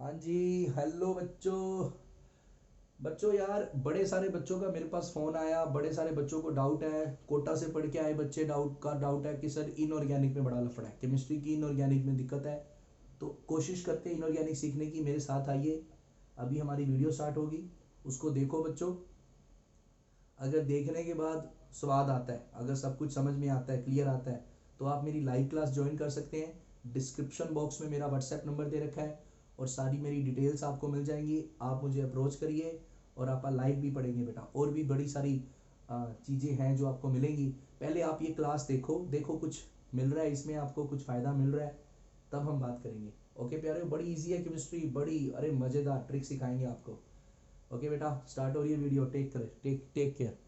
हाँ जी। हेलो बच्चों। बच्चों यार, बड़े सारे बच्चों का मेरे पास फ़ोन आया। बड़े सारे बच्चों को डाउट है, कोटा से पढ़ के आए बच्चे डाउट है कि सर इनऑर्गेनिक में बड़ा लफड़ा है, केमिस्ट्री की इनऑर्गेनिक में दिक्कत है। तो कोशिश करते हैं इनऑर्गेनिक सीखने की, मेरे साथ आइए। अभी हमारी वीडियो स्टार्ट होगी, उसको देखो बच्चों। अगर देखने के बाद स्वाद आता है, अगर सब कुछ समझ में आता है, क्लियर आता है, तो आप मेरी लाइव क्लास ज्वाइन कर सकते हैं। डिस्क्रिप्शन बॉक्स में मेरा व्हाट्सएप नंबर दे रखा है और सारी मेरी डिटेल्स आपको मिल जाएंगी। आप मुझे अप्रोच करिए और आप लाइव भी पढ़ेंगे बेटा। और भी बड़ी सारी चीज़ें हैं जो आपको मिलेंगी। पहले आप ये क्लास देखो, देखो कुछ मिल रहा है इसमें, आपको कुछ फ़ायदा मिल रहा है, तब हम बात करेंगे। ओके प्यारे, बड़ी इजी है केमिस्ट्री, बड़ी अरे मज़ेदार ट्रिक सिखाएंगे आपको। ओके बेटा, स्टार्ट हो रही है वीडियो। Take care.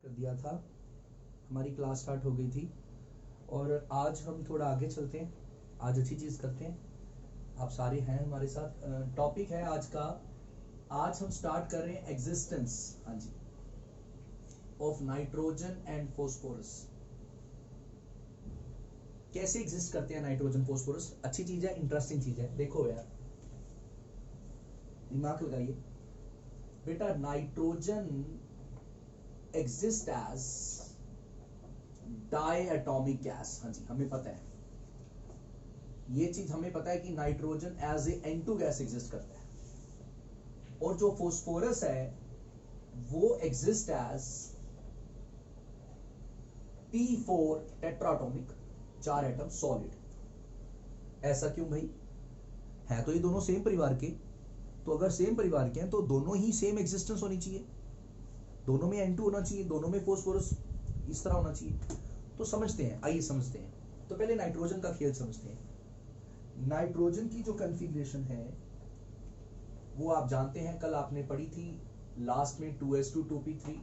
कर दिया था, हमारी क्लास स्टार्ट हो गई थी। और आज हम थोड़ा आगे चलते हैं, आज अच्छी चीज़ करते हैं। आप सारे हैं हमारे साथ। टॉपिक है आज का, आज हम स्टार्ट कर रहे हैं एग्जिस्टेंस, हाँ जी, ऑफ नाइट्रोजन एंड फोस्फोरस। कैसे एग्जिस्ट करते हैं नाइट्रोजन फोस्फोरस। अच्छी चीज़ है, इंटरेस्टिंग चीज़ है। देखो यार, दिमाग लगाइए बेटा। Nitrogen exist as diatomic gas, हाँ जी हमें पता है, ये चीज हमें पता है कि nitrogen as a N2 gas exist करता है। और जो फोस्फोरस है वो exist as P4 tetratomic, 4 atom solid. ऐसा क्यों भाई, है तो ये दोनों सेम परिवार के। तो अगर सेम परिवार के हैं तो दोनों ही सेम एग्जिस्टेंस होनी चाहिए, दोनों में N2 होना चाहिए, दोनों में फोस्फोरस इस तरह होना चाहिए। तो समझते हैं, आइए समझते हैं। तो पहले नाइट्रोजन का खेल समझते हैं। नाइट्रोजन की जो कन्फिग्रेशन है वो आप जानते हैं, कल आपने पढ़ी थी लास्ट में 2s2 2p3।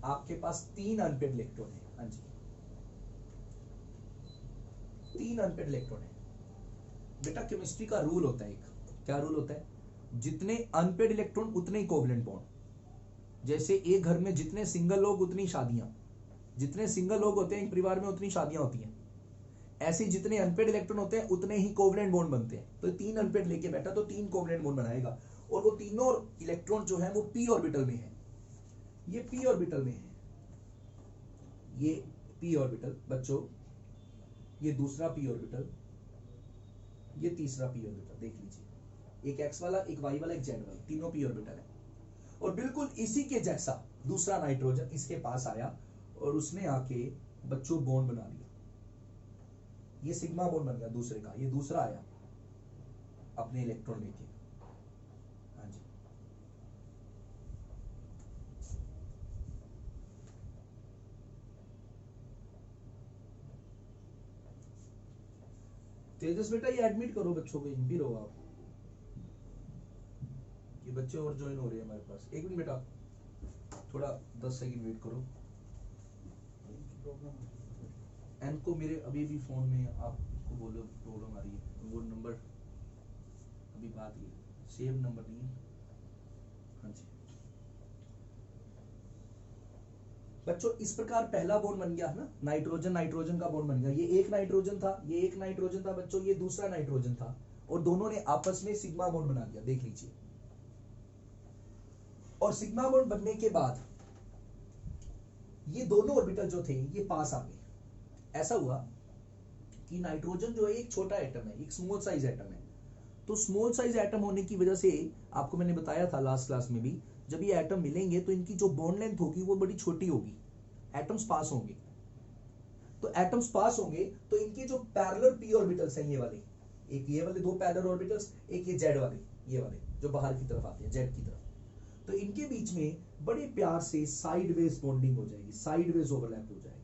आपके पास 3 अनपेड इलेक्ट्रॉन है, हाँ जी 3 अनपेड इलेक्ट्रॉन है। बेटा केमिस्ट्री का रूल होता है एक, क्या रूल होता है, जितने अनपेड इलेक्ट्रॉन उतने ही कोवलेंट बॉन्ड। जैसे एक घर में जितने सिंगल लोग उतनी शादियां, जितने सिंगल लोग होते हैं एक परिवार में उतनी शादियां होती हैं। ऐसे जितने अनपेड इलेक्ट्रॉन होते हैं उतने ही कोवलेंट बॉन्ड बनते हैं। तो 3 अनपेड लेके बैठा तो 3 कोवलेंट बॉन्ड बनाएगा। और वो तीनों इलेक्ट्रॉन जो है वो p ऑर्बिटल में है। ये p ऑर्बिटल में है, ये p ऑर्बिटल बच्चों, ये दूसरा p ऑर्बिटल, ये तीसरा p ऑर्बिटल। देख लीजिए, एक x वाला, एक y वाला, एक z वाला, तीनों p ऑर्बिटल है। और बिल्कुल इसी के जैसा दूसरा नाइट्रोजन इसके पास आया और उसने आके बच्चों बॉन्ड बना लिया। ये सिग्मा बॉन्ड बन गया दूसरे का, ये दूसरा आया अपने इलेक्ट्रॉन लेके, हाँ जी। तेजस बेटा ये एडमिट करो बच्चों को, यहीं भी रहो आप। ये बच्चे और ज्वाइन हो रहे हैं हमारे पास। एक मिनट बेटा, थोड़ा 10 सेकंड वेट करो। एन को मेरे अभी भी फोन में आपको बोलो प्रॉब्लम आ रही है, वो नंबर अभी बात की, सेव नंबर नहीं है, हाँ जी। बच्चों इस प्रकार पहला बॉन्ड बन गया ना, नाइट्रोजन नाइट्रोजन का बॉन्ड बन गया। ये एक नाइट्रोजन था, ये एक नाइट्रोजन था बच्चों, ये दूसरा नाइट्रोजन था, और दोनों ने आपस में सिग्मा बॉन्ड बना दिया। देख लीजिए, और सिग्मा बॉन्ड बनने के बाद ये दोनों ऑर्बिटल जो थे ये पास आ गए। ऐसा हुआ कि नाइट्रोजन जो है एक छोटा एटम है, एक स्मॉल साइज एटम है। तो स्मॉल साइज एटम होने की वजह से आपको मैंने बताया था लास्ट क्लास में भी, जब ये एटम मिलेंगे तो इनकी जो बॉन्ड लेंथ होगी वो बड़ी छोटी होगी, एटम्स पास होंगे। तो एटम्स पास होंगे तो इनके जो पैरेलल p ऑर्बिटल्स हैं, ये वाले, एक ये वाले 2 पैरेलल ऑर्बिटल्स, एक ये z वाले, ये वाले जो बाहर की तरफ आते हैं z की तरफ, तो इनके बीच में बड़े प्यार से साइडवेज बॉन्डिंग हो जाएगी, साइडवेज ओवरलैप हो जाएगा,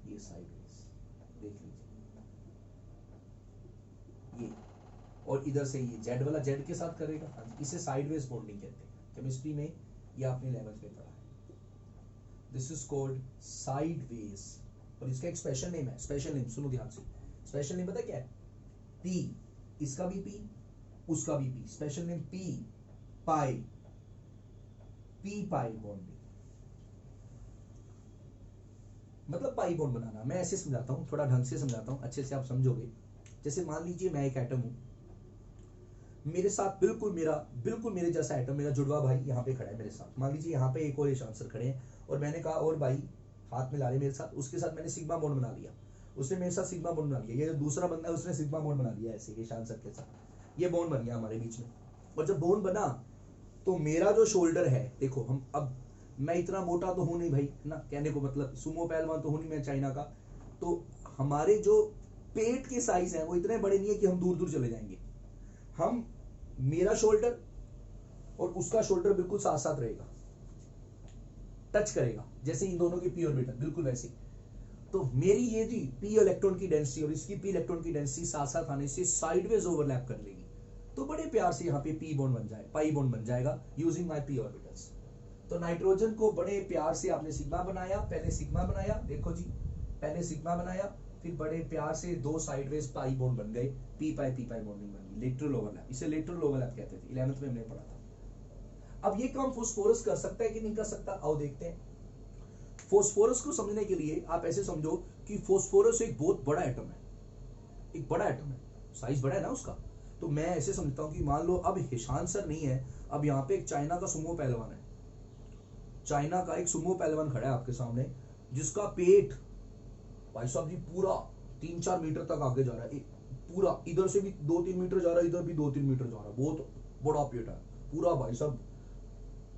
ये साइडवेज देख लीजिए ये। और इधर से ये जेड वाला जेड के साथ करेगा, हाँ जी, इसे साइडवेज बॉन्डिंग कहते हैं केमिस्ट्री में, ये आपने लेवल पे पढ़ा है। This is called sideways. और इसका एक स्पेशल नेम है, स्पेशल नेम सुनो ध्यान से, स्पेशल नेम पता क्या है, पी, इसका भी पी, उसका भी पी, स्पेशल नेम पी पाई, पी पाई बॉन्डिंग। मतलब पाई बॉन्ड बनाना। मैं ऐसे समझाता हूँ, थोड़ा ढंग से समझाता हूँ, अच्छे से आप समझोगे। जैसे मान लीजिए मैं एक एटम हूँ, मेरे साथ बिल्कुल मेरे जैसा एटम, मेरा जुड़वा भाई यहाँ पे खड़ा है मेरे साथ। मान लीजिए यहाँ पे एक और ईशान सर खड़े हैं, और मैंने कहा और भाई हाथ में ला रहे मेरे साथ, उसके साथ मैंने सिग्मा बॉन्ड बना लिया, उसने मेरे साथ सिग्मा बॉन्ड बना लिया। ये जो दूसरा बंदा है उसने सिग्मा बॉन्ड बना लिया, ऐसे ईशान सर के साथ ये बॉन्ड बन गया हमारे बीच में। और जब बॉन्ड बना तो मेरा जो शोल्डर है, देखो हम अब, मैं इतना मोटा तो हूं नहीं भाई ना, कहने को मतलब सुमो पहलवान तो हूं नहीं मैं चाइना का, तो हमारे जो पेट के साइज है वो इतने बड़े नहीं है कि हम दूर दूर चले जाएंगे। हम, मेरा शोल्डर और उसका शोल्डर बिल्कुल साथ साथ रहेगा, टच करेगा, जैसे इन दोनों के पी ऑर्बिटल बिल्कुल वैसे। तो मेरी ये जी पी इलेक्ट्रॉन की डेंसिटी और इसकी पी इलेक्ट्रॉन की डेंसिटी साथ साथ आने से साइडवेज ओवरलैप कर लेगी, तो बड़े प्यार से यहाँ पे पी बॉन्ड बन जाए, पाई बॉन्ड बन जाएगा यूजिंग माय पी ऑर्बिटल्स। तो नाइट्रोजन को बड़े प्यार से आपने सिग्मा बनाया, पहले सिग्मा बनाया, देखो जी पहले सिग्मा बनाया, फिर बड़े प्यार से दो साइडवेज पाई बॉन्ड बन गए, पी पाई बॉन्डिंग बन गई, लेटरल ओवरलैप। इसे लेटरल ओवरलैप कहते थे, 11th में हमने पढ़ा था। अब ये काम फास्फोरस कर सकता है कि नहीं कर सकता, आओ देखते हैं। फास्फोरस को समझने के लिए आप ऐसे समझो कि फास्फोरस एक बहुत बड़ा एटम है, एक बड़ा एटम है, साइज बड़ा है ना उसका। तो मैं ऐसे समझता हूं कि मान लो अब ईशान सर नहीं है, अब यहाँ पे एक चाइना का सुमो पहलवान है, चाइना का एक सुमो पहलवान खड़ा है आपके सामने, जिसका पेट भाई साहब जी पूरा 3-4 मीटर तक आगे जा रहा है, पूरा इधर से भी 2-3 मीटर जा रहा है, इधर भी 2-3 मीटर जा रहा है, बहुत बड़ा पेट है पूरा भाई साहब,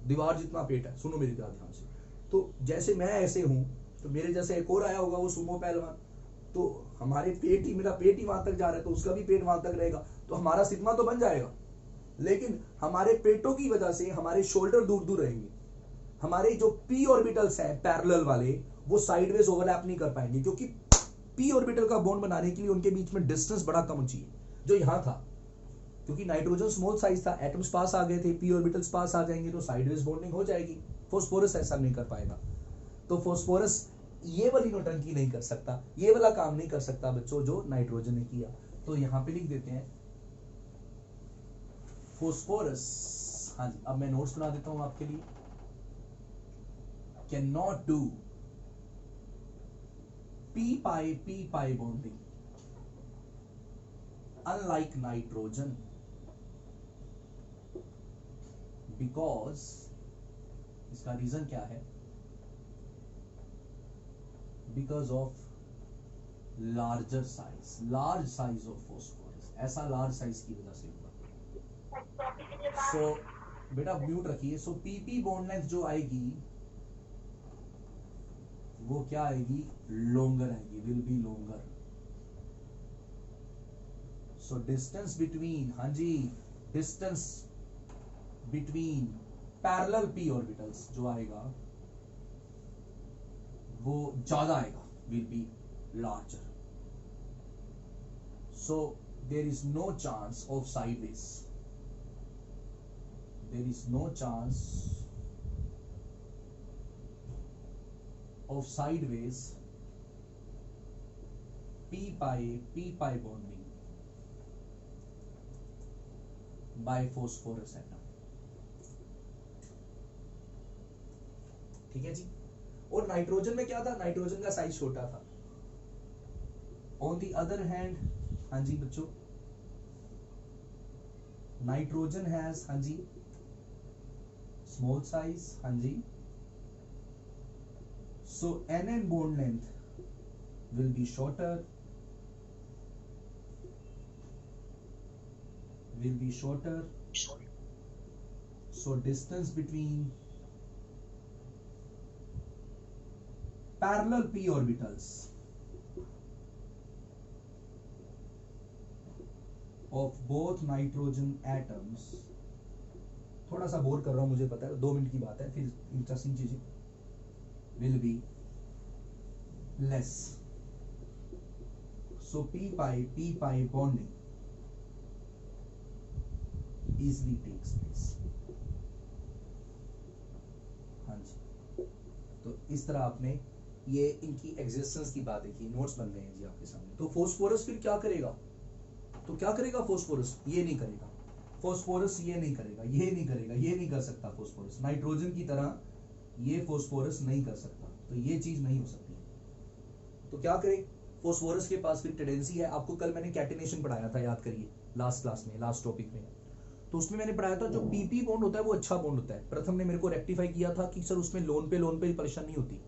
दीवार जितना पेट है। सुनो मेरी बात ध्यान से। तो जैसे मैं ऐसे हूं, तो मेरे जैसे एक और आया होगा वो सुमो पहलवान, तो हमारे पेट ही, मेरा पेट ही वहां तक जा रहा है, तो उसका भी पेट वहां तक रहेगा, तो हमारा सिग्मा तो बन जाएगा। लेकिन हमारे पेटों की वजह से हमारे शोल्डर दूर दूर रहेंगे, हमारे जो पी ऑर्बिटल्स हैं पैरेलल वाले, वो साइडवेज ओवरलैप नहीं कर पाएंगे, क्योंकि पी ऑर्बिटल का बॉन्ड बनाने के लिए उनके बीच में डिस्टेंस बड़ा कम चाहिए, जो यहां था। क्योंकि नाइट्रोजन स्मॉल साइज था, एटम्स पास आ गए थे, पी ऑर्बिटल्स पास आ जाएंगे तो साइडवेज बॉन्डिंग हो जाएगी। फास्फोरस ऐसा नहीं कर पाएगा। तो फास्फोरस ये वाली नौटंकी नहीं कर सकता, ये वाला काम नहीं कर सकता बच्चों जो नाइट्रोजन ने किया। तो यहां पे लिख देते हैं फास्फोरस। हाँ जी, अब मैं नोट्स बना देता हूं आपके लिए। Can not do P pi bonding unlike nitrogen because, इसका रीजन क्या है, because of larger size, large size of phosphorus, ऐसा लार्ज साइज की वजह से हुआ। सो बेटा म्यूट रखिए। सो पीपी बॉन्ड लेंथ जो आएगी वो क्या आएगी, लॉन्गर आएगी, will be longer. So distance between, हाँ जी, distance between parallel p orbitals जो आएगा वो ज्यादा आएगा, will be larger. So there is no chance of sideways, there is no chance of sideways p pi bonding by phosphorus atom। ठीक है जी। और नाइट्रोजन में क्या था, नाइट्रोजन का साइज छोटा था। ऑन दी अदर हैंड, हाँ जी बच्चों, नाइट्रोजन हैज, हाँ जी, स्मॉल साइज, हाँ जी। सो NN bond length will be shorter, so distance between parallel p orbitals of both nitrogen atoms, थोड़ा सा बोर कर रहा हूं मुझे पता है, 2 मिनट की बात है, फिर इंटरेस्टिंग चीजें, will be less, so p pi bonding easily takes place। हाँ जी। तो इस तरह आपने ये इनकी एग्जिस्टेंस की बात देखी, नोट्स बन गए हैं जी आपके सामने। तो फास्फोरस फिर क्या करेगा, तो क्या करेगा फास्फोरस, ये नहीं करेगा फास्फोरस, ये नहीं करेगा, ये नहीं करेगा, ये नहीं कर सकता फास्फोरस, नाइट्रोजन की तरह ये फास्फोरस नहीं कर सकता, तो ये चीज नहीं हो सकती। तो क्या करें, फोस्फोरस के पास फिर टेंडेंसी है, आपको कल मैंने कैटेनेशन पढ़ाया था, याद करिए लास्ट क्लास में, लास्ट टॉपिक में, तो उसमें मैंने पढ़ाया था जो पीपी बॉन्ड होता है वो अच्छा बॉन्ड होता है। प्रथम ने मेरे को रेक्टिफाई किया था कि सर उसमें लोन पे ही परेशान नहीं होती,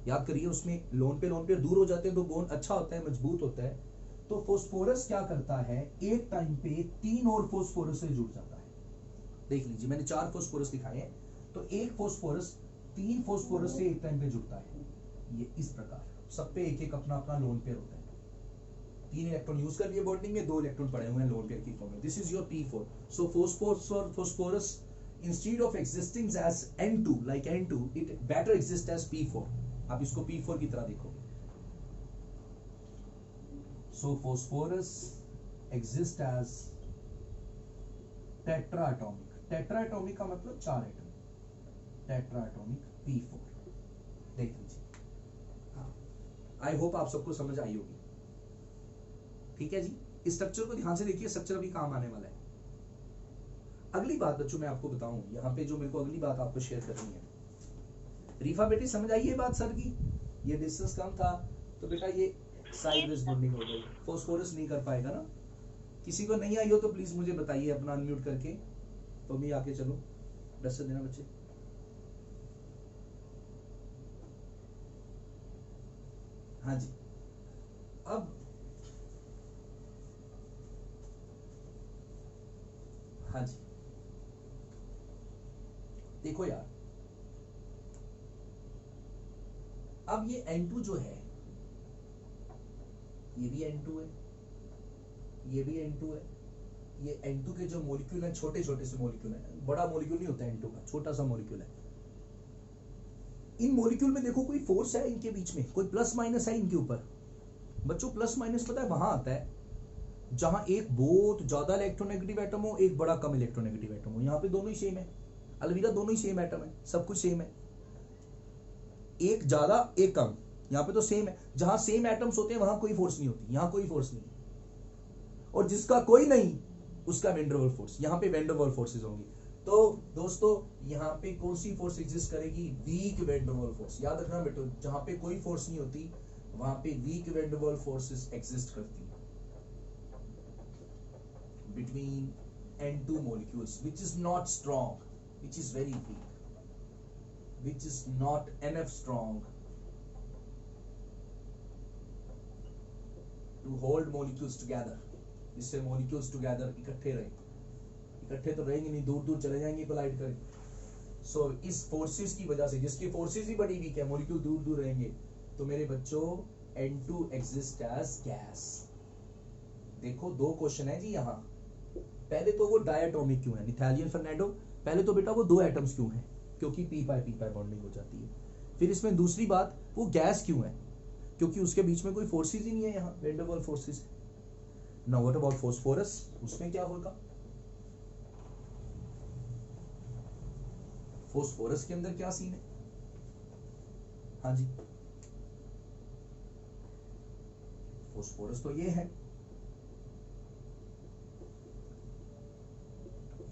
याद करिए उसमें लोन पे दूर हो जाते हैं तो बॉन्ड अच्छा होता है, मजबूत होता है। तो फोस्फोरस क्या करता है, एक टाइम पे 3 और फोस्फोरस से जुड़ जाता है। देख लीजिए मैंने 4 फोस्फोरस दिखाए हैं, तो एक फोस्फोरस 3 फोस्फोरस से एक टाइम पे जुड़ता है, ये इस प्रकार सब पे एक एक अपना अपना लोन पेयर होता है। 3 इलेक्ट्रॉन यूज कर लिए बॉन्डिंग में, 2 इलेक्ट्रॉन पड़े हुए हैं लोन पेयर की फॉर्म में। This is your P4। So phosphorus instead of existing as N2 like N2 it better exists as P4। आप इसको P4 की तरह देखोगे। So phosphorus exists as tetraatomic। tetraatomic का मतलब 4 एटम, tetraatomic P4। देख लीजिए, हाँ, आई होप आप सबको समझ आई होगी। ठीक है जी, इस स्ट्रक्चर को ध्यान से देखिए, स्ट्रक्चर अभी काम आने वाला है। अगली बात बच्चों मैं आपको बताऊं, यहाँ पे जो मेरे को अगली बात आपको शेयर करनी है, रीफा बेटी समझ आई ये बात सर की, ये डिस्टेंस कम था तो बेटा ये साइडवेज बॉन्डिंग हो गई, फोस्फोरस नहीं कर पाएगा ना। किसी को नहीं आई हो तो प्लीज मुझे बताइए अपना अनम्यूट करके, तो मैं आके चलो दस से देना बच्चे। हाँ जी, अब हाँ जी देखो यार, अब ये N2 जो है, ये भी N2 है, ये भी N2 है, ये N2 के जो मॉलिक्यूल है छोटे छोटे से मॉलिक्यूल है, बड़ा मॉलिक्यूल नहीं होता N2 का, छोटा सा मॉलिक्यूल है। इन मॉलिक्यूल में देखो कोई फोर्स है इनके बीच में, कोई प्लस माइनस है इनके ऊपर। बच्चों प्लस माइनस पता है वहां आता है जहां एक बहुत ज्यादा इलेक्ट्रोनेगेटिव एटम हो, एक बड़ा कम इलेक्ट्रोनेगेटिव एटम हो। यहाँ पे दोनों ही सेम है, अलविदा दोनों ही सेम एटम है, सब कुछ सेम है, एक ज्यादा एक कम, यहाँ पे तो सेम है। जहां सेम एटम्स होते हैं वहां कोई फोर्स नहीं होती, यहाँ कोई फोर्स नहीं, और जिसका कोई नहीं उसका वेंडरवॉल फोर्स, यहाँ पे वेंडरवॉल फोर्सेज होंगी। तो दोस्तों यहाँ पे कौन सी फोर्स एग्जिस्ट करेगी, वीक वेंडरवॉल फोर्स। याद रखना बेटो, जहां पे कोई फोर्स नहीं होती वहां पे वीक वेंडरवॉल फोर्सेस एग्जिस्ट करती है between N2 molecules, which is not strong, which is very weak, which is not enough strong to hold molecules together, जिससे molecules together इकट्ठे रहे, इकट्ठे तो रहेंगे नहीं, दूर दूर चले जाएंगे कोलाइड करें। सो इस फोर्सेस की वजह से, जिसकी फोर्सेस ही बड़ी वीक है, मोलिक्यूल दूर दूर रहेंगे, तो मेरे बच्चों N2 एग्जिस्ट एज गैस। देखो 2 क्वेश्चन है जी यहाँ। पहले तो वो डायटोमिक क्यों है, निथालियन फर्नेडो, पहले तो बेटा वो 2 एटम्स क्यों हैं, क्योंकि पी पाई बॉन्डिंग हो जाती है। फिर इसमें दूसरी बात, वो गैस क्यों है, क्योंकि उसके बीच में कोई फोर्सेस ही नहीं है, यहाँ van der Waals forces. Now what about phosphorus, उसमें क्या होगा, फोस्फोरस के अंदर क्या सीन है। हाँ जी, फोस्फोरस तो ये है,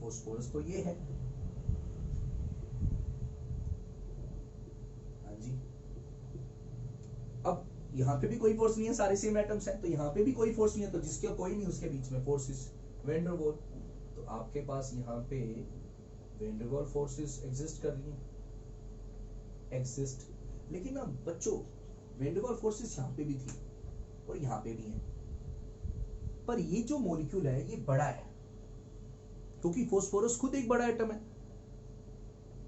फोस्फोरस तो ये है। हाँ जी, अब यहाँ पे भी कोई फोर्स नहीं है, सारे सेम एटम्स हैं, तो यहाँ पे भी कोई फोर्स नहीं है, तो जिसके कोई नहीं उसके बीच में फोर्सेस वेंडरवॉल। तो आपके पास यहाँ पे वेंडरवॉल फोर्सेस एग्जिस्ट कर रही हैं, एग्जिस्ट। लेकिन ना बच्चों, वेंडरवॉल फोर्सेस यहाँ पे भी थी और यहाँ पे भी है, पर ये जो मॉलिक्यूल है ये बड़ा है, क्योंकि फोस्फोरस खुद एक बड़ा एटम है,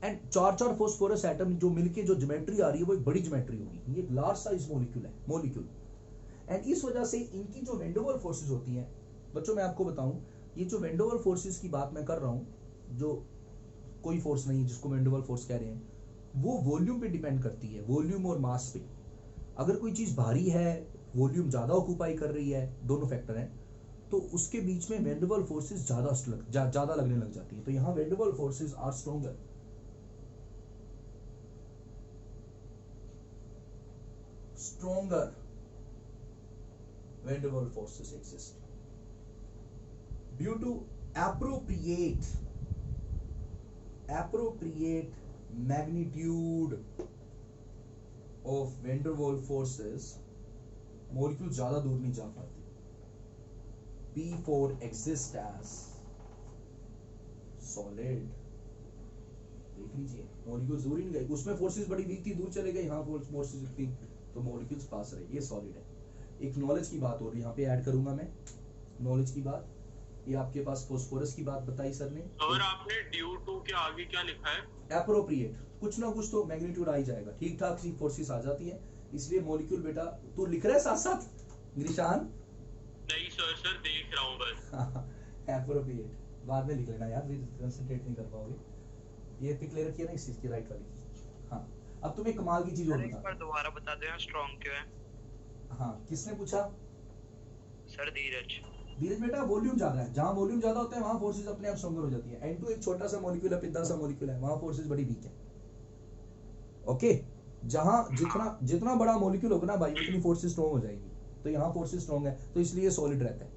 एंड 4 फोस्फोरस एटम जो मिलके जो ज्योमेट्री आ रही है वो एक बड़ी ज्योमेट्री होगी, ये लार्ज साइज मॉलिक्यूल है, मॉलिक्यूल। एंड इस वजह से इनकी जो वेंडरवॉल फोर्सेस होती हैं, बच्चों मैं आपको बताऊं, ये जो वेंडरवॉल फोर्सेस की बात मैं कर रहा हूं, जो कोई फोर्स नहीं जिसको वेंडरवॉल फोर्स कह रहे हैं, वो वॉल्यूम पे डिपेंड करती है, वॉल्यूम और मास पे। अगर कोई चीज भारी है, वॉल्यूम ज्यादा ऑक्यूपाई कर रही है, दोनों फैक्टर हैं, तो उसके बीच में वेंडरवॉल फोर्सेस ज्यादा लगने लग जाती है। तो यहाँ van der Waals forces are stronger, stronger van der Waals forces exist due to appropriate magnitude of van der Waals forces molecule ज्यादा दूर नहीं जा पाते। P4 exist as solid। देख लीजिए मॉलिक्यूल दूर ही नहीं गए, उसमें फोर्सेस बड़ी वीक थी, दूर चले गए, यहाँ फोर्सेस थी तो मॉलिक्यूल्स पास रहे, ये सॉलिड है। एक नॉलेज की बात और यहाँ पे ऐड करूंगा मैं, नॉलेज की बात, ये आपके पास फास्फोरस की बात बताई सर ने। और आपने ड्यू टू के आगे क्या लिखा है? एप्रोप्रिएट, कुछ ना कुछ तो मैग्नीट्यूड आ ही जाएगा, ठीक ठाक सी फोर्सेस आ जाती है, इसलिए मॉलिक्यूल बेटा तू लिख रहा है साथ साथ निशान? नहीं सर देख रहा हूँ बस। एप्रोप्रिएट बाद में लिख लेना यार, फिर कंसंट्रेट नहीं कर पाओगे। ये पिक ले रखी है ना इस चीज की, राइट वाली। हाँ अब तुम्हें कमाल की चीज और एक बार दोबारा बता दो स्ट्रॉन्ग क्यों है? हाँ किसने पूछा? सर धीरज। धीरज बेटा वॉल्यूम ज्यादा है, जहां वॉल्यूम ज्यादा होता है वहां फोर्सेस अपने आप स्ट्रॉन्गर हो जाती है। N2 एक छोटा सा मॉलिक्यूल है, पिद्दा सा मॉलिक्यूल है, वहां फोर्सेस बड़ी वीक है। ओके, जहां जितना बड़ा मॉलिक्यूल होगा ना भाई उतनी फोर्सेस स्ट्रॉन्ग हो जाएगी, तो यहाँ फोर्सेस स्ट्रॉन्ग है तो इसलिए सॉलिड रहता है।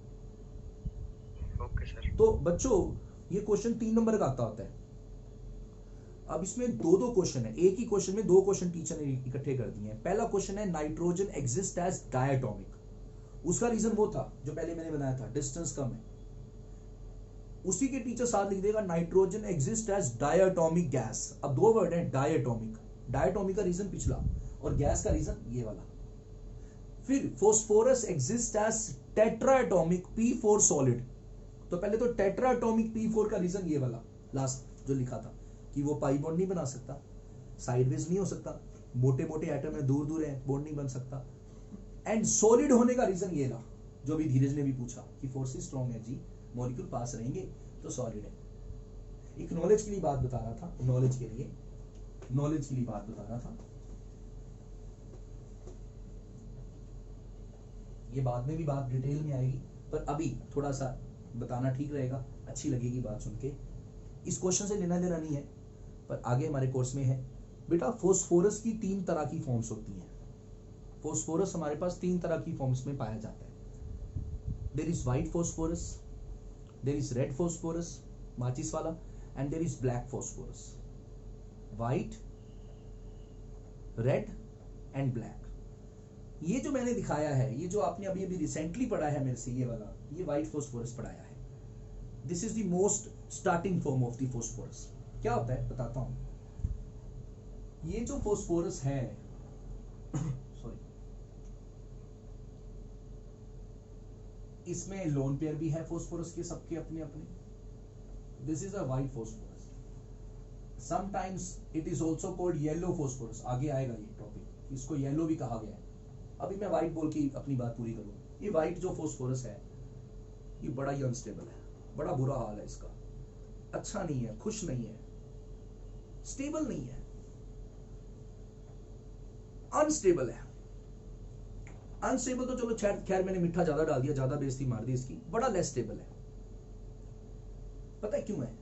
Okay sir. तो बच्चों ये क्वेश्चन 3 नंबर का आता होता है। अब इसमें दो क्वेश्चन है, एक ही क्वेश्चन में 2 क्वेश्चन टीचर ने इकट्ठे कर दिए हैं। पहला क्वेश्चन है नाइट्रोजन एग्जिस्ट एज डायटोमिक, उसका रीजन वो था जो पहले मैंने बनाया था, डिस्टेंस कम है। उसी के टीचर साथ लिख देगा nitrogen exist as diatomic gas. अब 2 वर्ड है डायटोमिक, डायटोमिक का रीजन पिछला और गैस का रीजन ये वाला। फिर phosphorus exist as tetraatomic P4 solid, तो पहले तो टेट्राएटॉमिक P4 का रीजन ये वाला लास्ट जो लिखा था कि वो पाई बॉन्ड नहीं बना सकता, साइडवेज नहीं हो सकता, मोटे मोटे एटम में दूर दूर है, बॉन्ड नहीं बन सकता। एंड सॉलिड होने का रीजन ये रहा जो भी धीरज ने भी पूछा कि फोर्सेस स्ट्रॉन्ग है जी, मॉलिक्यूल पास रहेंगे तो सॉलिड है। एक नॉलेज के लिए बात बता रहा था, नॉलेज के लिए बात बता रहा था। ये बाद में भी बात डिटेल में आएगी, पर अभी थोड़ा सा बताना ठीक रहेगा, अच्छी लगेगी बात सुन के। इस क्वेश्चन से लेना देना नहीं है, पर आगे हमारे कोर्स में है। बेटा फोस्फोरस की 3 तरह की फॉर्म्स होती हैं। फोस्फोरस हमारे पास 3 तरह की फॉर्म्स में पाया जाता है। There is white phosphorus, there is red phosphorus माचिस वाला, and there is black phosphorus. White, red and black. ये जो मैंने दिखाया है, ये जो आपने अभी अभी रिसेंटली पढ़ा है मेरे से, ये वाला, ये व्हाइट फोस्फोरस पढ़ाया है। This is the most starting form of the phosphorus. क्या होता है बताता हूं। ये जो फोस्फोरस है सॉरी, इसमें लोन पेयर भी है फोस्फोरस के, सबके अपने अपने। This is a white phosphorus, sometimes it is also called yellow phosphorus. आगे आएगा ये टॉपिक, इसको येलो भी कहा गया है। अभी मैं व्हाइट बोल के अपनी बात पूरी करूं। ये व्हाइट जो फोस्फोरस है ये बड़ा ही अनस्टेबल है, बड़ा बुरा हाल है इसका, अच्छा नहीं है, खुश नहीं है, स्टेबल नहीं है, अनस्टेबल है। अनस्टेबल तो चलो खैर मैंने मीठा ज्यादा डाल दिया, ज्यादा बेइज्जती मार दी इसकी, बड़ा लेस स्टेबल है। पता है क्यों है?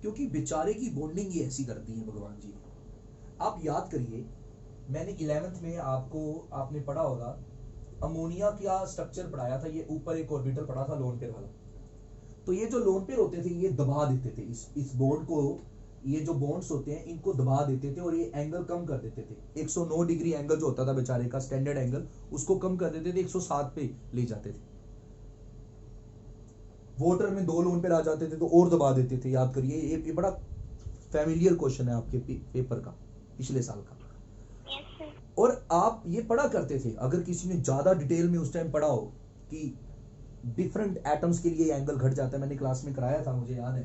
क्योंकि बेचारे की बॉन्डिंग ही ऐसी करती है भगवान जी ने। आप याद करिए, मैंने 11th में आपने पढ़ा होगा, अमोनिया का स्ट्रक्चर पढ़ाया था। ये ऊपर एक ऑर्बिटल पढ़ा था लोन पेयर वाला। तो ये जो लोन पेयर होते थे ये दबा देते थे इस बॉन्ड को, ये जो बॉन्ड्स होते हैं इनको दबा देते थे और ये एंगल कम कर देते थे। 109 डिग्री एंगल जो होता था बेचारे का स्टैंडर्ड एंगल, उसको कम कर देते थे, 107 पे ले जाते थे। वोटर में 2 लोन पेयर आ जाते थे तो और दबा देते थे। याद करिए, ये बड़ा फैमिलियर क्वेश्चन है आपके पेपर का, पिछले साल का। और आप ये पढ़ा करते थे, अगर किसी ने ज्यादा डिटेल में उस टाइम पढ़ा हो कि डिफरेंट एटम्स के लिए एंगल घट जाता है, मैंने क्लास में कराया था, मुझे याद है।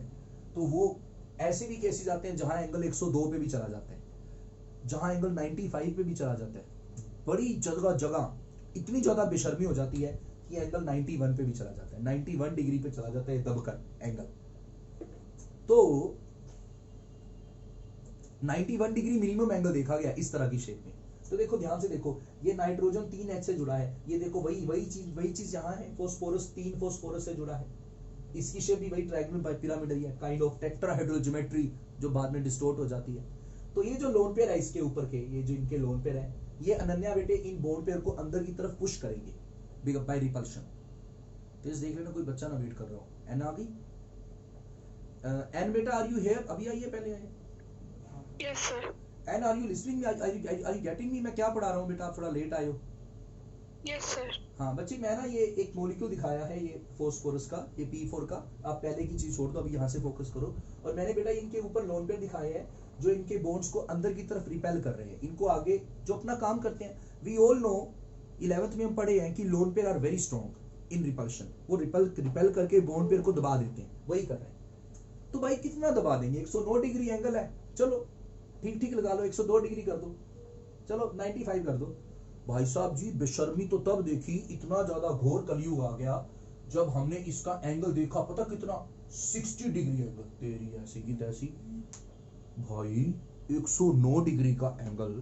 तो वो ऐसे भी केसेस आते हैं जहां एंगल 102 पे भी चला जाता है, जहां एंगल 95 पे भी चला जाता है। बड़ी जगह इतनी ज्यादा बेशर्मी हो जाती है कि एंगल 91 पे भी चला जाता है, 91 डिग्री पे चला जाता है दबकर एंगल। तो 91 डिग्री मिनिमम एंगल देखा गया इस तरह की शेप में। तो देखो ध्यान से देखो, ये नाइट्रोजन 3H से जुड़ा है, ये देखो वही चीज यहाँ है, फोस्फोरस 3 फोस्फोरस से जुड़ा है। इसकी शेप भी वही ट्रायंगुलर पिरामिडल है, काइंड ऑफ टेट्राहेड्रल ज्योमेट्री जो बाद में डिस्टोर्ट हो जाती है। तो ये जो लोन पेयर है इसके ऊपर के, ये जो इनके लोन पेयर है, ये अनन्या बेटे इन बॉन्ड पेयर को अंदर की तरफ पुश करेंगे बाय रिपल्शन। तो इस देख लेना, कोई बच्चा ना वेट कर रहा हो। एन आ गई? एन बेटा आर यू हियर? अभी आई है पहले आए? Yes sir. And are you listening me? Are you getting me? मैं क्या पढ़ा रहा हूँ बेटा? आप थोड़ा लेट आए हो। Yes sir. हाँ बच्चे, मैं ना ये एक मॉलिक्यूल दिखाया है, ये फोस्फोरस का, ये P4 का। आप पहले की चीज छोड़ दो, अभी यहाँ से फोकस करो। और मैंने बेटा इनके ऊपर लोन पेयर दिखाए हैं जो इनके बॉन्ड्स को अंदर की तरफ रिपेल कर रहे हैं, इनको आगे जो अपना काम करते हैं। वी ऑल नो 11th में हम पढ़े हैं कि lone pair are very strong in repulsion. वो रिपेल करके बॉन्ड पेयर को दबा देते हैं, वही कर रहे हैं। तो भाई कितना दबा देंगे? 109 डिग्री एंगल है, चलो ठीक ठीक लगा लो, 102 डिग्री कर दो, चलो 95 कर दो। भाई साहब जी बेशर्मी तो तब देखी, इतना ज्यादा घोर कलयुग आ गया जब हमने इसका एंगल देखा, पता कितना? 60 डिग्री एंगल, तेरी ऐसी की तैसी। भाई 109 डिग्री का एंगल,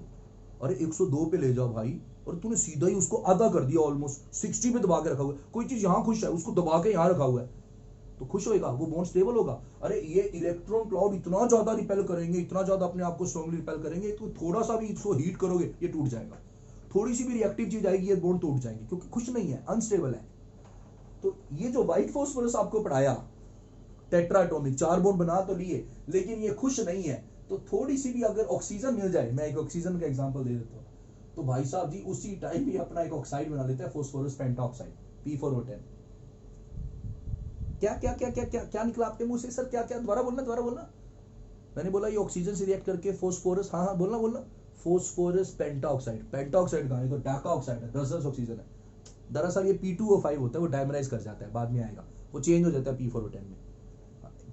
अरे 102 पे ले जाओ भाई, और तूने सीधा ही उसको आधा कर दिया, ऑलमोस्ट 60 पे दबा के रखा हुआ है। कोई चीज यहाँ खुश है, उसको दबा के यहाँ रखा हुआ है, तो खुश होएगा वो, बॉन्ड स्टेबल होगा। अरे ये इलेक्ट्रॉन क्लाउड इतना ज्यादा रिपेल करेंगे, इतना ज्यादा अपने आप को स्ट्रांगली रिपेल करेंगे, तो थोड़ा सा भी इसको हीट करोगे ये टूट जाएगा, थोड़ी सी भी रिएक्टिव चीज आएगी ये बॉन्ड टूट जाएंगे, क्योंकि खुश नहीं है, अनस्टेबल है। तो ये जो व्हाइट फॉस्फोरस आपको पढ़ाया, टेट्राएटॉमिक 4 बॉन्ड बना तो लिए, लेकिन ये खुश नहीं है। तो थोड़ी सी भी अगर ऑक्सीजन मिल जाए, मैं एक ऑक्सीजन का एग्जांपल दे देता हूँ, तो भाई साहब जी उसी टाइम भी अपना एक ऑक्साइड बना लेता है, फॉस्फोरस पेंटाऑक्साइड, P4O10। क्या क्या क्या क्या क्या क्या निकला आपके मुंह से सर? क्या क्या? दोबारा बोलना, दोबारा बोलना। मैंने बोला ये ऑक्सीजन से रिएक्ट करके फॉस्फोरस, हाँ हाँ बोलना बोलना, फॉस्फोरस पेंटाऑक्साइड। पेंटाऑक्साइड कहाँ है? तो डाका ऑक्साइड है, 10 ऑक्सीजन है। दरअसल ये P2O5 होता है, वो डायमराइज कर जाता है, बाद में आएगा, वो चेंज हो जाता है P4O10 में।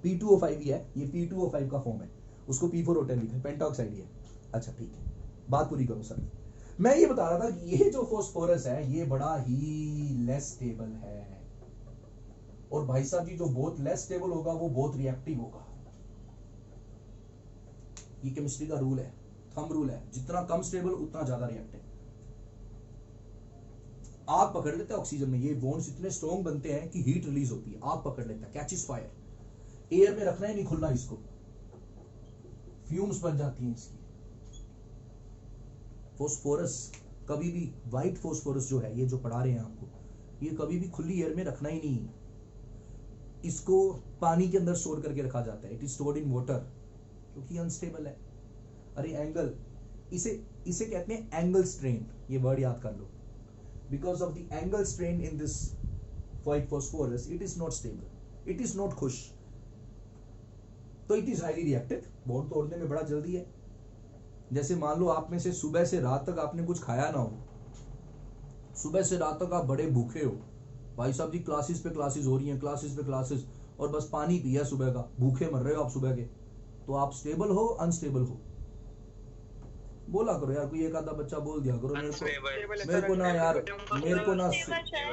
P2O5 ही है, ये P2O5 का फॉर्म है, उसको P4O10 लिखा है, पेंटाऑक्साइड ही है। अच्छा ठीक है, बात पूरी करो सर। मैं ये बता रहा था कि ये जो फॉस्फोरस है ये बड़ा ही लेस स्टेबल है, और भाई साहब जी जो बहुत लेस स्टेबल होगा वो बहुत रिएक्टिव होगा। ये केमिस्ट्री का रूल है, थंब रूल है, जितना कम स्टेबल उतना ज्यादा रिएक्टिव। आग पकड़ लेता है ऑक्सीजन में, ये बॉन्ड्स इतने स्ट्रॉन्ग बनते हैं कि हीट रिलीज होती है, आग पकड़ लेता है, कैचेस फायर। एयर में रखना ही नहीं खुलना इसको, फ्यूम्स बन जाती हैं इसकी। फॉस्फोरस कभी भी, व्हाइट फॉस्फोरस जो है, ये जो पढ़ा रहे हैं आपको, ये कभी भी खुली एयर में रखना ही नहीं। इसको पानी के अंदर स्टोर करके रखा जाता है, it is stored in water, क्योंकि अनस्टेबल है। अरे एंगल, इसे कहते हैं एंगल स्ट्रेन, ये वर्ड याद कर लो। Because of the angle strain in this white phosphorus, it is not stable, it is not खुश, तो it is highly reactive, bond तोड़ने में बड़ा जल्दी है। जैसे मान लो आप में से सुबह से रात तक आपने कुछ खाया ना हो, सुबह से रात तक आप बड़े भूखे हो, भाई साहब जी क्लासेस पे क्लासेस हो रही हैं, क्लासेस पे क्लासेस, और बस पानी पिया सुबह का, भूखे मर रहे हो आप सुबह के, तो आप स्टेबल हो अनस्टेबल हो? बोला करो यार, कोई एक आधा बच्चा बोल दिया करो मेरे को ना यार, मेरे को ना,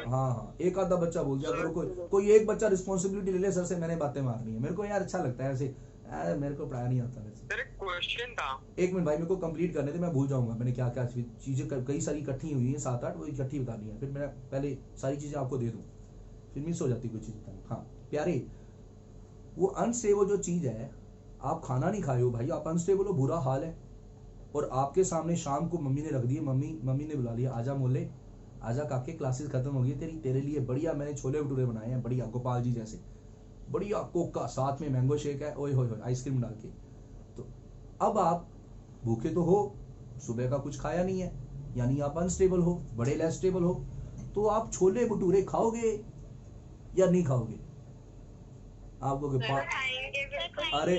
हाँ हाँ एक आधा बच्चा बोल दिया करो, कोई एक बच्चा रिस्पॉन्सिबिलिटी ले ले, सर से मैंने बातें मारनी है, मेरे को यार अच्छा लगता है ऐसे, मेरे को पढ़ाया नहीं आता वैसे। सर एक क्वेश्चन था। एक मिनट भाई, मेरे को कंप्लीट करने थे, मैं भूल जाऊंगा मैंने क्या क्या चीजें, कई सारी इकट्ठी हुई हैं 7-8, वो इकट्ठी बतानी है, फिर मैं पहले सारी चीजें आपको दे दूं, फिर मिस हो जाती कोई चीज बतानी। हाँ प्यारे, वो अनस्टेबल जो चीज है, आप खाना नहीं खाए हो भाई, आप अनस्टेबल हो, बुरा हाल है, और आपके सामने शाम को मम्मी ने रख दी है, मम्मी ने बुला लिया, आजा मोले, आजा काके, क्लासेस खत्म हो गई तेरे लिए बढ़िया मैंने छोले भटूरे बनाए हैं, बढ़िया गोपाल जी जैसे, बढ़िया कोका, साथ में मैंगो शेक है, ओए होए आइसक्रीम डाल के। तो अब आप भूखे तो हो, सुबह का कुछ खाया नहीं है, यानी आप अनस्टेबल हो, बड़े लेस स्टेबल हो, तो आप छोले भटूरे खाओगे या नहीं खाओगे? आपको अरे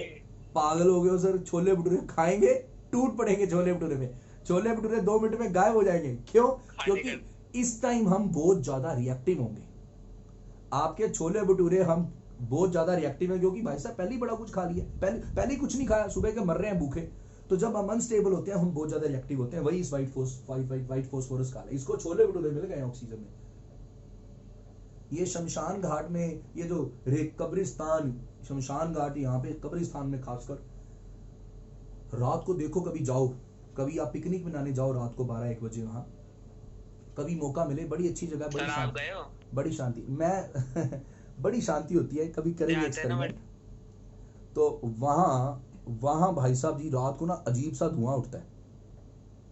पागल हो गए हो सर, छोले भटूरे खाएंगे, टूट पड़ेंगे छोले भटूरे में, छोले भटूरे 2 मिनट में गायब हो जाएंगे। क्यों? क्योंकि इस टाइम हम बहुत ज्यादा रिएक्टिव होंगे, आपके छोले भटूरे हम बहुत ज्यादा रिएक्टिव है, क्योंकि भाई साहब पहले ही बड़ा कुछ खा लिया, पहले कुछ नहीं खाया, सुबह के मर रहे हैं भूखे। तो जब हम अनस्टेबल होते हैं, हम बहुत ज्यादा रिएक्टिव होते हैं, वही इस व्हाइट फॉस्फोरस का, इसको छोले भटूरे मिल गए ऑक्सीजन में। ये शमशान घाट में, ये जो कब्रिस्तान, शमशान घाट, यहाँ पे कब्रिस्तान में खासकर रात को देखो, कभी जाओ, कभी आप पिकनिक मनाने जाओ रात को 12-1 बजे, वहां कभी मौका मिले, बड़ी अच्छी जगह, बड़ी शांति, मैं बड़ी शांति होती है, कभी करेंगे एक्सपेरिमेंट। तो वहां भाई साहब जी रात को ना अजीब सा धुआं उठता है,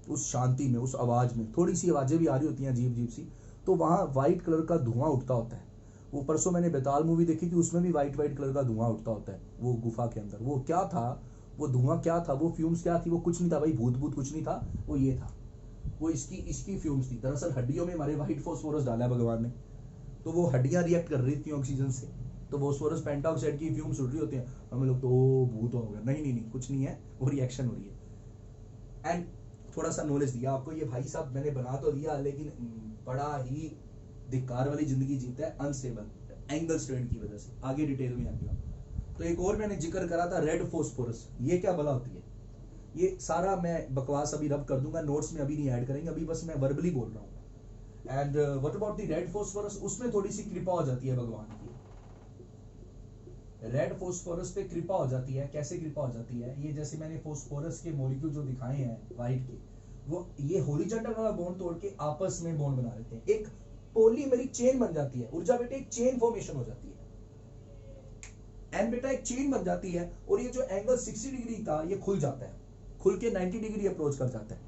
उस शांति में, उस आवाज में, थोड़ी सी आवाजें भी आ रही होती हैं अजीब अजीब सी, तो वहां व्हाइट कलर का धुआं उठता होता है। वो परसों मैंने बेताल मूवी देखी थी, उसमें भी व्हाइट कलर का धुआं उठता होता है वो गुफा के अंदर। वो क्या था, वो धुआं क्या था, वो फ्यूम्स क्या थी, वो कुछ नहीं था भाई, भूत कुछ नहीं था, वो ये था, वो इसकी फ्यूम्स थी। दरअसल हड्डियों में हमारे व्हाइट फास्फोरस डाला है भगवान ने, तो वो हड्डियां रिएक्ट कर रही थी ऑक्सीजन से, तो फास्फोरस पेंटॉक्साइड की फ्यूम्स उड़ रही होती हैं। हमें लोग तो ओ भूत हो गया, नहीं नहीं नहीं, कुछ नहीं है, वो रिएक्शन हो रही है। एंड थोड़ा सा नॉलेज दिया आपको, ये भाई साहब मैंने बना तो दिया, लेकिन बड़ा ही धिक्कार वाली जिंदगी जीता है, अनस्टेबल एंगल स्ट्रेन की वजह से। आगे डिटेल में आएगा। तो एक और मैंने जिक्र करा था रेड फास्फोरस, ये क्या भला होती है? ये सारा मैं बकवास अभी रब कर दूंगा, नोट्स में अभी नहीं ऐड करेंगे, अभी बस मैं वर्बली बोल रहा हूँ। And what about the red phosphorus, उसमें थोड़ी सी कृपा हो जाती है भगवान की। रेड फास्फोरस पे कृपा हो जाती है। कैसे कृपा हो जाती है? ये जैसे मैंने फास्फोरस के मॉलिक्यूल जो दिखाए हैं व्हाइट के, वो ये हॉरिजॉन्टल वाला बॉन्ड तोड़ के आपस में बॉन्ड बना लेते हैं, एक पॉलीमेरिक चेन बन जाती है। ऊर्जा बेटे एक चेन फॉर्मेशन हो जाती है, एंड बेटा एक चेन बन जाती है, और ये जो एंगल 60 डिग्री था ये खुल जाता है, खुल के 90 डिग्री अप्रोच कर जाता है।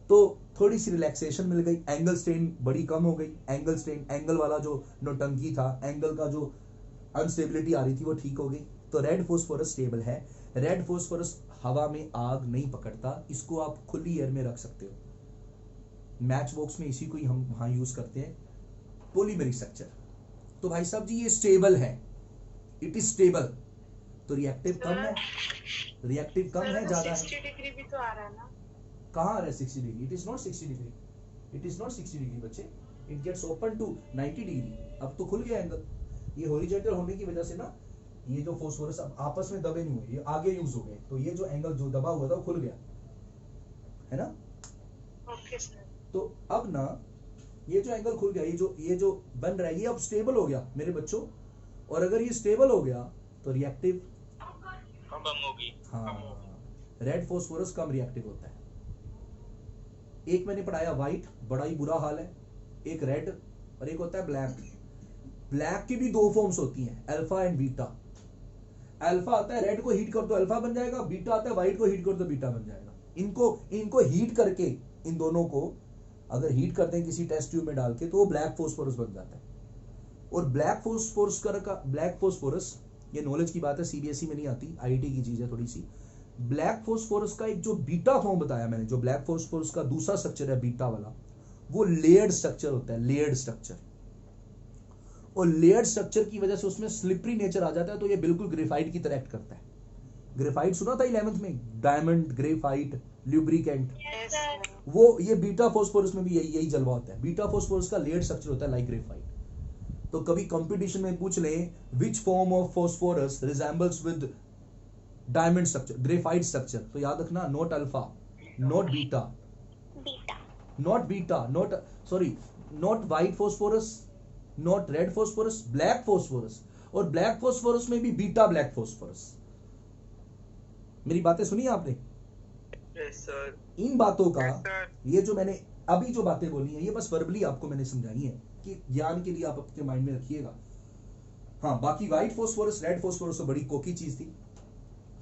तो थोड़ी सी रिलैक्सेशन मिल गई, एंगल स्ट्रेन बड़ी कम हो गई। एंगल स्ट्रेन, एंगल वाला जो नौटंकी था, एंगल का जो अनस्टेबिलिटी आ रही थी वो ठीक हो गई। तो रेड फास्फोरस स्टेबल है। रेड फास्फोरस हवा में आग नहीं पकड़ता, इसको आप खुली एयर में रख सकते हो। मैच बॉक्स में इसी को ही हम वहां यूज करते हैं, पॉलीमेरिक स्ट्रक्चर। तो भाई साहब जी ये स्टेबल है, इट इज स्टेबल। तो रिएक्टिव कम है, रिएक्टिव कम है, ज्यादा है। 60 डिग्री भी तो आ रहा है ना? कहाँ आ रहा है 60 degree? It is not 60 degree, it is not 60 degree बच्चे, it gets open to 90 degree. अब तो खुल गया एंगल, ये हॉरिजॉन्टल होने की वजह से ना, ये जो फास्फोरस अब आपस में दबे नहीं हुए, ये आगे यूज हो गए, तो ये जो एंगल जो दबा हुआ था वो खुल गया, है ना? Okay sir. तो अब ना ये जो एंगल खुल गया, ये जो बन रहा है ये अब स्टेबल हो गया मेरे बच्चों। और अगर ये स्टेबल हो गया तो रिएक्टिव कम होगी। हाँ, रेड फास्फोरस कम रिएक्टिव होता है। एक मैंने पढ़ाया व्हाइट, बड़ा ही बुरा हाल है। एक रेड और एक होता है ब्लैक। ब्लैक की भी दो फॉर्म्स होती हैं, अल्फा एंड बीटा। अल्फा आता है रेड को हीट कर दो अल्फा बन जाएगा, बीटा आता है व्हाइट को हीट कर दो बीटा बन जाएगा। इनको हीट करके, इन दोनों को अगर हीट करते हैं किसी टेस्ट ट्यूब में डाल के, तो वो ब्लैक फास्फोरस बन जाता है। और ब्लैक फास्फोरस ये नॉलेज की बात है, सीबीएसई में नहीं आती, आईआईटी की चीज है थोड़ी सी। ब्लैक फास्फोरस का एक जो बीटा फॉर्म बताया मैंने, जो ब्लैक फास्फोरस का दूसरा स्ट्रक्चर है बीटा वाला, वो लेयर्ड स्ट्रक्चर होता है, लेयर्ड स्ट्रक्चर। और लेयर्ड स्ट्रक्चर की वजह से उसमें स्लिपरी नेचर आ जाता है, तो ये बिल्कुल ग्रेफाइट की तरह एक्ट करता है। ग्रेफाइट सुना था 11th में, diamond, graphite, lubricant. Yes sir. वो ये बीटा फास्फोरस में भी यही जलवा होता है। बीटा फास्फोरस का लेयर्ड स्ट्रक्चर होता है लाइक ग्रेफाइट। तो कभी कंपटीशन में पूछ ले which form of phosphorus resembles with diamond structure, graphite structure, तो याद रखना not alpha, not beta, not beta, not sorry not white phosphorus, not red phosphorus, black phosphorus. और ब्लैक फास्फोरस में भी बीटा ब्लैक फास्फोरस। मेरी बातें सुनी आपने? Yes sir. इन बातों का, Yes, sir. ये जो मैंने अभी जो बातें बोली हैं, ये बस वर्बली आपको मैंने समझाई है कि ज्ञान के लिए आप अपने माइंड में रखिएगा। हाँ, बाकी व्हाइट फास्फोरस, रेड फास्फोरस तो बड़ी कोकी चीज थी।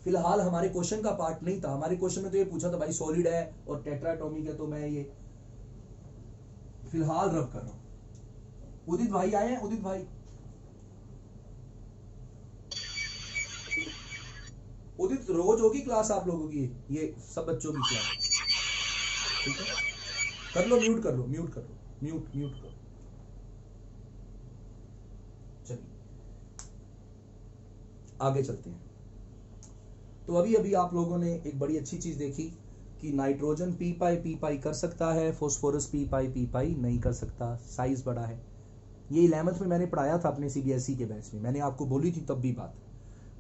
फिलहाल हमारे क्वेश्चन का पार्ट नहीं था। हमारे क्वेश्चन में तो ये पूछा था भाई सॉलिड है और टेट्राटॉमिक है, तो मैं ये फिलहाल रब कर रहा हूं। उदित भाई आए हैं? उदित भाई, उदित रोज होगी क्लास आप लोगों की, ये सब बच्चों की क्लास? ठीक है, कर लो, म्यूट कर लो, म्यूट कर लो, म्यूट करो। चलिए आगे चलते हैं। तो अभी आप लोगों ने एक बड़ी अच्छी चीज देखी कि नाइट्रोजन पी पाई कर सकता है, फास्फोरस पी पाई नहीं कर सकता, साइज बड़ा है। ये 11th में मैंने पढ़ाया था अपने सीबीएसई के बैच में। मैंने आपको बोली थी तब भी बात,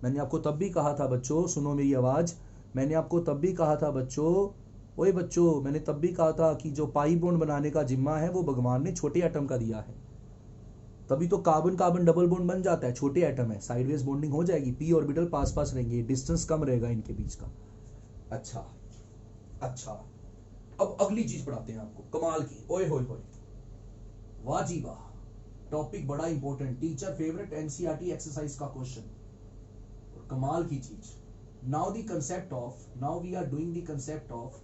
मैंने आपको तब भी कहा था बच्चों, सुनो मेरी आवाज, मैंने आपको तब भी कहा था बच्चों, ओए बच्चों, मैंने तब भी कहा था कि जो पाई बॉन्ड बनाने का जिम्मा है वो भगवान ने छोटे एटम का दिया है। तभी तो कार्बन कार्बन डबल बॉन्ड बन जाता है, छोटे एटम है, साइडवेज बॉन्डिंग हो जाएगी, पी ऑर्बिटल पास पास रहेंगे, डिस्टेंस कम रहेगा इनके बीच का। अच्छा, अब अगली चीज पढ़ाते हैं आपको, कमाल की, ओए होए होए, वाह जी वाह, टॉपिक बड़ा important, teacher favourite NCERT exercise का क्वेश्चन, कमाल की चीज। Now the concept of, now we are doing the concept of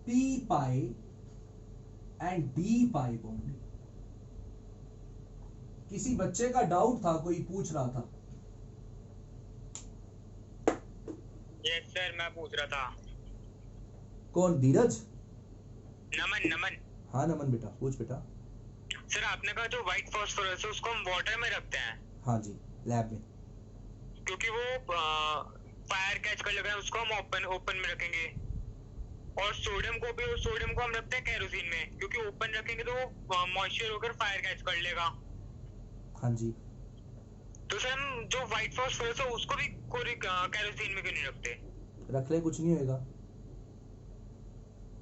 P pi and D pi bonding. किसी बच्चे का डाउट था, कोई पूछ रहा था? यस सर, मैं पूछ रहा था। कौन? धीरज? नमन नमन हाँ नमन बेटा, पूछ बेटा। सर आपने कहा जो व्हाइट फॉस्फोरस है उसको हम वाटर में रखते हैं हाँ जी, लैब में। क्योंकि वो फायर कैच कर लेगा, उसको हम ओपन ओपन में रखेंगे। और सोडियम को हम रखते हैं केरोसिन में, क्योंकि ओपन रखेंगे तो वो मॉइस्चर होकर फायर कैच कर लेगा। हाँ जी, तो सर हम जो व्हाइट फॉस्फोरस है उसको भी केरोसिन में क्यों नहीं रखते? रख ले, कुछ नहीं होएगा,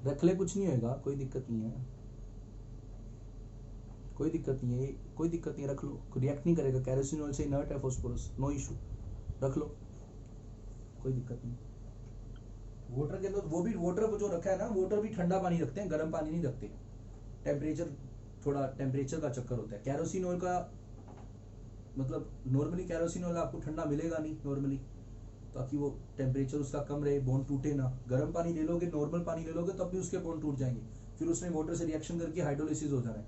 रख ले, कुछ नहीं होएगा, कोई दिक्कत नहीं है, कोई दिक्कत नहीं है, कोई दिक्कत नहीं है, रख लो, रिएक्ट नहीं करेगा, कैरोसिनॉल से इनर्ट है फॉस्फोरस, नो इशू, रख लो, कोई दिक्कत नहीं। वाटर के अंदर वो भी, वाटर जो रखा है ना, वाटर भी ठंडा पानी रखते हैं, गर्म पानी नहीं रखते, टेम्परेचर, थोड़ा टेम्परेचर का चक्कर होता है। कैरोसिन ऑयल का मतलब नॉर्मली कैरोसिन ऑयल आपको ठंडा मिलेगा नहीं नॉर्मली, ताकि वो टेम्परेचर उसका कम रहे, बॉन्ड टूटे ना। गर्म पानी ले लोगे, नॉर्मल पानी ले लोगे, तब भी उसके बॉन्ड टूट जाएंगे, फिर उसमें वाटर से रिएक्शन करके हाइड्रोलिसिस हो जाना है,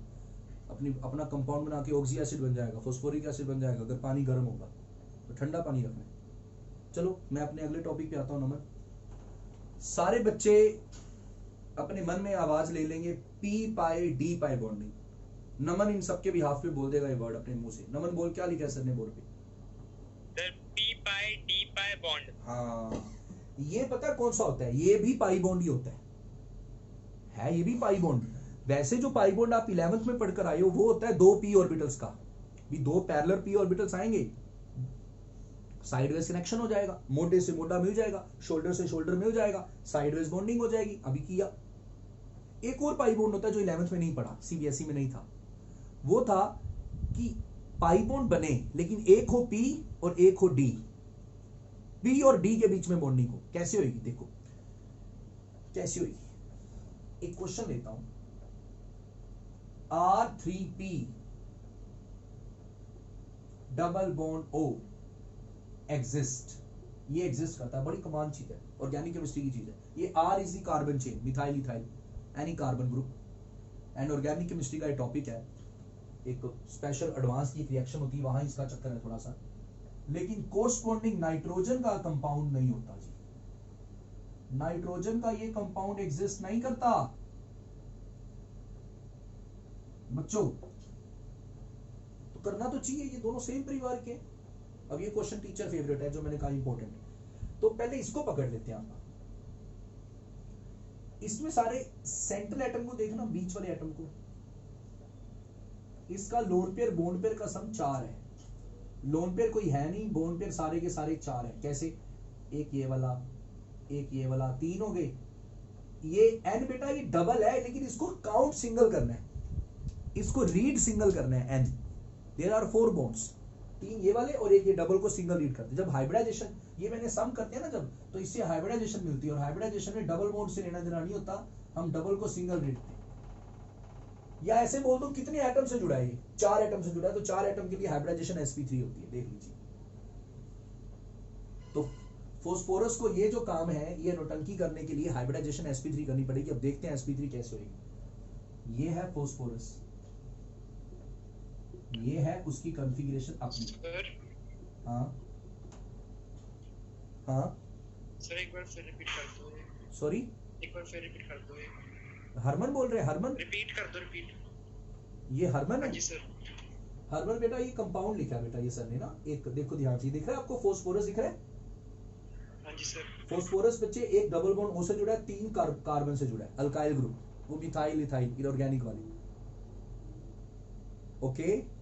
अपना कंपाउंड बना के ऑक्सी एसिड बन जाएगा, फॉस्फोरिक एसिड बन जाएगा, अगर पानी गर्म होगा तो ठंडा पानी रखना है। चलो मैं अपने अगले टॉपिक पे आता हूँ। नमन, सारे बच्चे अपने मन में आवाज ले लेंगे, पी पाई डी पाई बॉन्डिंग। नमन इन सबके भी हाफ पे बोल देगा ये वर्ड अपने मुंह से। नमन बोल, क्या लिखा है सर ने बोर्ड पे? सर पी पाई डी पाई बॉन्ड। हाँ, ये पता कौन सा होता है? ये भी पाई बॉन्ड ही होता है ये भी पाई बॉन्ड। वैसे जो पाई बॉन्ड आप 11th में पढ़कर आए हो वो होता है दो पी ऑर्बिटल्स का, भी दो पैरेलल पी ऑर्बिटल्स आएंगे, साइडवेज कनेक्शन हो जाएगा, मोटे से मोटा मिल जाएगा, शोल्डर से शोल्डर मिल जाएगा, साइडवेज बॉन्डिंग हो जाएगी। अभी किया। एक और पाई बॉन्ड होता है जो 11th में नहीं पढ़ा, सीबीएसई में नहीं था, वो था कि पाई बॉन्ड बने लेकिन एक हो पी और एक हो डी, पी और डी के बीच में बॉन्डिंग हो। कैसे होगी? देखो कैसे होगी, एक क्वेश्चन लेता हूं, R3P double bond O exist, ये एग्जिस्ट करता है, बड़ी कमाल चीज है, ऑर्गेनिक केमिस्ट्री की चीज है ये। R is the carbon chain, methyl ethyl any carbon group, and organic chemistry का ये टॉपिक है, एक स्पेशल एडवांस की रिएक्शन होती है, वहां इसका चक्कर है थोड़ा सा। लेकिन कोरस्पॉन्डिंग नाइट्रोजन का कंपाउंड नहीं होता जी, नाइट्रोजन का ये कंपाउंड एग्जिस्ट नहीं करता बच्चों, तो करना तो चाहिए, ये दोनों सेम परिवार के। अब ये क्वेश्चन टीचर फेवरेट है जो मैंने कहा इंपॉर्टेंट, तो पहले इसको पकड़ लेते हैं आप। इसमें सारे सेंट्रल एटम को देखना, बीच वाले एटम को, इसका लोन पेयर बॉन्ड पेयर का सम 4 है, लोन पेयर कोई है नहीं, बॉन्ड पेयर सारे के सारे 4 है। कैसे? एक ये वाला, एक ये वाला, 3 हो गए। ये एन बेटा ये डबल है, लेकिन इसको काउंट सिंगल करना है, इसको रीड सिंगल करना है। एन, देयर आर 4 बॉन्ड्स, 3 ये वाले और एक ये डबल को सिंगल रीड करते हैं। जब हाइब्रिडाइजेशन, ये मैंने सम करते हैं ना जब, तो इससे हाइब्रिडाइजेशन मिलती है, और हाइब्रिडाइजेशन में डबल बॉन्ड से लेना देना नहीं होता, हम डबल को सिंगल रीड करते हैं। या ऐसे बोल दो कितने एटम से जुड़ा है ये? 4 एटम से जुड़ा है, तो 4 एटम के लिए हाइब्रिडाइजेशन sp3 होती है, देख लीजिए। तो फोस्फोरस को ये जो काम है, ये नोटंकी करने के लिए हाइब्रिडाइजेशन sp3 करनी पड़ेगी। अब देखते हैं sp3 कैसे होगी। ये है फोस्फोरस, ये है उसकी कॉन्फ़िगरेशन अपनी। सर हाँ हाँ, सर एक बार फिर रिपीट कर दो। सॉरी, एक बार फिर रिपीट कर दो। हरमन बोल रहे हैं? हरमन, रिपीट कर दो, रिपीट। ये हरमन हाँ है? जी सर। हरमन बेटा ये कंपाउंड लिखा है बेटा ये सर ने ना, एक देखो ध्यान से, दिख रहा है आपको फोस्फोरस दिख रहा है? हाँ जी सर। फोस्फोरस बच्चे एक डबल बॉन्ड O से जुड़ा है, 3 कार्बन से जुड़ा है, अल्काइल ग्रुप, वो मिथाइल इथाइल इनऑर्गेनिक वाले। Okay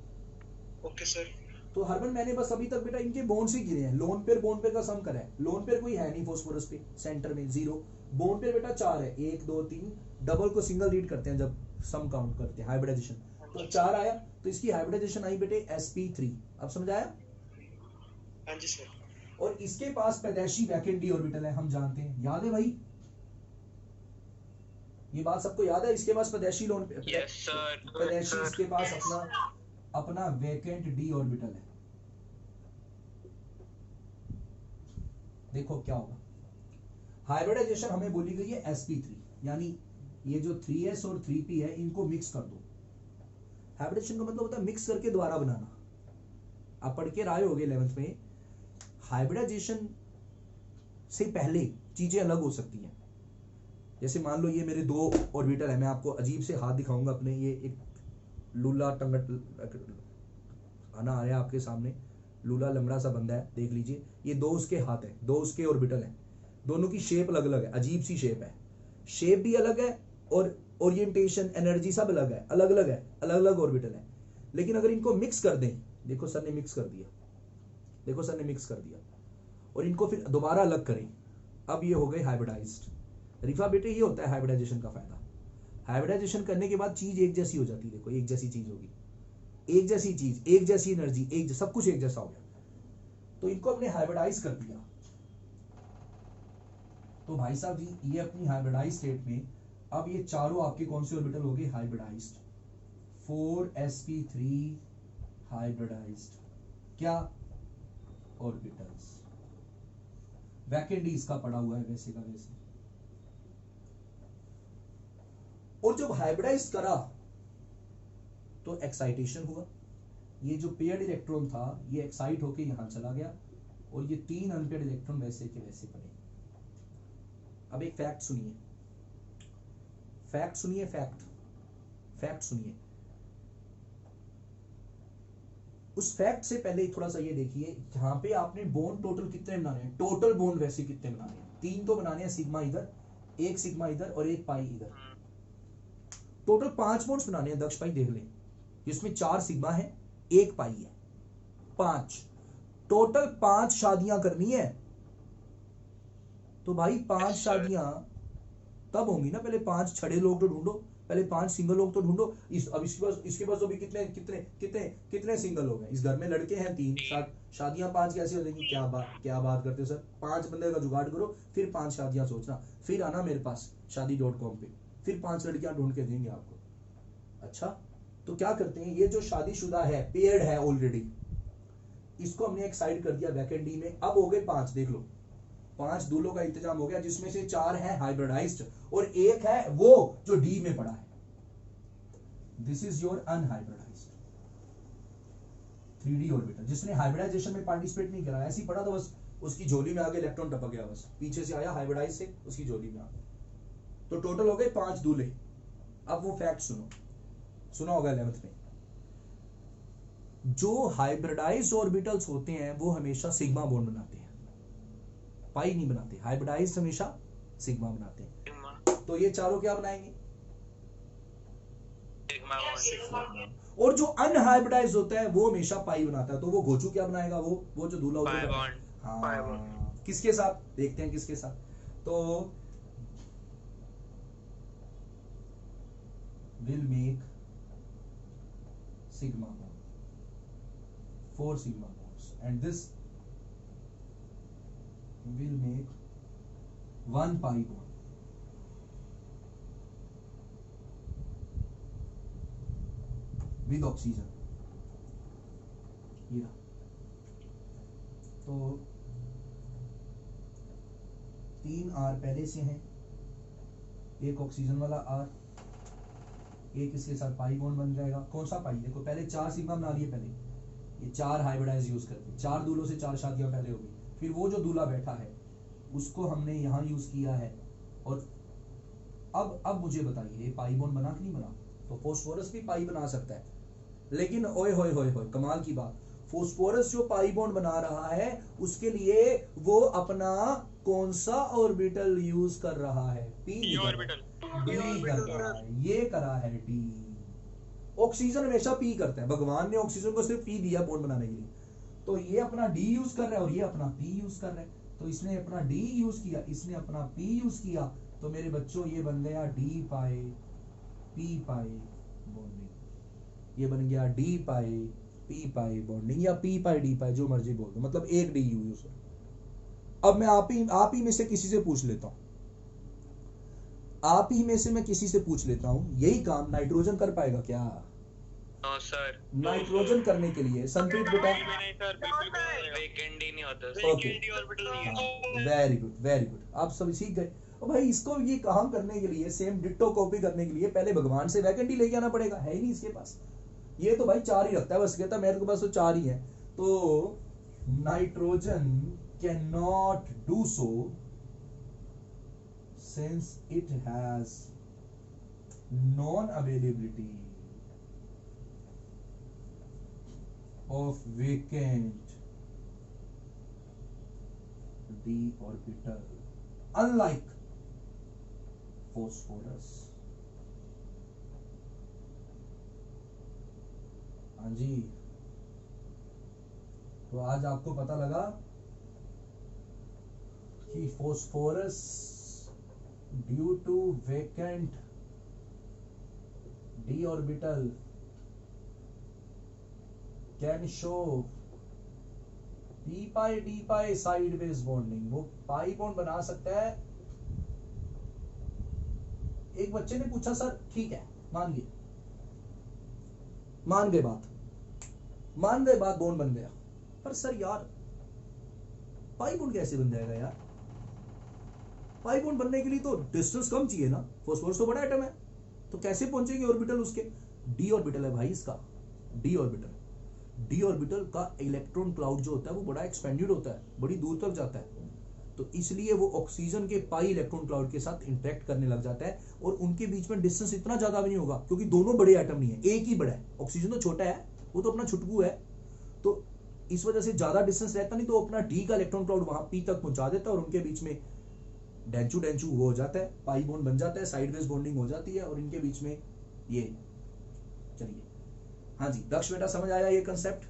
okay sir. तो हरमन मैंने बस अभी तक बेटा इनके बॉन्ड से गिरे हैं, लोन पेयर बॉन्ड पेयर का सम करा है। लोन पेयर कोई है नहीं फोस्फोरस पे, सेंटर में 0, बॉन्ड पेयर बेटा 4 है, 1 2 3, डबल को सिंगल रीड करते हैं जब सम काउंट करते हैं हाइब्रिडाइजेशन, तो 4 आया, तो इसकी हाइब्रिडाइजेशन आई बेटे sp3। अब समझ आया? हाँ जी सर। और इसके पास पैदाइशी वैकेंट डी ऑर्बिटल है, हम जानते हैं, याद है भाई? ये बात सबको याद है? इसके पास पैदाइशी लोन यस सर। पैदाइशी इसके पास अपना वैकेंट डी ऑर्बिटल है। देखो क्या होगा, हाइब्रिडाइजेशन हमें बोली गई है sp3, यानी ये जो 3s और 3p है इनको मिक्स कर दो। हाइब्रिडेशन का मतलब होता है मिक्स करके दोबारा बनाना। आप पढ़ के आए होगे 11th में, हाइब्रिडाइजेशन से पहले चीजें अलग हो सकती हैं। जैसे मान लो ये मेरे दो ऑर्बिटल है, मैं आपको अजीब से हाथ दिखाऊंगा अपने, ये एक लूला टंगट आना आ रहा है आपके सामने, लूला लंगड़ा सा बंदा है, देख लीजिए, ये दो उसके हाथ है, दो उसके ऑर्बिटल हैं, दोनों की शेप अलग अलग है, अजीब सी शेप है, शेप भी अलग है और ओरिएंटेशन एनर्जी सब अलग है, अलग अलग है, अलग अलग ऑर्बिटल है। लेकिन अगर इनको मिक्स कर दें, देखो सर ने मिक्स कर दिया, देखो सर ने मिक्स कर दिया, और इनको फिर दोबारा अलग करें, अब ये हो गए हाइब्रिडाइज्ड। रिफा बेटे ये होता है हाइब्रिडाइजेशन का फायदा। हाइब्रिडाइजेशन करने के बाद चीज एक जैसी हो जाती है, देखो एक जैसी चीज होगी, एक जैसी चीज, एक जैसी एनर्जी, एक सब कुछ एक जैसा हो गया। तो इनको हमने हाइब्रिडाइज कर दिया। तो भाई साहब जी ये अपनी हाइब्रिडाइज स्टेट में, अब ये चारों आपके कौन से ऑर्बिटल हो गए हाइब्रिडाइज्ड, 4sp3 हाइब्रिडाइज्ड क्या ऑर्बिटल्स। वैकेंट इसका पड़ा हुआ है वैसे का वैसे। और जब हाइब्रिडाइज करा तो एक्साइटेशन हुआ, ये जो पेयर्ड इलेक्ट्रॉन था ये एक्साइट होके यहां चला गया और ये 3 अनपेयर्ड इलेक्ट्रॉन वैसे के वैसे पड़े। अब एक फैक्ट सुनिए, फैक्ट सुनिए, फैक्ट सुनिए। उस फैक्ट से पहले थोड़ा सा ये देखिए, यहां पे आपने बॉन्ड टोटल कितने बनाने हैं, टोटल बॉन्ड वैसे कितने बनाने हैं, 3 तो बनाने हैं, सिग्मा इधर, एक सिग्मा इधर और एक पाई इधर, टोटल 5 बॉन्ड्स बनाने हैं दक्ष भाई, देख लें, जिसमें 4 सिग्मा है, एक पाई है, 5 टोटल, 5 शादियां करनी है। तो भाई 5 शादियां तब होंगी ना, पहले 5 छड़े लोग तो ढूंढो, पहले 5 सिंगल लोग तो ढूंढो। अब इसके पास अभी कितने कितने कितने कितने सिंगल लोग हैं, इस घर में लड़के हैं 3, शादियां 5 कैसे हो जाएंगी, क्या बात करते हो सर, 5 बंदे का जुगाड़ करो, फिर 5 शादियां सोचना, फिर आना मेरे पास शादी.com पे, फिर 5 लड़कियां ढूंढ के देंगे आपको। अच्छा, तो क्या करते हैं, ये जो शादीशुदा है, पेयर्ड है ऑलरेडी, इसको हमने एक साइड कर दिया वैकेंट डी में। अब हो गए 5, देख लो 5 दूल्हों का इंतजाम हो गया, जिसमें से 4 है हाइब्रिडाइज्ड और एक है वो जो डी में पड़ा है। This is your unhybridised 3d orbital, जिसने हाइब्रिडाइजेशन में पार्टिसिपेट नहीं करा, ऐसे ही पड़ा तो बस उसकी झोली में आगे इलेक्ट्रॉन टपक गया, बस पीछे से आया हाइब्रिडाइज से उसकी झोली में आ गया। तो टोटल हो गए 5 दूल्हे। अब वो फैक्ट सुनो, सुना होगा 11th में, जो हाइब्रिडाइज्ड ऑर्बिटल्स होते हैं वो हमेशा सिग्मा बॉन्ड बनाते हैं, पाई नहीं बनाते, हाइब्रिडाइज्ड हमेशा सिग्मा बनाते हैं। तो ये चारों क्या बनाएंगे, और जो अनहाइब्रिडाइज्ड होता है वो हमेशा पाई बनाता है। तो वो घोचू क्या बनाएगा, वो जो दूल्हा होता है, हाँ, किसके साथ, देखते हैं किसके साथ। तो will make sigma bond, 4 sigma bonds, and this will make 1 pi bond. With oxygen. ये रहा। तो 3 R पहले से हैं, एक ऑक्सीजन वाला R, एक इसके साथ पाई बॉन्ड बन जाएगा। कौन सा पाई, देखो पहले 4 सिग्मा बना लिए, पहले ये 4 हाइब्रिडाइज यूज करके 4 दूल्हों से 4 शादियां पहले हो गई। फिर वो जो दूल्हा बैठा है उसको हमने यहां यूज किया है। और अब मुझे बताइए पाई बॉन्ड बना कि नहीं बना, तो फास्फोरस भी पाई बना सकता है, लेकिन ओए होए होए होए कमाल की बात, फास्फोरस जो पाई बॉन्ड बना रहा है उसके लिए वो अपना कौन सा ऑर्बिटल यूज कर रहा है, पी ऑर्बिटल, डी कर रहा है, ये करा है डी। ऑक्सीजन हमेशा पी करता है, भगवान ने ऑक्सीजन को सिर्फ पी दिया बॉन्ड बनाने के लिए, तो ये अपना डी यूज कर रहा है और ये अपना पी यूज कर रहा है। तो इसने अपना डी यूज किया, इसने अपना पी यूज किया, तो मेरे बच्चों ये बन गया डी पाई पी पाई बॉन्डिंग, ये बन गया डी पाई पी पाई बॉन्डिंग, या पी पाई डी पाई, जो मर्जी बोल दो, मतलब एक डी यूज। अब मैं आप ही में से किसी से पूछ लेता हूं, आप ही में से मैं किसी से पूछ लेता हूं, यही काम नाइट्रोजन कर पाएगा क्या? सर नाइट्रोजन करने के लिए संप्रीत बेटा, वेरी गुड वेरी गुड, आप सब सीख गए। और भाई इसको ये काम करने के लिए, सेम डिट्टो कॉपी करने के लिए पहले भगवान से वैकेंट ही लेके आना पड़ेगा, है ही नहीं इसके पास। ये तो भाई 4 ही रखता है, बस कहता है मेरे पास तो 4 ही है। तो nitrogen can not do so since it has non-availability of vacant d orbital, unlike phosphorus. हाँ जी, तो आज आपको पता लगा कि phosphorus due to vacant d orbital can show p pi d pi sideways bonding. वो पाई बॉन्ड बना सकता है. एक बच्चे ने पूछा सर ठीक है मान गए बात बॉन्ड बन गया, पर सर यार पाई बॉन्ड कैसे बन जाएगा यार? पाई बॉन्ड बनने के लिए तो डिस्टेंस कम चाहिए ना, फॉस्फोरस तो बड़ा एटम है, तो कैसे पहुंचेंगे ऑर्बिटल उसके? डी ऑर्बिटल है भाई इसका, डी ऑर्बिटल का इलेक्ट्रॉन क्लाउड जो होता है वो बड़ा एक्सपेंडेड होता है, बड़ी दूर तक जाता है, तो इसलिए वो ऑक्सीजन के पाई इलेक्ट्रॉन क्लाउड के साथ इंटरेक्ट करने लग जाता है, और उनके बीच में डिस्टेंस इतना ज्यादा भी नहीं होगा क्योंकि दोनों बड़े एटम नहीं है, एक ही बड़ा है, ऑक्सीजन तो छोटा है, वो तो अपना छुटकू है, तो इस वजह से ज्यादा डिस्टेंस रहता नहीं, तो अपना डी का इलेक्ट्रॉन क्लाउड वहां पी तक पहुंचा देता है और उनके बीच में डेंचू हो जाता है, पाई बॉन्ड बन जाता है, साइडवेज बॉन्डिंग हो जाती है और इनके बीच में ये. चलिए हाँ जी दक्ष बेटा समझ आया ये कंसेप्ट?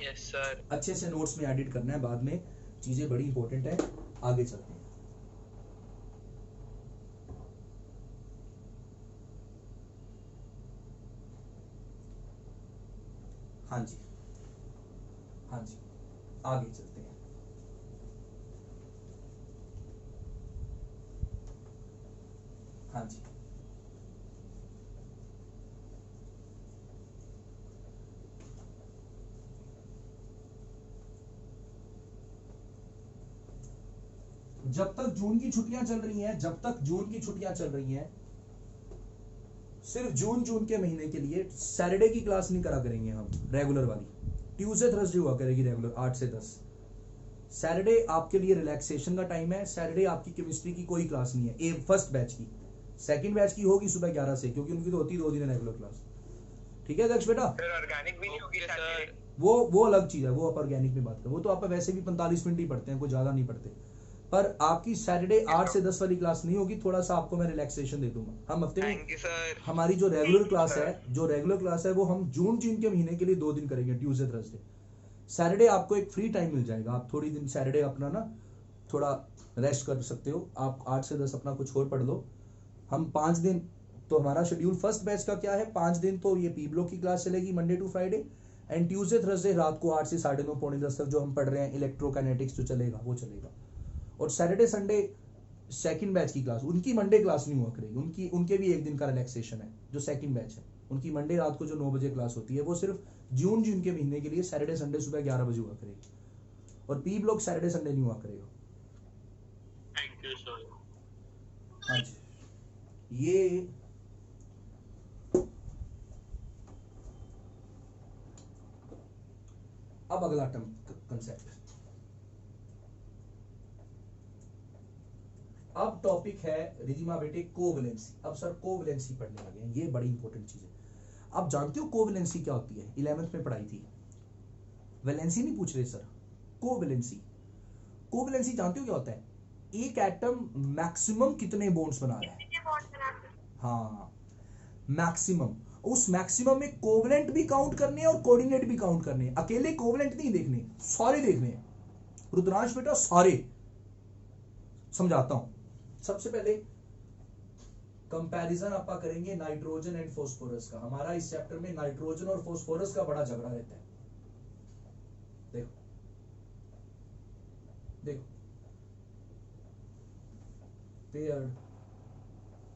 Yes sir. अच्छे से नोट्स में एडिट करना है, बाद में चीजें बड़ी इंपॉर्टेंट है. आगे चलते हैं. हाँ जी आगे चलते हैं. हाँ जी जब तक जून की छुट्टियां चल रही हैं, सिर्फ जून के महीने के लिए सैटरडे की क्लास नहीं करा करेंगे हम रेगुलर वाली, ट्यूसडे थर्सडे हुआ करेगी रेगुलर 8 से 10. सैटरडे आपके लिए रिलैक्सेशन का टाइम है, सैटरडे आपकी केमिस्ट्री की कोई क्लास नहीं है, फर्स्ट बैच की. सेकंड बैच की होगी सुबह 11 से, क्योंकि उनकी तो होती 2 दिन रेगुलर क्लास. ठीक है दक्ष बेटा? फिर ऑर्गेनिक भी नहीं होगी सर. वो अलग चीज है, वो आप ऑर्गेनिक में बात करें, वो तो आप वैसे भी 45 मिनट ही पढ़ते हैं, कोई ज्यादा नहीं पढ़ते, पर आपकी सैटरडे 8 से 10 वाली क्लास नहीं होगी, थोड़ा सा आपको मैं रिलैक्सेशन दे दूंगा. हम हफ्ते में हमारी जो रेगुलर क्लास है वो हम जून के महीने के लिए 2 दिन करेंगे, ट्यूसडे थर्सडे. सैटरडे आपको एक फ्री टाइम मिल जाएगा, आप थोड़ी दिन सैटरडे अपना ना थोड़ा रेस्ट कर सकते हो, आप 8 से 10 अपना कुछ और पढ़ लो. हम 5 दिन, तो हमारा शेड्यूल फर्स्ट बैच का क्या है, 5 दिन तो ये पी ब्लॉक की क्लास चलेगी Monday to Friday, and Tuesday Thursday रात को 8 से 9:30 पौने 10 तक जो हम पढ़ रहे हैं इलेक्ट्रोकाइनेटिक्स जो चलेगा वो चलेगा. और सैटरडे संडे सेकंड बैच की क्लास, उनकी मंडे क्लास नहीं हुआ करेगी, उनके भी एक दिन का रिलैक्सेशन है. जो सेकंड बैच है उनकी मंडे रात को जो 9 बजे क्लास होती है वो सिर्फ जून के महीने के लिए सैटरडे संडे सुबह 11 बजे हुआ करेगी, और पी ब्लॉक सैटरडे संडे नहीं हुआ करेगा. Thank you sir. हाँ जी ये अब अगला टर्म कंसेप्ट. अब टॉपिक है रिधिमा बेटे कोवैलेंसी. अब सर कोवैलेंसी पढ़ने लगे हैं, ये बड़ी इंपॉर्टेंट चीज है. आप जानते हो कोवैलेंसी क्या होती है? 11th में पढ़ाई थी. वैलेंसी नहीं पूछ रहे सर, कोवैलेंसी जानते हो क्या होता है? एक एटम मैक्सिमम कितने बॉन्ड्स बना रहा है? हाँ मैक्सिमम. उस मैक्सिमम में कोवलेंट भी काउंट करने हैं और कोऑर्डिनेट भी काउंट करने हैं. अकेले कोवलेंट नहीं देखने, सारे देखने हैं. रुद्रांश बेटा सारे समझाता हूं. सबसे पहले कंपैरिजन आपा करेंगे नाइट्रोजन एंड फॉस्फोरस का. हमारा इस चैप्टर में नाइट्रोजन और फॉस्फोरस का बड़ा झगड़ा रहता है. देखो paired,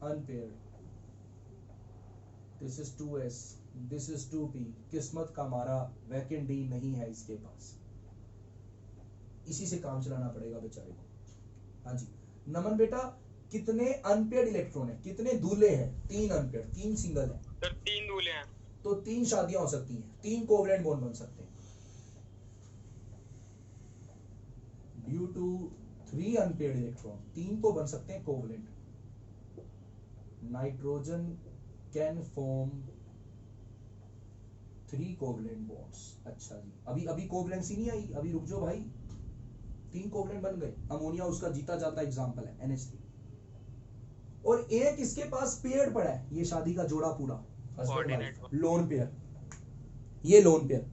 unpaired, this is 2s, this is 2p. किस्मत का मारा वैकेंट डी नहीं है इसके पास, इसी से काम चलाना पड़ेगा बेचारे को. हाँ जी नमन बेटा कितने अनपेयर्ड इलेक्ट्रॉन है, कितने दूल्हे हैं? 3 अनपेयर्ड, 3 सिंगल है. सर 3 दूल्हे हैं, तो 3 शादियां हो सकती हैं, 3 कोवलेंट बॉन्ड बन सकते हैं. ड्यू टू 3 अनपेयर्ड इलेक्ट्रॉन 3 तो बन सकते हैं covalent. Nitrogen can form 3 covalent bonds. अच्छा जी, अभी कोवलेंसी नहीं आई, अभी रुक जाओ भाई, 3 कोवलेंट बन गए। अमोनिया उसका जीता जाता एग्जांपल है NH3, और एक इसके पास पेयर पड़ा है, ये शादी का जोड़ा पूरा लोन पेयर, ये लोन पेयर।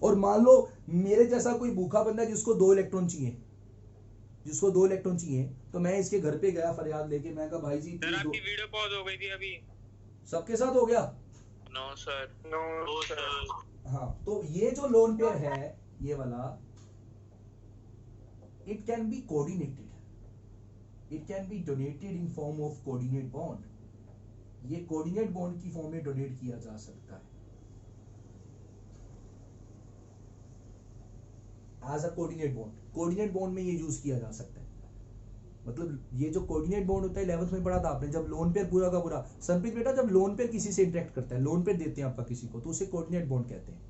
और मान लो मेरे जैसा कोई भूखा बंदा है जिसको 2 इलेक्ट्रॉन चाहिए, तो मैं इसके घर पे गया फरियाद लेके, मैं कहा भाई जी सर आपकी वीडियो पॉज हो गई थी अभी। सबके साथ हो गया? No sir. No sir. हाँ, तो ये जो लोन पेयर है ये वाला, it can be coordinated, it can be donated in form of coordinate bond, ये कोऑर्डिनेट बॉन्ड की फॉर्म में डोनेट किया जा सकता है एज अ कोऑर्डिनेट बॉन्ड में ये यूज किया जा सकता है। मतलब ये जो कोऑर्डिनेट बॉन्ड होता है 11th में पढ़ा था आपने, जब लोन पेयर पूरा का पूरा, संप्रीत बेटा जब लोन पेयर किसी से इंटरेक्ट करता है, लोन पेयर देते हैं आपका किसी को, तो उसे कोऑर्डिनेट बॉन्ड कहते हैं।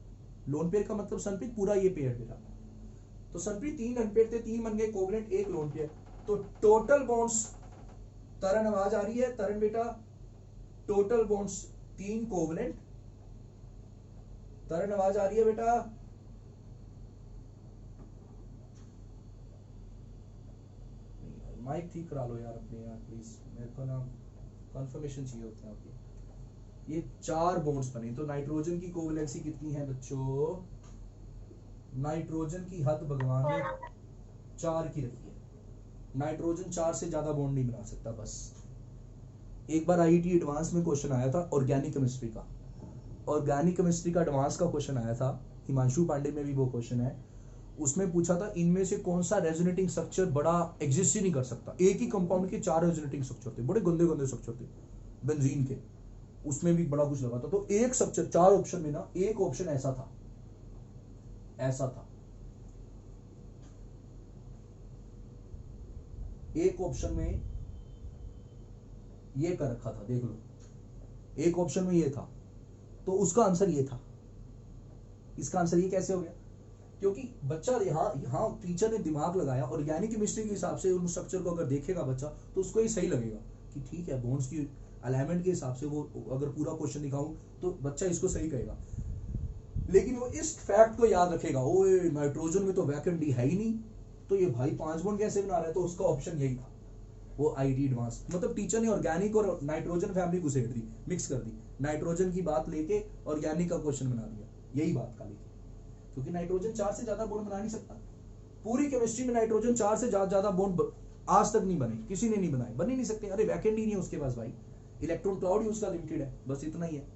लोन पेयर का मतलब संप्रीत पूरा ये पेयर बेटा, तो संप्रीत 3 अनपेयर थे, 3 बन गए कोवलेंट, 1 लोन पेयर, तो टोटल बॉन्ड्स, तरन आवाज आ रही है तरन बेटा, टोटल बॉन्ड्स 3 कोवलेंट, तरन आवाज आ रही है बेटा? माइक ठीक करा लो यार अपने यार प्लीज, मेरे को ना कंफर्मेशन चाहिए होता है आपकी। ये 4 बॉन्ड्स बने, तो नाइट्रोजन की कोवलेंसी कितनी है बच्चों? नाइट्रोजन की हद भगवान ने 4 की रखी है, नाइट्रोजन 4 से ज्यादा बॉन्ड नहीं बना सकता। बस एक बार IIT एडवांस में क्वेश्चन आया था ऑर्गेनिक केमिस्ट्री का, ऑर्गेनिक केमिस्ट्री का एडवांस का क्वेश्चन आया था, हिमांशु पांडे में भी वो क्वेश्चन है, उसमें पूछा था इनमें से कौन सा रेजोनेटिंग स्ट्रक्चर बड़ा एग्जिस्ट ही नहीं कर सकता। एक ही कंपाउंड के 4 रेजोनेटिंग स्ट्रक्चर थे, बड़े गंदे गंदे स्ट्रक्चर थे बेंजीन के, उसमें भी बड़ा कुछ लगा था। तो एक स्ट्रक्चर 4 ऑप्शन में ना, एक ऑप्शन ऐसा था, एक ऑप्शन में ये कर रखा था, देख लो, एक ऑप्शन में ये था, तो उसका आंसर ये था। इसका आंसर ये कैसे हो गया? क्योंकि बच्चा यहाँ टीचर ने दिमाग लगाया, ऑर्गेनिक केमिस्ट्री के हिसाब से उन स्ट्रक्चर को अगर देखेगा बच्चा तो उसको ये सही लगेगा कि ठीक है, बॉन्ड्स की अलाइनमेंट के हिसाब से वो अगर पूरा क्वेश्चन दिखाऊं तो बच्चा इसको सही कहेगा। लेकिन वो इस फैक्ट को याद रखेगा, ओए नाइट्रोजन में तो वैकेंट डी है ही नहीं, तो ये भाई 5 बॉन्ड कैसे बना रहा है? तो उसका ऑप्शन यही था, वो IIT एडवांस। मतलब टीचर ने ऑर्गेनिक और नाइट्रोजन फैमिली घुसेड़ दी, मिक्स कर दी, नाइट्रोजन की बात लेके ऑर्गेनिक का क्वेश्चन बना दिया, यही बात का लेके, क्योंकि नाइट्रोजन 4 से ज्यादा बॉन्ड बना नहीं सकता। पूरी केमिस्ट्री में नाइट्रोजन 4 से ज्यादा बॉन्ड आज तक नहीं बने, किसी ने नहीं बनाए, बन ही नहीं सकते। अरे वैकेंट ही नहीं है उसके पास भाई, इलेक्ट्रॉन क्लाउड ही उसका लिमिटेड है, बस इतना ही है।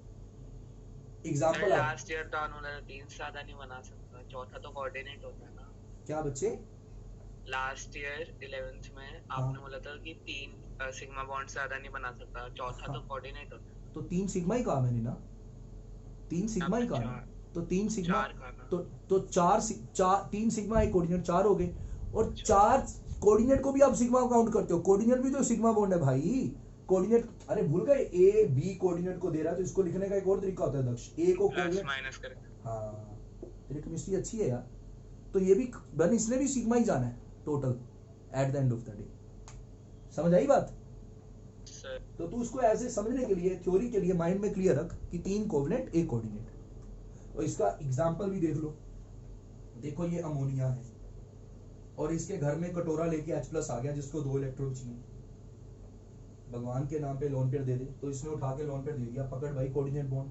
एग्जांपल लास्ट ईयर था उन्होंने 3 से ज्यादा नहीं बना सकता, चौथा तो कोऑर्डिनेट होता है ना। क्या बच्चे? लास्ट ईयर 11th में आपने बोला था कि 3 सिग्मा बॉन्ड से ज्यादा नहीं बना सकता, चौथा तो कोऑर्डिनेट होता है। तो 3 सिग्मा ही कहा मैंने ना, 3 सिग्मा ही कहा, तो 3 सिग्मा, तो 3 सिग्मा एक कोऑर्डिनेट 4 हो गए, और 4 कोऑर्डिनेट को भी आप सिग्मा काउंट करते हो, कोऑर्डिनेट भी तो सिग्मा बॉन्ड है भाई। कोऑर्डिनेट, अरे भूल गए, A B कोऑर्डिनेट को दे रहा है, तो इसको लिखने का एक और तरीका होता है दक्ष, A को कोऑर्डिनेट माइनस करके। हाँ, तेरी केमिस्ट्री अच्छी है यार। तो ये भी बन, इसने भी सिग्मा ही जाना है total at the end of the day. समझ आई बात? तो तू उसको ऐसे समझने के लिए, थ्योरी के लिए माइंड में क्लियर रख कि 3 कोवलेंट 1 कोऑर्डिनेट। और इसका एग्जांपल भी देख लो, देखो ये अमोनिया है और इसके घर में कटोरा लेके H+ आ गया जिसको 2 इलेक्ट्रॉन चाहिए, भगवान के नाम पे लोन पेयर दे दे, तो इसने उठा के लोन पेयर दे दिया, पकड़ भाई कोऑर्डिनेट बॉन्ड,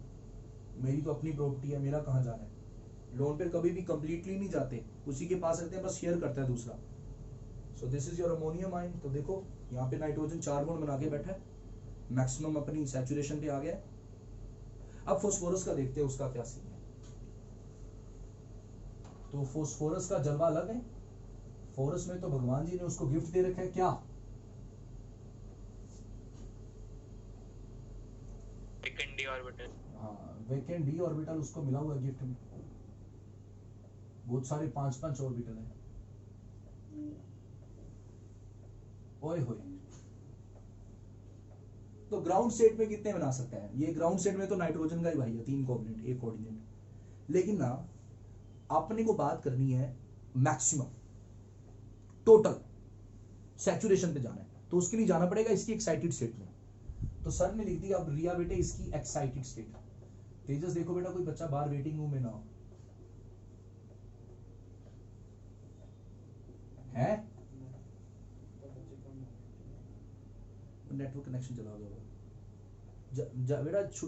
मेरी तो अपनी प्रॉपर्टी है, मेरा कहाँ जाना है। लोन पेयर कभी भी कंप्लीटली नहीं जाते, उसी के पास रहते हैं, बस शेयर करता है दूसरा। So this is your ammonium ion. तो देखो यहाँ पे नाइट्रोजन 4 बॉन्ड बना के बैठा है, मैक्सिमम अपनी सैचुरेशन पे आ गया है। अब फास्फोरस का देखते हैं उसका क्या सीन है। तो फास्फोरस का जलवा अलग है, फोरस में तो भगवान जी ने उसको गिफ्ट दे रखा है, क्या? Vacant d orbital. हाँ, वेकेंट डी ऑर्बिटल उसको मिला हुआ है गिफ्ट में, बहुत सारे 5-5 ऑर्बिटल है। ओए होए, तो ग्राउंड स्टेट में कितने बना सकते हैं? ये ग्राउंड स्टेट में तो नाइट्रोजन का ही भाई है, 3 कोऑर्डिनेट 1 कोऑर्डिनेट। लेकिन ना अपने को बात करनी है मैक्सिमम टोटल सैचुरेशन पे जाना है, तो उसके लिए जाना पड़ेगा इसकी एक्साइटेड स्टेट में। तो सर ने लिख दिया अब रिया बेटे इसकी एक्साइटेड स्टेट। तेजस देखो बेटा कोई बच्चा बाहर वेटिंग रूम में ना हो, है नेटवर्क कनेक्शन चला गया बेटा।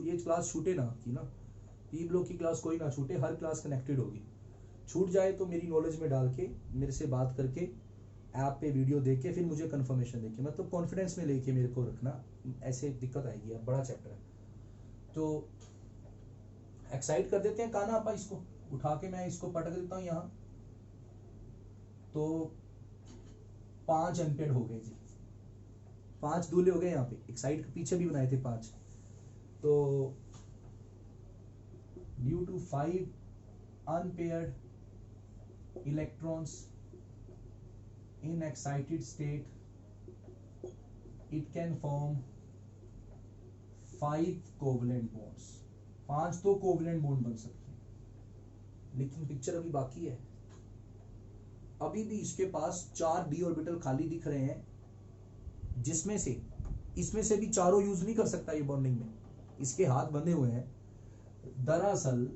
ये क्लास छूटे ना कि ना, पी ब्लॉक की क्लास कोई ना छूटे, हर क्लास कनेक्टेड होगी। छूट जाए तो मेरी नॉलेज में डाल के मेरे से बात करके ऐप पे वीडियो देख के फिर मुझे कंफर्मेशन देके, मतलब कॉन्फिडेंस में लेके मेरे को रखना, ऐसे दिक्कत आएगी। अब बड़ा चैप्टर है तो एक्साइट कर देते हैं काना आपा, इसको उठा के मैं इसको पटक देता हूँ यहाँ, तो 5 एम्पेयर हो गए जी, 5 दूल्हे हो गए यहाँ पे। एक्साइट पीछे भी बनाए थे 5, तो due to 5 unpaired electrons in excited state it can form 5 covalent bonds। 5 तो कोवलेंट बॉन्ड बन सकते हैं, लेकिन पिक्चर अभी बाकी है। अभी भी इसके पास 4 d ऑर्बिटल खाली दिख रहे हैं, जिसमें से इसमें से भी चारों यूज नहीं कर सकता ये बॉन्डिंग में, इसके हाथ बंधे हुए हैं। दरअसल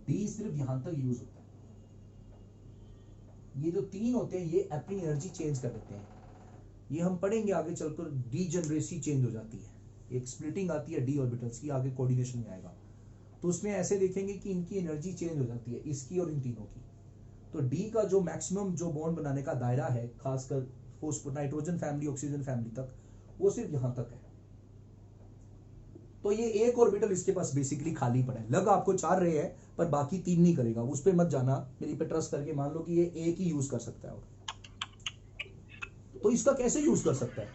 डी सिर्फ यहां तक यूज होता है, ये जो 3 होते हैं ये अपनी एनर्जी चेंज कर देते हैं। ये हम पढ़ेंगे आगे चलकर, डीजनरेसी चेंज हो जाती है, एक स्प्लिटिंग आती है डी ऑर्बिटल्स की, आगे कोऑर्डिनेशन में आएगा तो उसमें ऐसे देखेंगे कि इनकी एनर्जी चेंज हो जाती है, इसकी और इन तीनों की। तो डी का जो मैक्सिमम जो बॉन्ड बनाने का दायरा है, खासकर नाइट्रोजन फैमिली ऑक्सीजन फैमिली तक, वो सिर्फ यहां तक है। तो ये एक ऑर्बिटल इसके पास बेसिकली खाली पड़ा है। लग आपको 4 रहे हैं पर बाकी 3 नहीं करेगा, उस पे मत जाना, मेरी पे ट्रस्ट करके मान लो कि ये एक ही यूज कर सकता है। और तो इसका कैसे यूज कर सकता है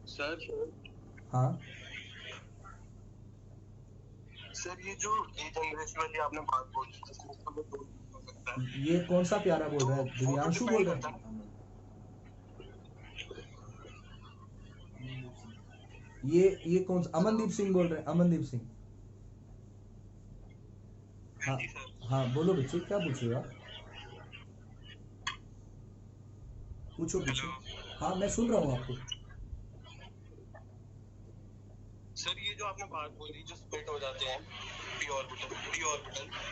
सर? हाँ सर ये जो डीजनरेसी वाली आपने बात बोली, जिसमें इसका वो 2 हो सकता है, ये कौन सा प्यारा बोल रहा है, दिव्यांशु बोल रहा है? ये कौन सा? अमनदीप सिंह बोल रहे हैं, अमनदीप सिंह। हाँ हाँ बोलो बच्चे, क्या पूछ रहे हो आप? पूछो पूछो। हाँ मैं सुन रहा हूँ आपको। सर ये जो आपने बात बोली जो स्प्लिट हो जाते हैं डी ऑर्बिटल,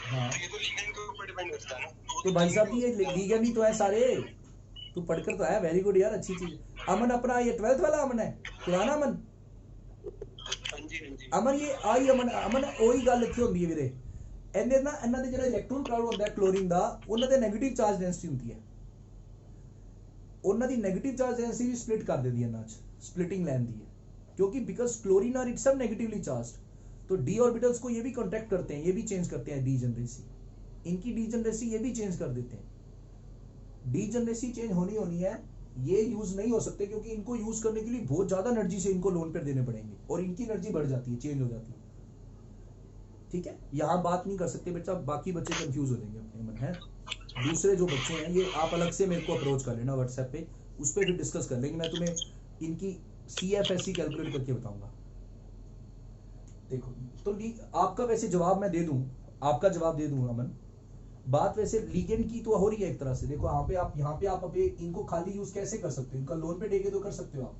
हाँ तो ये तो लिगेंड के ऊपर डिपेंड करता है ना। तो भाई साहब ये लिगेंड ही तो है सारे, तू पढ़कर तो आया, वेरी गुड यार, अच्छी चीज। अमन अपना ये 12th वाला अमन है, पुराना अमन। अमन ये आई अमन ओही गल इत्थे होंदी है वीरे, ਇਹਨੇ ਨਾ ਇਹਨਾਂ ਦੇ ਜਿਹੜਾ ਇਲੈਕਟ੍ਰੋਨ ਕਲਾਉਡ ਹੁੰਦਾ ਹੈ ਕਲੋਰੀਨ ਦਾ, ਉਹਨਾਂ ਦੇ 네ਗੇਟਿਵ ਚਾਰਜ ਡੈਂਸਿਟੀ ਹੁੰਦੀ ਹੈ, ਉਹਨਾਂ ਦੀ 네ਗੇਟਿਵ ਚਾਰਜ ਡੈਂਸਿਟੀ ਵੀ ਸਪਲਿਟ ਕਰ ਦਿੰਦੀ ਹੈ ਇਹਨਾਂ 'ਚ, ਸਪਲਿटिंग ਲੈਂਦੀ ਹੈ, क्योंकि because chlorine are it's negatively charge, तो डी ऑर्बिटल्स को ये भी कॉन्ट्रैक्ट करते हैं, ये भी चेंज करते हैं डीजनरेसी, इनकी डीजनरेसी ये भी चेंज कर देते हैं। डीजनरेसी चेंज होनी है, ये यूज नहीं हो सकते क्योंकि इनको यूज करने के लिए बहुत ज्यादा एनर्जी से इनको लोन पे देने पड़ेंगे और इनकी एनर्जी बढ़ जाती है, चेंज हो जाती है। ठीक है, यहाँ बात नहीं कर सकते बच्चा, बाकी बच्चे कंफ्यूज हो जाएंगे अपने मन है। दूसरे जो बच्चे हैं ये आप अलग से मेरे को अप्रोच कर लेना व्हाट्सएप पे, उस पर फिर डिस्कस कर लेंगे, मैं तुम्हें इनकी CFSE कैलकुलेट करके बताऊंगा। देखो तो आपका वैसे जवाब मैं दे दूं, आपका जवाब दे दूं अमन, बात वैसे लीगेंड की तो हो रही है एक तरह से। देखो यहाँ पे आप अभी इनको खाली यूज कैसे कर सकते हो, इनका लोन पे देके तो कर सकते हो आप,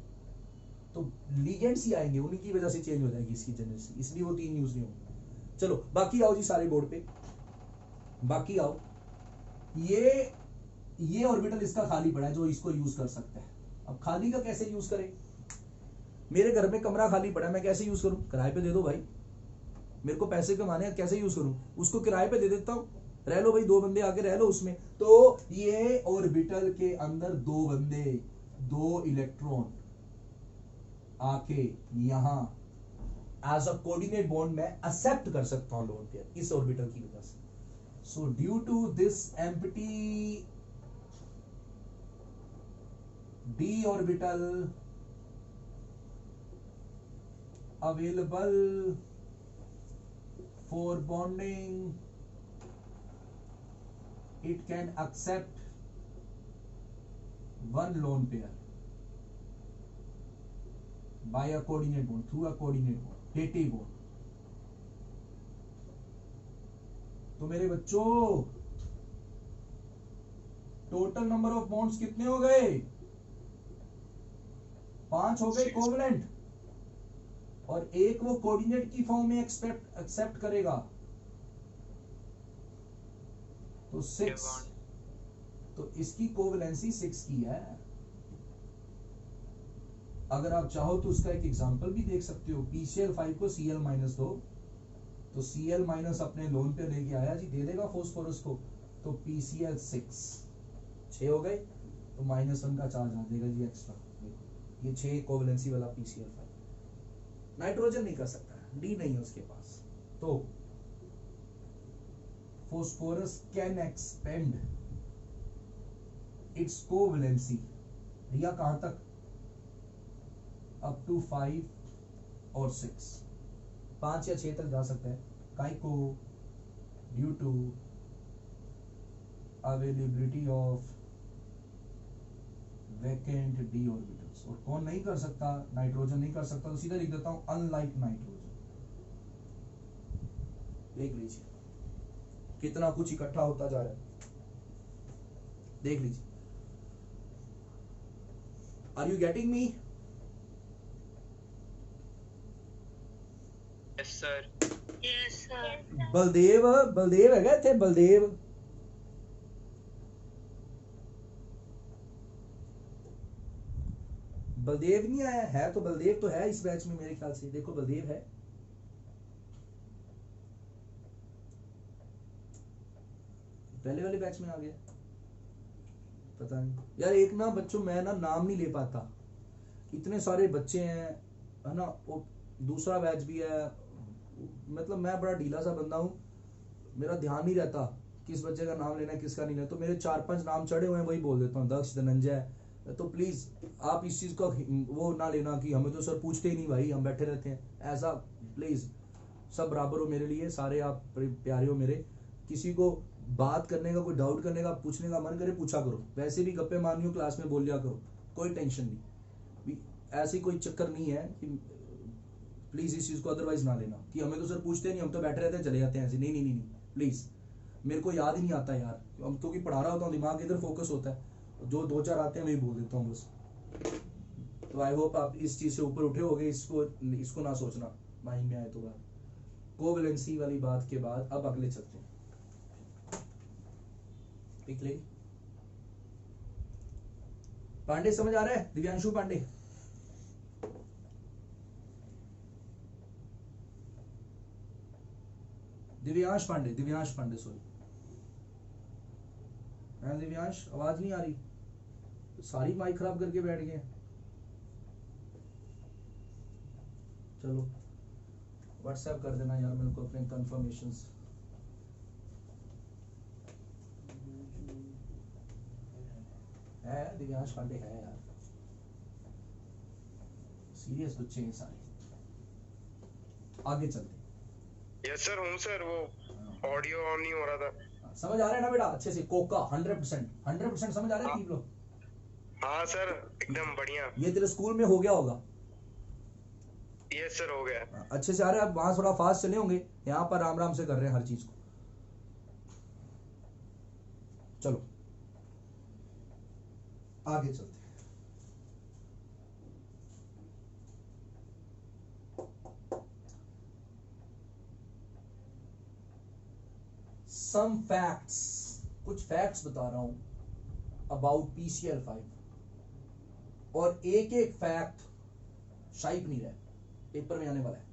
तो लीगेंड्स ही आएंगे, उन्हीं की वजह से चेंज हो जाएगी इसकी जनरेसी, इसलिए वो 3 यूज नहीं होंगे। चलो बाकी आओ जी सारे बोर्ड पे, बाकी आओ। ये ऑर्बिटल इसका खाली पड़ा है जो इसको यूज कर सकता है। अब खाली का कैसे यूज करें, मेरे घर में कमरा खाली पड़ा है, मैं कैसे यूज करूं? किराए पे दे दो भाई, मेरे को पैसे कमाने हैं, कैसे यूज करूं? उसको किराए पे दे देता हूं, रह लो भाई, 2 बंदे आके रह लो उसमें। तो ये ऑर्बिटल के अंदर 2 बंदे, 2 इलेक्ट्रॉन आके यहां एज अ कोऑर्डिनेट बॉन्ड में एक्सेप्ट कर सकता हूं लोन पेयर इस ऑर्बिटल की वजह से। So due to this empty D orbital available for bonding, it can accept 1 lone pair by a coordinate bond, through a coordinate bond, dative bond। तो मेरे बच्चों टोटल नंबर ऑफ बॉन्ड्स कितने हो गए? 5 हो गए कोवलेंट, और एक वो कोऑर्डिनेट की फॉर्म में एक्सेप्ट करेगा, तो 6, तो इसकी कोवैलेंसी 6 की है। अगर आप चाहो तो उसका एक एग्जांपल भी देख सकते हो। PCl5 को Cl माइनस दो, तो Cl माइनस अपने लोन पे लेके आया जी, दे देगा फास्फोरस को, तो PCl6 6 हो गए, तो -1 का चार्ज आ जाएगा जी एक्स्ट्रा। देखो ये 6 कोवैलेंसी वाला PCl5। नाइट्रोजन नहीं कर सकता, डी नहीं है उसके पास, तो phosphorus can expand its covalency, भैया कहां तक, अप टू 5 और 6, 5 या 6 तक जा सकता है। काई को due to availability of vacant D orbitals. और कौन नहीं कर सकता, नाइट्रोजन नहीं कर सकता, तो सीधा लिख देता हूं अनलाइक नाइट्रोजन। देख लीजिए कितना कुछ इकट्ठा होता जा रहा है, देख लीजिए। Are you getting me? Yes sir. Yes sir. Baldev है गए थे, बलदेव नहीं आया है, तो बलदेव तो है इस बैच में मेरे ख्याल से। देखो बलदेव है, पहले वाले बैच में आ गया, पता नहीं यार। एक ना बच्चों मैं ना नाम नहीं ले पाता, इतने सारे बच्चे हैं, है ना। वो दूसरा बैच भी है, मतलब मैं बड़ा ढीला सा बंदा हूँ, मेरा ध्यान नहीं रहता किस बच्चे का नाम लेना है किसका नहीं लेना। तो मेरे 4-5 नाम चढ़े हुए हैं, वही बोल देता हूँ, दक्ष, धनंजय। तो प्लीज आप इस चीज का वो ना लेना कि हमें तो सर पूछते ही नहीं भाई, हम बैठे रहते हैं, ऐसा प्लीज। सब बराबर हो मेरे लिए, सारे आप प्यारे हो मेरे। किसी को बात करने का, कोई डाउट करने का, पूछने का मन करे पूछा करो। वैसे भी गप्पे मारनी हो क्लास में बोल लिया करो, कोई टेंशन नहीं। ऐसी कोई चक्कर नहीं है कि प्लीज इस चीज को अदरवाइज ना लेना कि हमें तो सर पूछते नहीं, हम तो बैठे रहते हैं चले जाते हैं ऐसे। नहीं नहीं नहीं, नहीं प्लीज, मेरे को याद ही नहीं आता यार, हम क्योंकि पढ़ा रहा होता हूँ, दिमाग इधर फोकस होता है, जो 2-4 आते हैं वही बोल देता हूँ बस। तो आई होप आप इस चीज से ऊपर उठे होगे, इसको ना सोचना माइंड में आए तो बात। कोवैलेंसी वाली बात के बाद अब अगले चलते हैं, ठीक ले। पांडे समझ आ रहा है? दिव्यांशु पांडे, दिव्यांश पांडे सॉरी, दिव्यांश आवाज नहीं आ रही, सारी माइक खराब करके बैठ गए। चलो व्हाट्सएप कर देना यार मेरे को अपने कंफर्मेशंस। है दिव्यांश पांडे है यार, सीरियस बच्चे हैं सारे। आगे चलते। यस सर हूँ सर, वो ऑडियो ऑन नहीं हो रहा था। समझ आ रहा है ना बेटा अच्छे से? कोका 100% समझ आ रहा है तीन लोग? हाँ सर एकदम बढ़िया। ये तेरे स्कूल में हो गया होगा? यस सर हो गया। अच्छे से आ रहा है? वहां थोड़ा फास्ट चले होंगे, यहाँ पर राम राम से कर रहे हैं हर चीज को। चलो आगे चलते हैं। सम फैक्ट्स, कुछ फैक्ट्स बता रहा हूं अबाउट PCl5, और एक एक फैक्ट शाइप नहीं रहा, पेपर में आने वाला है।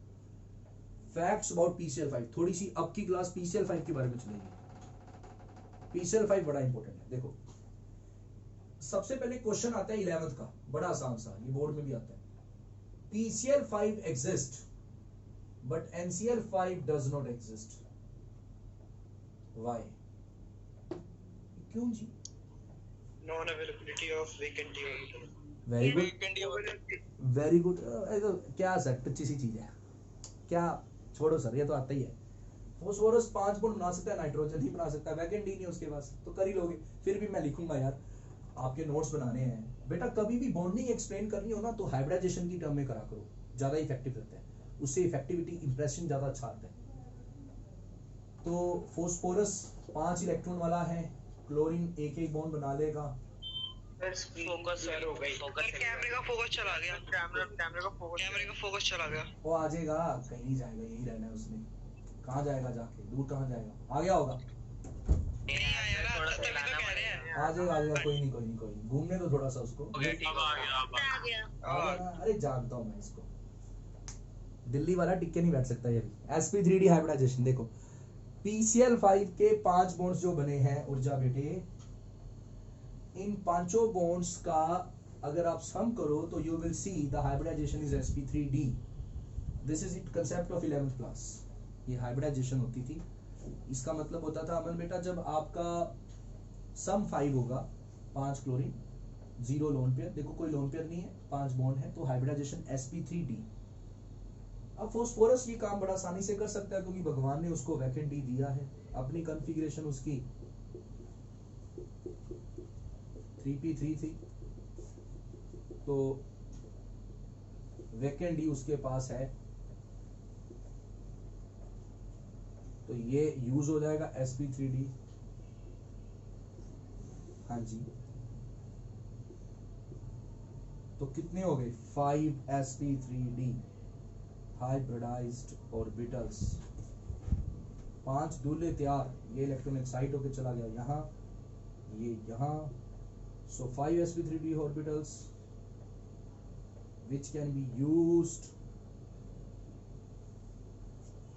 फैक्ट्स अबाउट PCl5, थोड़ी सी अब की क्लास PCl5 के बारे में चलेगी। PCl5 बड़ा इंपॉर्टेंट है। देखो सबसे पहले क्वेश्चन आता है 11th का, बड़ा आसान सा, ये बोर्ड में भी आता है। PCl5 exist but NCl5 does not exist. Why? क्यों जी? Non availability of vacant d orbital. Very good, vacant d orbital. Very good. क्या सर अच्छी सी चीज है क्या? छोड़ो सर, ये तो आता ही है। फॉस्फोरस 5 बॉन्ड बना सकता है, नाइट्रोजन नहीं बना सकता, वैकेंट डी नहीं उसके पास, तो कर ही लोगे। फिर भी मैं लिखूंगा यार, आपके नोट्स बनाने हैं बेटा। कभी भी बॉन्डिंग एक्सप्लेन करनी हो ना तो हाइब्रिडाइजेशन की टर्म में करा करो, ज्यादा इफेक्टिव रहता है, उससे इफेक्टिविटी इंप्रेशन ज्यादा अच्छा आता है। तो फॉस्फोरस 5 इलेक्ट्रॉन वाला है, क्लोरीन एक एक बॉन्ड बना लेगा, फोकस सर हो गई। कैमरे का फोकस चला गया। कैमरे का फोकस चला गया। वो आ जाएगा, कहीं नहीं जाएगा, यही रहना है उसने। कहाँ जाएगा जाके, दूर कहाँ जाएगा, आ गया होगा। नहीं आया ना, तभी तो कह रहे हैं। आ जाएगा, कोई नहीं, घूमने दो थोड़ा सा उसको। अब आ गया, अब आ आ गया। आ गया ना? अरे जानता हूँ मैं इसको, दिल्ली वाला टिक के नहीं बैठ सकता ये भी। sp3d हाइब्रिडाइजेशन देखो, PCl5 के 5 बॉन्ड्स जो बने हैं ऊर्जा बेटे, इन पांचों बॉन्ड्स का अगर आप सम करो तो you will see the hybridization is sp3d। This is it concept of 11th class. ये हाइब्रिडाइजेशन होती थी। इसका मतलब होता था अमन बेटा, जब आपका सम 5 होगा, 5 क्लोरीन 0 लोन पेयर, देखो कोई लोन पेयर नहीं है, 5 बॉन्ड है, तो हाइब्रिडाइजेशन sp3d। अब फॉस्फोरस ये काम बड़ा आसानी से कर सकता है क्योंकि भगवान ने उसको वैकेंट डी दिया है। अपनी कॉन्फ़िगरेशन उसकी 3p3 थी, तो वैकेंट डी उसके पास है, तो ये यूज हो जाएगा sp3d। हाँ जी, तो कितने हो गए, 5 sp3d हाइब्रिडाइज्ड ऑर्बिटल्स। 5 दूल्हे तैयार। ये इलेक्ट्रॉन एक्साइट होकर चला गया यहाँ, ये यहाँ। सो 5 sp3d orbitals which can be used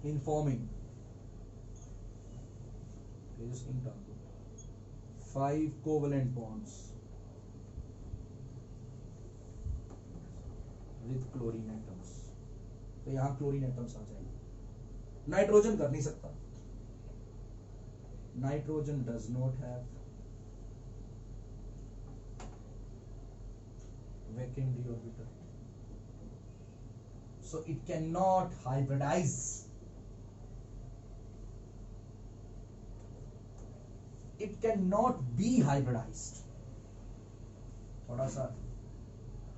in forming 5 covalent bonds with chlorine atoms। तो यहाँ क्लोरीन एटम्स आ जाएंगे। नाइट्रोजन कर नहीं सकता, nitrogen does not have vacant d orbital, so it cannot hybridize, it cannot be hybridized। थोड़ा सा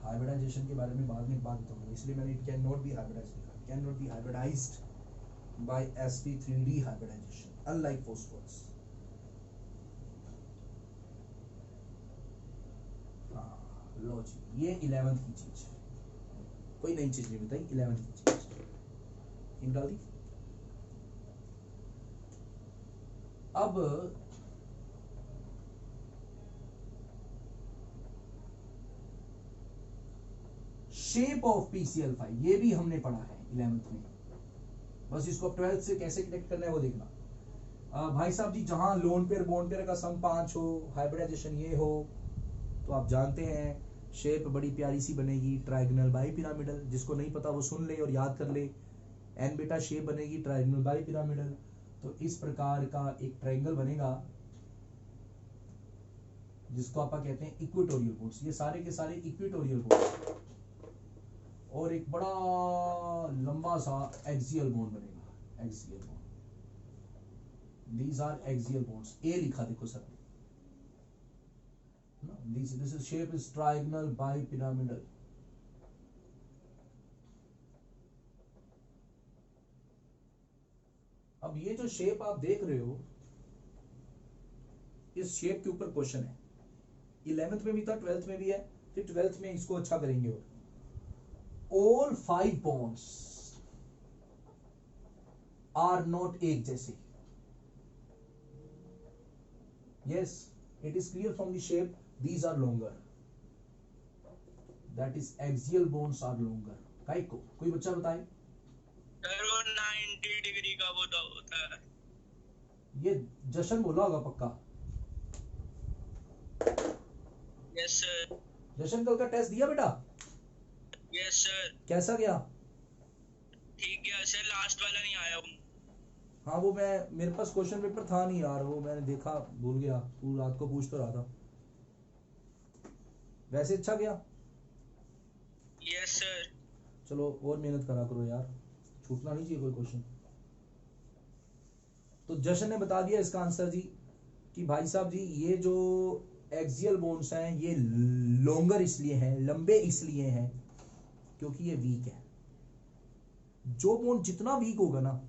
hybridisation के बारे में बाद में बात करूंगा, इसलिए मैंने it can not be hybridized लिखा। Can not be hybridized by sp3d hybridization, unlike phosphorus. हाँ लो जी, ये 11th की चीज, कोई नई चीज नहीं बताई, 11th की चीज निकाल दी। अब शेप ऑफ PCl5 ये भी हमने पढ़ा है 11th में, बस इसको 12th से कैसे कनेक्ट करना है वो देखना। भाई साहब जी, जहां लोन पेयर बॉन्ड पेयर का सम 5 हो, हाइब्रिडाइजेशन ये हो, तो आप जानते हैं शेप बड़ी प्यारी सी बनेगी, ट्रायगोनल बाई पिरामिडल। जिसको नहीं पता वो सुन ले और याद कर ले। एन बेटा शेप बनेगी ट्रायगोनल बाई पिरामिडल। तो इस प्रकार का एक ट्रायंगल बनेगा जिसको आप कहते हैं इक्वेटोरियल बॉन्ड्स। ये सारे के सारे इक्वेटोरियल बॉन्ड्स, और एक बड़ा लंबा सा एक्सियल बॉन्ड बनेगा, axial bond. These are axial bonds. ए लिखा देखो sir, this is shape is trigonal bipyramidal. अब ये जो शेप आप देख रहे हो, इस शेप के ऊपर क्वेश्चन है। 11th में भी था, 12th में भी है, फिर 12th में इसको अच्छा करेंगे। और all 5 bonds are not एक जैसे। Yes, it is clear from the shape, these are longer, that is axial bonds are longer। कोई बच्चा बताए। सर वो 90 डिग्री का वो होता है। ये जशन बोला होगा पक्का। Yes sir. जशन कल का टेस्ट दिया बेटा? Yes sir. कैसा गया? ठीक गया सर, लास्ट वाला नहीं आया। हाँ वो मेरे पास क्वेश्चन पेपर था नहीं यार, वो मैंने देखा भूल गया, तू रात को पूछ तो रहा था। वैसे अच्छा गया? Yes sir. चलो और मेहनत करा करो यार, छूटना नहीं चाहिए कोई क्वेश्चन। तो जशन ने बता दिया इसका आंसर जी कि भाई साहब जी ये जो एक्सियल बोन्स हैं ये लॉन्गर इसलिए हैं, लंबे इसलिए हैं क्योंकि ये वीक है। जो बोन जितना वीक होगा ना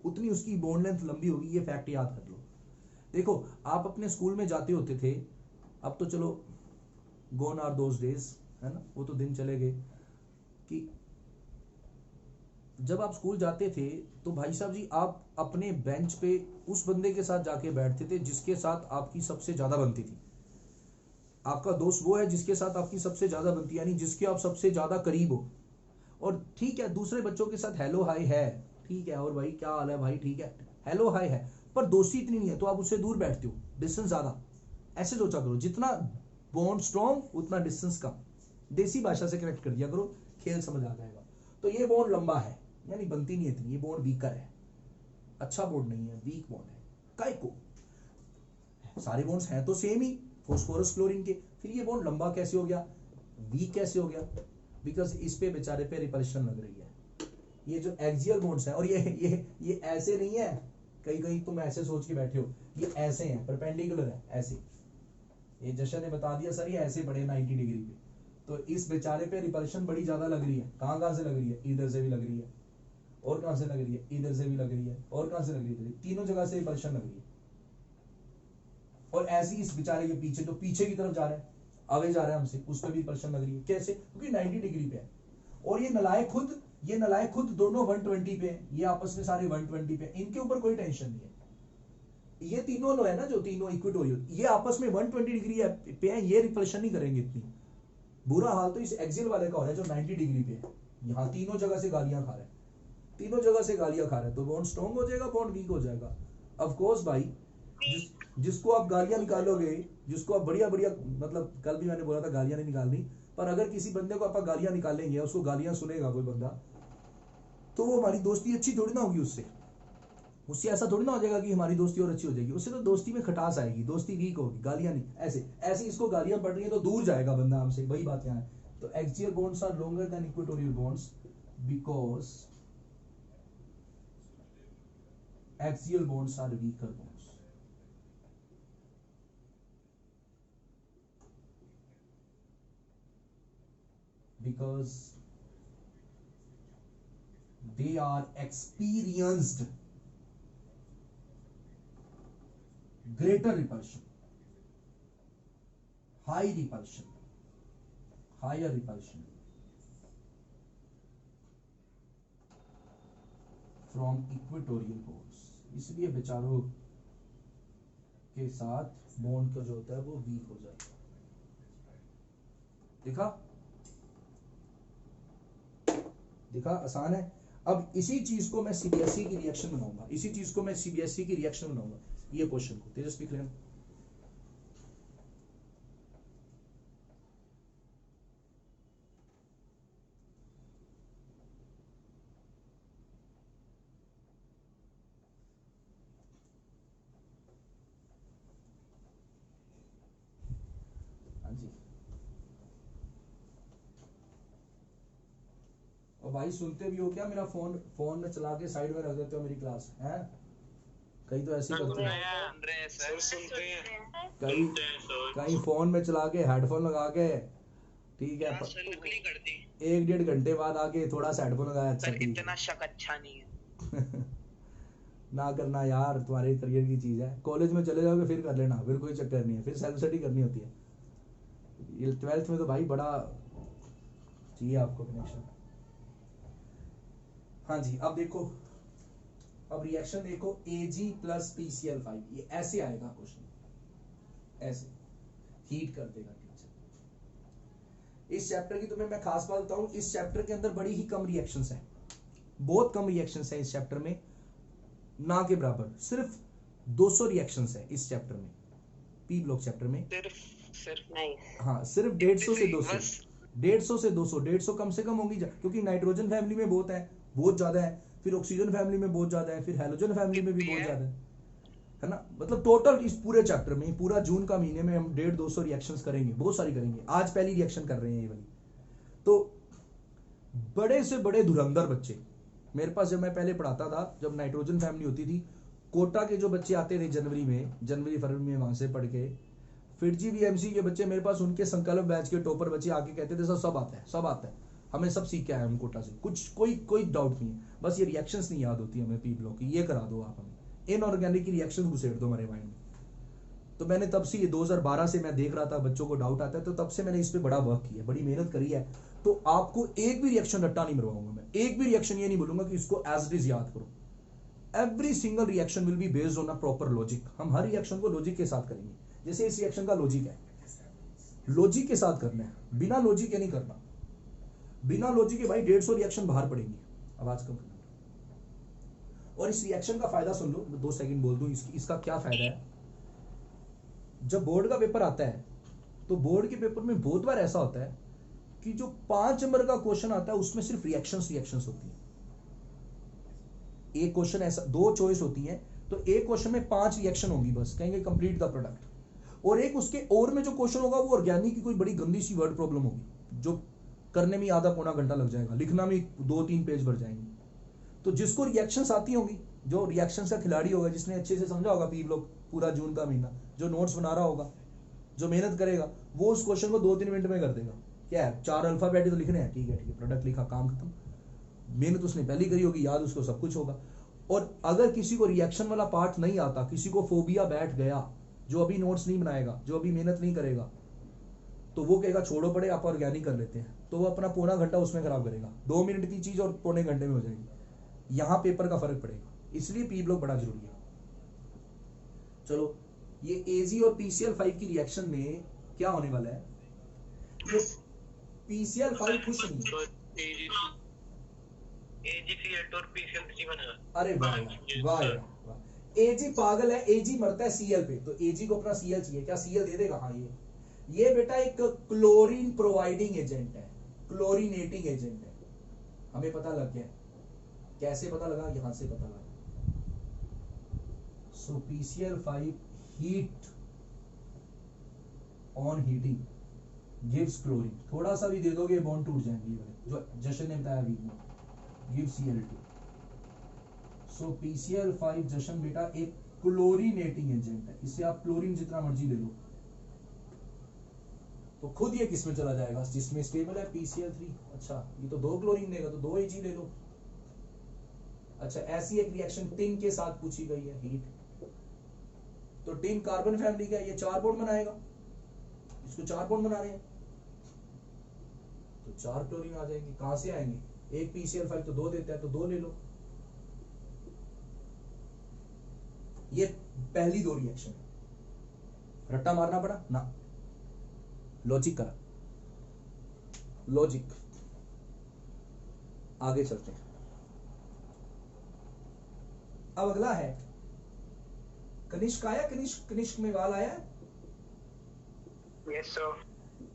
उतनी उसकी बोन लेंथ लंबी होगी, ये फैक्ट याद कर लो। देखो आप अपने स्कूल में जाते होते थे, अब तो चलो गोन आर दोज डेज, है ना, वो तो दिन चले गए कि जब आप स्कूल जाते थे तो भाई साहब जी आप अपने बेंच पे उस बंदे के साथ जाके बैठते थे जिसके साथ आपकी सबसे ज्यादा बनती थी। आपका दोस्त वो है जिसके साथ आपकी सबसे ज्यादा बनती है, यानी जिसके आप सबसे ज्यादा करीब हो। और ठीक है दूसरे बच्चों के साथ हेलो हाय है, ठीक है, और भाई क्या हाल है भाई, ठीक है, हेलो हाय है, पर दोस्ती इतनी नहीं है तो आप उससे दूर बैठते हो, डिस्टेंस ज्यादा। ऐसे सोचा करो, जितना बॉन्ड स्ट्रॉन्ग उतना डिस्टेंस कम। देसी भाषा से कनेक्ट कर दिया करो, खेल समझ आ जाएगा। तो ये बॉन्ड लंबा है, यानी बनती नहीं है इतनी, ये बॉन्ड वीकर है, अच्छा बॉन्ड नहीं है, वीक बॉन्ड है। काय को सारे बॉन्ड्स हैं तो सेम ही फास्फोरस क्लोरीन के, फिर ये बॉन्ड लंबा कैसे हो गया, वीक कैसे हो गया? बिकॉज इस पे बेचारे पे रिपल्शन लग रही है। ये जो एक्सियल बॉन्ड्स हैं, और ये ऐसे नहीं है, कहीं कहीं तुम ऐसे सोच के बैठे हो, ये ऐसे हैं, परपेंडिकुलर है ऐसे। ये जशन ने बता दिया सर ये ऐसे पड़े 90 डिग्री पे, तो इस बेचारे पे रिपल्शन बड़ी ज्यादा लग रही है। कहाँ से लग रही है? इधर से भी लग रही है, और कहां से लग रही है? इधर से भी लग रही है, और कहां से लग रही है? तीनों जगह से रिपल्शन लग रही है। और ऐसे ही इस बेचारे के पीछे, जो पीछे की तरफ जा रहा है, आगे जा रहा है हमसे, उस पर भी रिपल्शन लग रही है। कैसे? क्योंकि 90 डिग्री पे है। और ये नलायक खुद दोनों 120 पे है, ये आपस में सारे 120 पे, इनके ऊपर कोई टेंशन नहीं है। ये तीनों लो है ना, जो तीनों इक्वेटोरियल, ये आपस में 120 डिग्री पे है, ये रिपल्शन नहीं करेंगे इतनी। बुरा हाल तो इस एक्सियल वाले का हो रहा है जो 90 डिग्री पे है। यहाँ तीनों जगह से गालियां खा रहा है, तो बॉन्ड स्ट्रॉन्ग हो जाएगा, बॉन्ड वीक हो जाएगा। ऑफ कोर्स भाई, जिसको आप गालियां निकालोगे, जिसको आप बढ़िया मतलब कल भी मैंने बोला था गालियां नहीं निकालनी, पर अगर किसी बंदे को आप गालियां निकालेंगे, उसको गालियां सुनेगा कोई बंदा, तो वो हमारी दोस्ती अच्छी थोड़ी ना होगी उससे ऐसा थोड़ी ना हो जाएगा कि हमारी दोस्ती और अच्छी हो जाएगी। उससे तो दोस्ती में खटास आएगी, दोस्ती वीक होगी, गालियां नहीं। ऐसे इसको गालियां पड़ रही है तो दूर जाएगा बंदा हमसे, वही बात यहाँ है। तो axial bonds are longer than equatorial bonds because axial bonds are weaker bonds. Because they are experienced greater repulsion, higher repulsion from equatorial bonds. इसलिए बेचारों के साथ बॉन्ड का जो होता है वो वीक हो जाता है। दिखा आसान है। अब इसी चीज को मैं सीबीएसई की रिएक्शन बनाऊंगा, ये क्वेश्चन को तेजस्वी क्लियर। और भाई सुनते भी हो क्या? मेरा फोन में चला के साइड में रख देते हो मेरी क्लास है? कहीं तो ऐसे करते हैं, सर सुनते हैं, कहीं फोन में चला के हेडफोन लगा के, ठीक है, 1-1.5 घंटे बाद आके थोड़ा सा हेडफोन लगाया, अच्छा इतना शक अच्छा नहीं है। ना करना यार, तुम्हारे करियर की चीज है। कॉलेज में चले जाओगे फिर कर लेना, फिर कोई चक्कर नहीं है, फिर सेल्फ स्टडी करनी होती है। 12th में तो भाई बड़ा चाहिए आपको कनेक्शन। हाँ जी, अब देखो, अब रिएक्शन देखो, Ag प्लस PCl5, ये ऐसे आएगा क्वेश्चन, ऐसे हीट कर देगा टीचर। इस चैप्टर की तुम्हें मैं खास बात बताऊं, इस चैप्टर के अंदर बड़ी ही कम रिएक्शंस हैं, बहुत कम रिएक्शंस हैं इस चैप्टर में, ना के बराबर। सिर्फ 200 रिएक्शंस है इस चैप्टर में, पी ब्लॉक चैप्टर में सिर्फ नहीं, हाँ सिर्फ 150 से 200, 150 कम से कम होगी, क्योंकि नाइट्रोजन फैमिली में बहुत ज्यादा है, फिर ऑक्सीजन फैमिली में बहुत ज्यादा है, फिर हैलोजन फैमिली में भी बहुत ज्यादा है ना। मतलब टोटल इस पूरे चैप्टर में, पूरा जून का महीने में हम 150-200 रिएक्शंस करेंगे, बहुत सारी करेंगे। आज पहली रिएक्शन कर रहे हैं ये वाली। तो बड़े से बड़े धुरंधर बच्चे मेरे पास, जब मैं पहले पढ़ाता था, जब नाइट्रोजन फैमिली होती थी, कोटा के जो बच्चे आते थे जनवरी फरवरी में वहां से पढ़ के, फिर GVMC के बच्चे मेरे पास, उनके संकल्प बैच के टॉपर बच्चे आके कहते थे सर सब आता है, हमें सब सीख के आए हम कोटा से, कुछ कोई डाउट नहीं है, बस ये रिएक्शंस नहीं याद होती हमें पी ब्लॉक की, ये करा दो आप हमें, इनऑर्गेनिक की रिएक्शंस घुसेड़ दो हमारे माइंड में। तो मैंने तब से ये 2012 से मैं देख रहा था, बच्चों को डाउट आता है, तो तब से मैंने इस पे बड़ा वर्क किया, बड़ी मेहनत करी है। तो आपको एक भी रिएक्शन रट्टा नहीं मरवाऊंगा मैं, एक भी रिएक्शन ये नहीं बोलूंगा कि इसको एज इट इज याद करो। Every single reaction will be based on a proper logic. हम हर रिएक्शन को लॉजिक के साथ करेंगे। जैसे इस रिएक्शन का लॉजिक है, लॉजिक के साथ करना है, बिना लॉजिक के नहीं करना। बिना लॉजिक के भाई 150 रिएक्शन बाहर पड़ेंगे। आवाज कम करना। और इस रिएक्शन का फायदा सुन लो, 2 सेकंड बोल दूं इसका क्या फायदा है। जब बोर्ड का पेपर आता है तो बोर्ड के पेपर में बहुत बार ऐसा होता है कि जो 5 नंबर का क्वेश्चन आता है उसमें सिर्फ रिएक्शंस होती है। एक क्वेश्चन ऐसा, 2 चॉइस होती है, तो एक क्वेश्चन में 5 रिएक्शन होगी बस, कहेंगे कंप्लीट द प्रोडक्ट। और एक उसके और में जो क्वेश्चन होगा वो ऑर्गेनिक की कोई बड़ी गंदी सी वर्ड प्रॉब्लम होगी, जो करने में आधा पौना घंटा लग जाएगा, लिखना में 2-3 पेज भर जाएंगे। तो जिसको रिएक्शंस आती होंगी, जो रिएक्शंस का खिलाड़ी होगा, जिसने अच्छे से समझा होगा पी ब्लॉक पूरा जून का महीना, जो नोट्स बना रहा होगा, जो मेहनत करेगा, वो उस क्वेश्चन को 2-3 मिनट में कर देगा। क्या है, 4 अल्फाबेट तो लिखने हैं, ठीक है, प्रोडक्ट लिखा, काम खत्म। मेहनत उसने पहले करी होगी, याद उसको सब कुछ होगा। और अगर किसी को रिएक्शन वाला पार्ट नहीं आता, किसी को फोबिया बैठ गया, जो अभी नोट्स नहीं बनाएगा, जो अभी मेहनत नहीं करेगा, तो वो कहेगा छोड़ो पड़े, आप ऑर्गेनिक कर लेते हैं, तो वो अपना पौना घंटा उसमें खराब करेगा। 2 मिनट की चीज और पौने घंटे में हो जाएगी। यहां पेपर का फर्क पड़ेगा, इसलिए पी ब्लॉक बड़ा जरूरी है। चलो, ये एजी और PCL5 की रिएक्शन में क्या होने वाला है, ये PCL5 खुश नहीं है। AgCl2 और PCl3 बनेगा। अरे वाह वाह वाह, एजी पागल है, एजी मरता है Cl पे, तो एजी को अपना Cl चाहिए, क्या Cl दे देगा? हाँ, ये बेटा एक क्लोरीन प्रोवाइडिंग एजेंट है, क्लोरीनेटिंग एजेंट है। हमें पता लग गया, कैसे पता लगा? यहां से पता लगा। सो PCl5 heat on heating gives chlorine. थोड़ा सा भी दे दोगे बॉन्ड टूट जाएंगे, ये वाले जो जशन ने बताया अभी, गिव Cl2। सो PCl5 जशन बेटा एक क्लोरीनेटिंग एजेंट है, इससे आप क्लोरीन जितना मर्जी ले लो, तो खुद ये किस में चला जाएगा, जिसमें स्टेबल है PCl3। अच्छा, ये तो 2 क्लोरीन देगा, तो 2 Ag ले लो। अच्छा, ऐसी एक रिएक्शन टिन के साथ पूछी गई है, हीट, तो टिन कार्बन फैमिली का, ये 4 बॉन्ड बनाएगा, इसको 4 बॉन्ड बना रहे हैं, तो 4 क्लोरीन आ जाएंगे। कहां से आएंगे? एक PCl5 तो 2 देता है, तो 2 ले लो। ये पहली 2 रिएक्शन, रट्टा मारना पड़ा ना, लॉजिक करा, लॉजिक। आगे चलते हैं। अब अगला है कनिष्क आया, कनिष्क में वाल आया। Yes sir.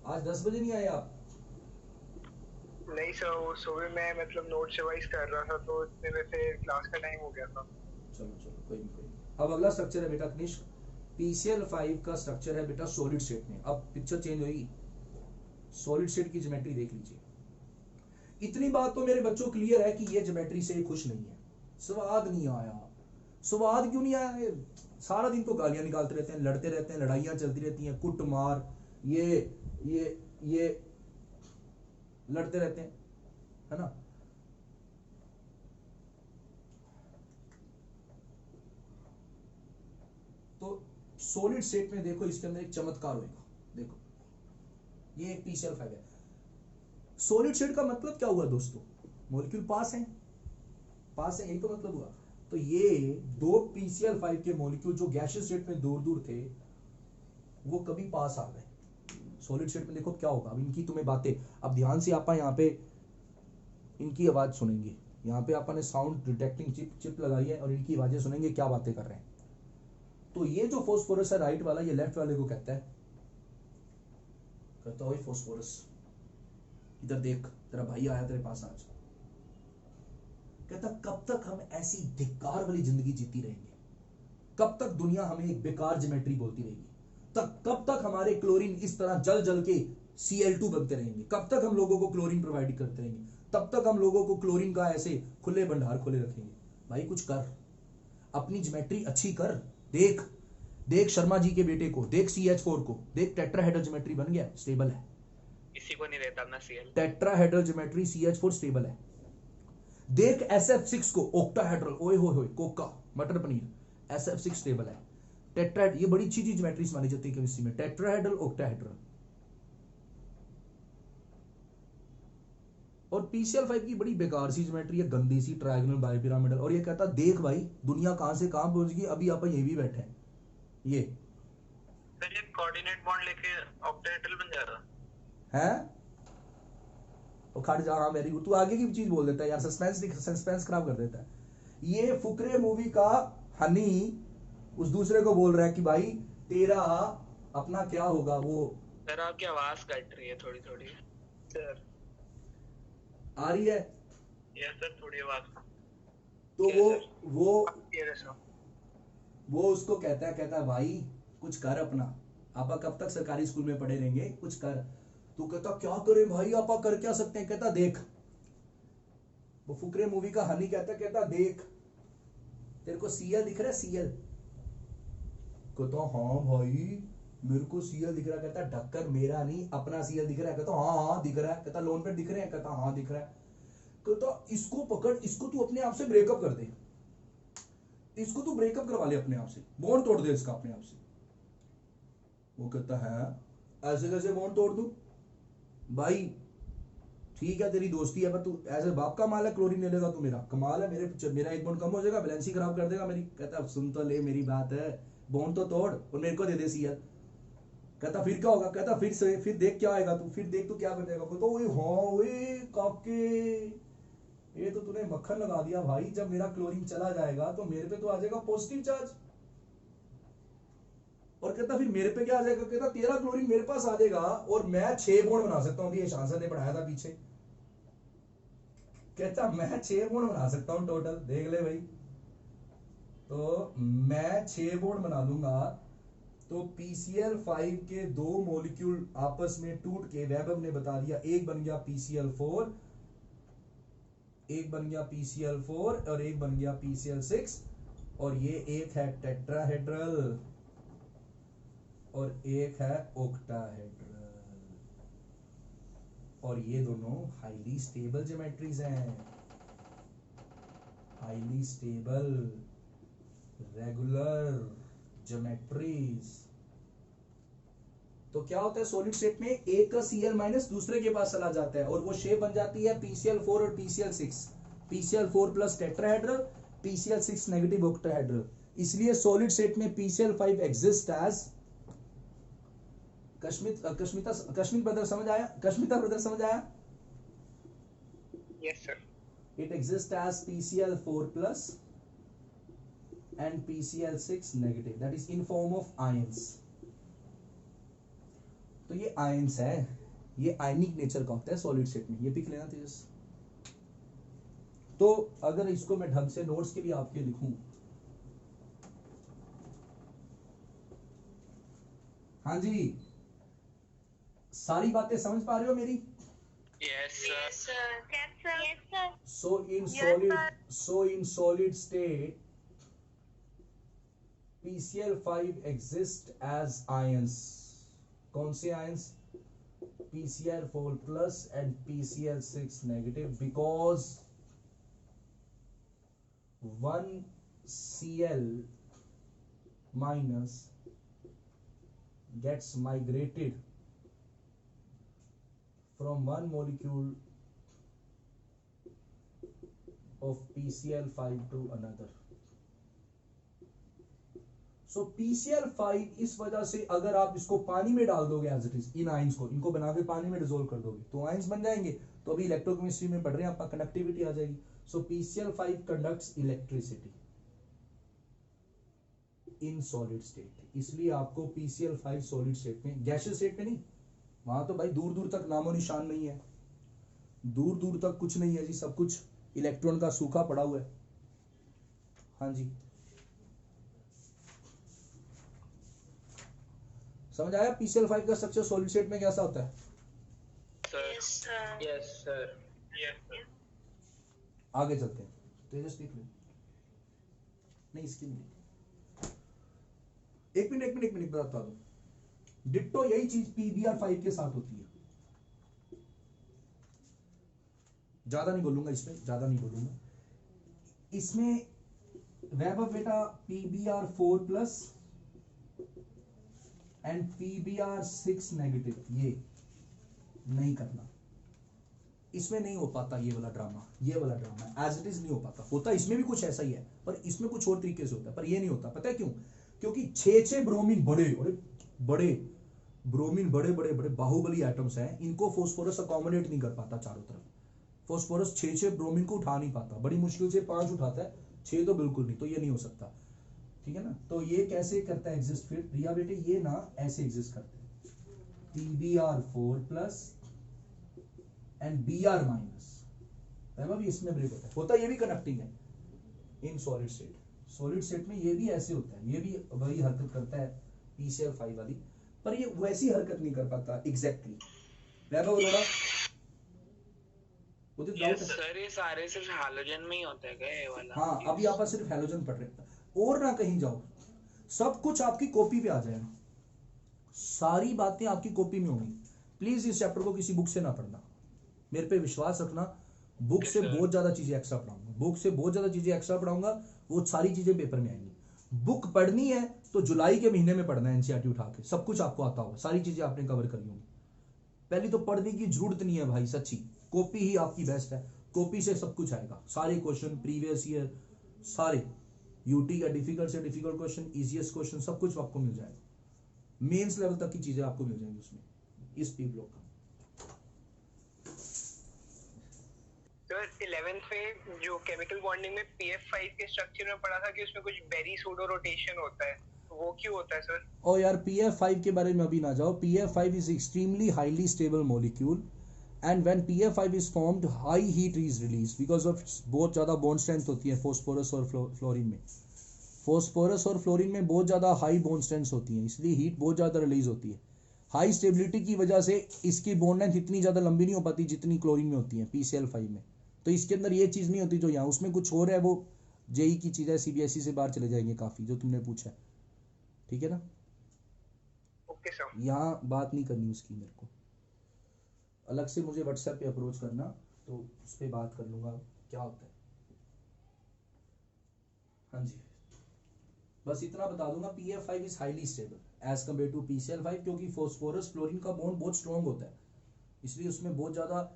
आज 10 बजे नहीं आए आप? नहीं सर, वो सुबह मैं मतलब नोट्स रिवाइज कर रहा था, तो इतने में से क्लास का टाइम हो गया था। चलो कोई नहीं। अब अगला स्ट्रक्चर है बेटा कनिष्क, PCl5 का स्ट्रक्चर है बेटा सॉलिड स्टेट में। अब पिक्चर चेंज होगी, सॉलिड स्टेट की ज्योमेट्री देख लीजिए। इतनी बात तो मेरे बच्चों क्लियर है कि ये ज्योमेट्री से खुश नहीं है, स्वाद नहीं आया। स्वाद क्यों नहीं आया? सारा दिन तो गालियां निकालते रहते हैं, लड़ते रहते हैं, लड़ाइयां चलती रहती हैं, कुट मार, ये लड़ते रहते हैं, है ना। तो सॉलिड स्टेट में देखो, इसके अंदर एक चमत्कार होगा। देखो, ये एक PCl5 है। सॉलिड स्टेट का मतलब क्या हुआ दोस्तों? मॉलिक्यूल पास है, यही तो मतलब हुआ। तो ये 2 PCl5 के मॉलिक्यूल जो गैसियस स्टेट में दूर दूर थे, वो कभी पास आ गए सॉलिड स्टेट में। देखो क्या होगा, अब इनकी तुम्हें बातें, अब ध्यान से आप यहाँ पे इनकी आवाज सुनेंगे। यहाँ पे आपने साउंड डिटेक्टिंग चिप लगाई है, और इनकी आवाजें सुनेंगे क्या बातें कर रहे हैं। तो ये जो फॉस्फोरस है राइट वाला, ये लेफ्ट वाले को कहता है, कहता है फॉस्फोरस इधर देख, तेरा भाई आया तेरे पास आज। कहता कब तक हम ऐसी धिक्कार वाली जिंदगी जीती रहेंगे, कब तक दुनिया हमें एक बेकार ज्योमेट्री बोलती रहेगी, कब तक हमारे क्लोरीन इस तरह जल जल के Cl2 बनते रहेंगे, कब तक हम लोगों को क्लोरीन प्रोवाइड करते रहेंगे, तब तक हम लोगों को क्लोरीन का ऐसे खुले भंडार खोले रखेंगे। भाई कुछ कर, अपनी ज्योमेट्री अच्छी कर। देख शर्मा जी के बेटे को, देख CH4 को, देख टेट्राहेड्रल ज्योमेट्री बन गया, स्टेबल है। किसी को नहीं रहता अपना Cl। Tetrahedral geometry CH4 stable है। देख SF6 को, ऑक्टाहेड्रल, ओए होए कोका मटर पनीर, SF6 स्टेबल है। टेट्राहेड, ये बड़ी अच्छी चीज ज्योमेट्रीज मानी जाती है केमिस्ट्री में, टेट्राहेड्रल ऑक्टाहेड्रल। और PCl5 की बड़ी बेकार सी ज्योमेट्री है, गंदी सी, ट्रायंगुलर बाइपिरामिडल। और ये कहता देख भाई दुनिया कहां से कहां पहुंच गई, अभी आप यहीं भी बैठे हैं। ये सर ये कोऑर्डिनेट बॉन्ड लेके ऑक्टाहेड्रल बन जा रहा है, तो खट जा, हाँ वेरी गुड, तू आगे की चीज बोल देता है यार, सस्पेंस खराब कर देता है। ये फुकरे मूवी का हनी उस दूसरे को बोल रहा है कि भाई तेरा अपना क्या होगा वो। सर आपकी आवाज कट रही है थोड़ी थोड़ी सर। आ रही है यस सर, थोड़ी आवाज। तो Yes, वो वो उसको कहता है भाई कुछ कर अपना, आपा कब तक सरकारी स्कूल में पढ़े रहेंगे, कुछ कर। तू कहता क्या करें भाई, आपा कर क्या सकते हैं, कहता देख, वो फुकरे मूवी का हनी कहता देख तेरे को सीएल दिख रहा है, सीएल। कहता हाँ भाई मेरे को सीएल दिख रहा है। कहता ढक्कर मेरा नहीं, अपना सीएल दिख रहा है। कहता हाँ दिख रहा है। कहता लोन पे दिख रहे हैं। कहता हाँ दिख रहा है। कहता इसको पकड़, इसको तू अपने आप से ब्रेकअप कर दे, इसको तू ब्रेकअप करवा ले अपने आप से, बॉन्ड तोड़ दे इसका अपने आप से। वो कहता है ऐसे कैसे बॉन्ड तोड़ दूं भाई, ठीक है तेरी दोस्ती है, पर तू ऐसे बाप का माल है, क्लोरीन ले लेगा तू, मेरा कमाल है, मेरा एक बॉन्ड कम हो जाएगा, बैलेंस ही खराब कर देगा मेरी। कहता सुन तो ले मेरी बात है, बॉन्ड तो तोड़ और मेरे को दे दे सीएल। कहता फिर क्या होगा, कहता फिर देख क्या आएगा तू, फिर देख तू क्या कर देगा। तो वही हाँ वही काके, ये तो तूने मक्खन लगा दिया भाई, जब मेरा क्लोरीन चला जाएगा तो मेरे पे तो आ जाएगा पॉजिटिव चार्ज। और कहता फिर मेरे पे क्या आ जाएगा, कहता तेरा क्लोरीन मेरे पास आ जाएगा और मैं 6 बॉन्ड बना सकता हूं, ये शांसन ने पढ़ाया था पीछे। कहता मैं 6 बॉन्ड बना सकता हूं टोटल, देख ले भाई। तो मैं 6 बॉन्ड बना लूंगा तो PCl5 के 2 मॉलिक्यूल आपस में टूट के, वैभव ने बता दिया, एक बन गया PCl4, एक बन गया PCl4 और एक बन गया PCl6, और ये एक है टेट्राहेड्रल और एक है ऑक्टाहेड्रल। और ये दोनों हाईली स्टेबल ज्योमेट्रीज हैं, हाईली स्टेबल रेगुलर ज्योमेट्रीज। तो क्या होता है सॉलिड स्टेट में, एक का Cl माइनस दूसरे के पास चला जाता है और वो शेप बन जाती है PCl4 और PCl6, PCl4 plus tetrahedral, PCl6 negative octahedral. इसलिए सॉलिड स्टेट में PCl5 exist as, Kashmir brother समझ आया, कश्मीता ब्रदर समझ आया? Yes sir. It exists as PCl4 plus and PCl6 negative, that is in form of ions। तो ये ions है, ये आयनिक नेचर का होता है सॉलिड स्टेट में, ये पिक लेना तेजस। तो अगर इसको मैं ढंग से नोट्स के लिए आपके लिखूं, हाँ जी सारी बातें समझ पा रहे हो मेरी? Yes Yes, sir. sir. Yes, sir. Yes, sir. So in solid state PCl5 exist as ions। कौन से ions? PCl4 plus and PCl6 negative, because one Cl minus gets migrated from one molecule of PCl5 to another। So PCl5 इस वजह से अगर आप इसको पानी में डाल दोगे एज इट इज, इन आयंस को, इनको बना के पानी में डिसोल्व कर दोगे तो आयंस बन जाएंगे। तो अभी इलेक्ट्रोकेमिस्ट्री में पढ़ रहे हैं, आपका कंडक्टिविटी आ जाएगी। सो PCl5 conducts electricity in solid state, इसलिए आपको PCl5 सॉलिड स्टेट में, गैसियस स्टेट में नहीं, वहां तो भाई दूर दूर तक नामो निशान नहीं है, दूर दूर तक कुछ नहीं है जी, सब कुछ इलेक्ट्रॉन का सूखा पड़ा हुआ है। हाँ जी समझ आया PCl5 का स्ट्रक्चर सॉलिड स्टेट में कैसा होता है? Yes, sir. Yes sir. Yes sir. आगे चलते हैं, तेजस देख ले, नहीं इसकी नहीं, एक मिनट बताता हूं। डिट्टो यही चीज PBr5 के साथ होती है, ज्यादा नहीं बोलूंगा इसमें वैभव बेटा PBr4 plus and PBr6 negative, ये नहीं करना। इसमें नहीं हो पाता ये वाला ड्रामा, ये वाला ड्रामा एज इट इज नहीं हो पाता। होता इसमें भी कुछ ऐसा ही है, पर इसमें कुछ और तरीके से होता है, पर ये नहीं होता। पता है क्यों? क्योंकि 6 ब्रोमीन बड़े ब्रोमीन बड़े बाहुबली एटम्स हैं, इनको फोस्फोरस अकोमोडेट नहीं कर पाता चारों तरफ। फोस्फोरस 6 ब्रोमीन को उठा नहीं पाता, बड़ी मुश्किल से 5 उठाता है, 6 तो बिल्कुल नहीं, तो ये नहीं हो सकता। ठीक है ना? तो ये कैसे करता है एग्जिस्ट? फिर रिया बेटे ये ना ऐसे एग्जिस्ट करते हैं, PBr4 plus and Br minus, भी इसमें ब्रेक होता है ये भी कनेक्टिंग है in solid state. Solid state में ये भी ऐसे होता है, ये भी वही हरकत करता है PCl5 वाली, पर ये वैसी हरकत नहीं कर पाता एग्जैक्टली। वैभव अरोड़ा, मुझे डाउट है सर ये सारे सिर्फ हैलोजन में ही होता है क्या ये वाला? हाँ, अभी आप सिर्फ हैलोजन पढ़ रहे हैं, और ना कहीं जाओ, सब कुछ आपकी कॉपी पे आ जाएगा, सारी बातें आपकी कॉपी में होंगी। प्लीज इस चैप्टर को किसी बुक से ना पढ़ना, मेरे पे विश्वास रखना। बुक से बहुत ज्यादा चीजें एक्स्ट्रा पढ़ाऊंगा, बुक से बहुत ज्यादा चीजें एक्स्ट्रा पढ़ाऊंगा, वो सारी चीजें पेपर में आएंगी। बुक पढ़नी है तो जुलाई के महीने में पढ़ना है, एनसीईआरटी उठा के, सब कुछ आपको आता होगा, सारी चीजें आपने कवर करनी होगी। पहली तो पढ़ने की जरूरत नहीं है भाई, सच्ची कॉपी ही आपकी बेस्ट है, कॉपी से सब कुछ आएगा, सारे क्वेश्चन प्रीवियस ईयर, सारे यूटी का डिफिकल्ट से डिफिकल्ट क्वेश्चन, इजीएस्ट क्वेश्चन, सब कुछ आपको मिल जाएगा। मेंस लेवल तक की चीजें आपको मिल जाएंगी उसमें, इस पी ब्लॉक का। सर 11th में जो केमिकल बॉन्डिंग में PF5 के स्ट्रक्चर में पढ़ा था कि उसमें कुछ बेरी सूडो रोटेशन होता है, वो क्यों होता है सर? ओ यार, PF5 के बारे में अभी ना जाओ। PF5 is extremely highly stable molecule and when PF5 is formed high heat is release because of बहुत ज्यादा बॉन्ड स्ट्रेंथ होती है फॉस्फोरस और फ्लोरीन में। फॉस्फोरस और फ्लोरीन में बहुत ज्यादा हाई बॉन्ड स्ट्रेंथ होती है, इसलिए हीट बहुत ज्यादा रिलीज होती है। हाई स्टेबिलिटी की वजह से इसकी बॉन्ड लेंथ इतनी ज्यादा लंबी नहीं हो पाती जितनी क्लोरीन में होती है, PCl5 में। तो इसके अंदर ये चीज नहीं होती जो यहाँ, उसमें कुछ और है, वो जेई की चीज है, CBSE से बाहर चले जाएंगे काफी, जो तुमने पूछा है। ठीक है ना? Okay sir. यहाँ बात नहीं करनी उसकी, मेरे को अलग से मुझे व्हाट्सएप पे अप्रोच करना, तो उस पर बात कर लूंगा क्या होता है। हाँ जी, बस इतना बता दूंगा, PF5 is highly stable as compare to PCl5, क्योंकि फॉस्फोरस फ्लोरीन का बॉन्ड बहुत स्ट्रॉन्ग होता है, इसलिए उसमें बहुत ज्यादा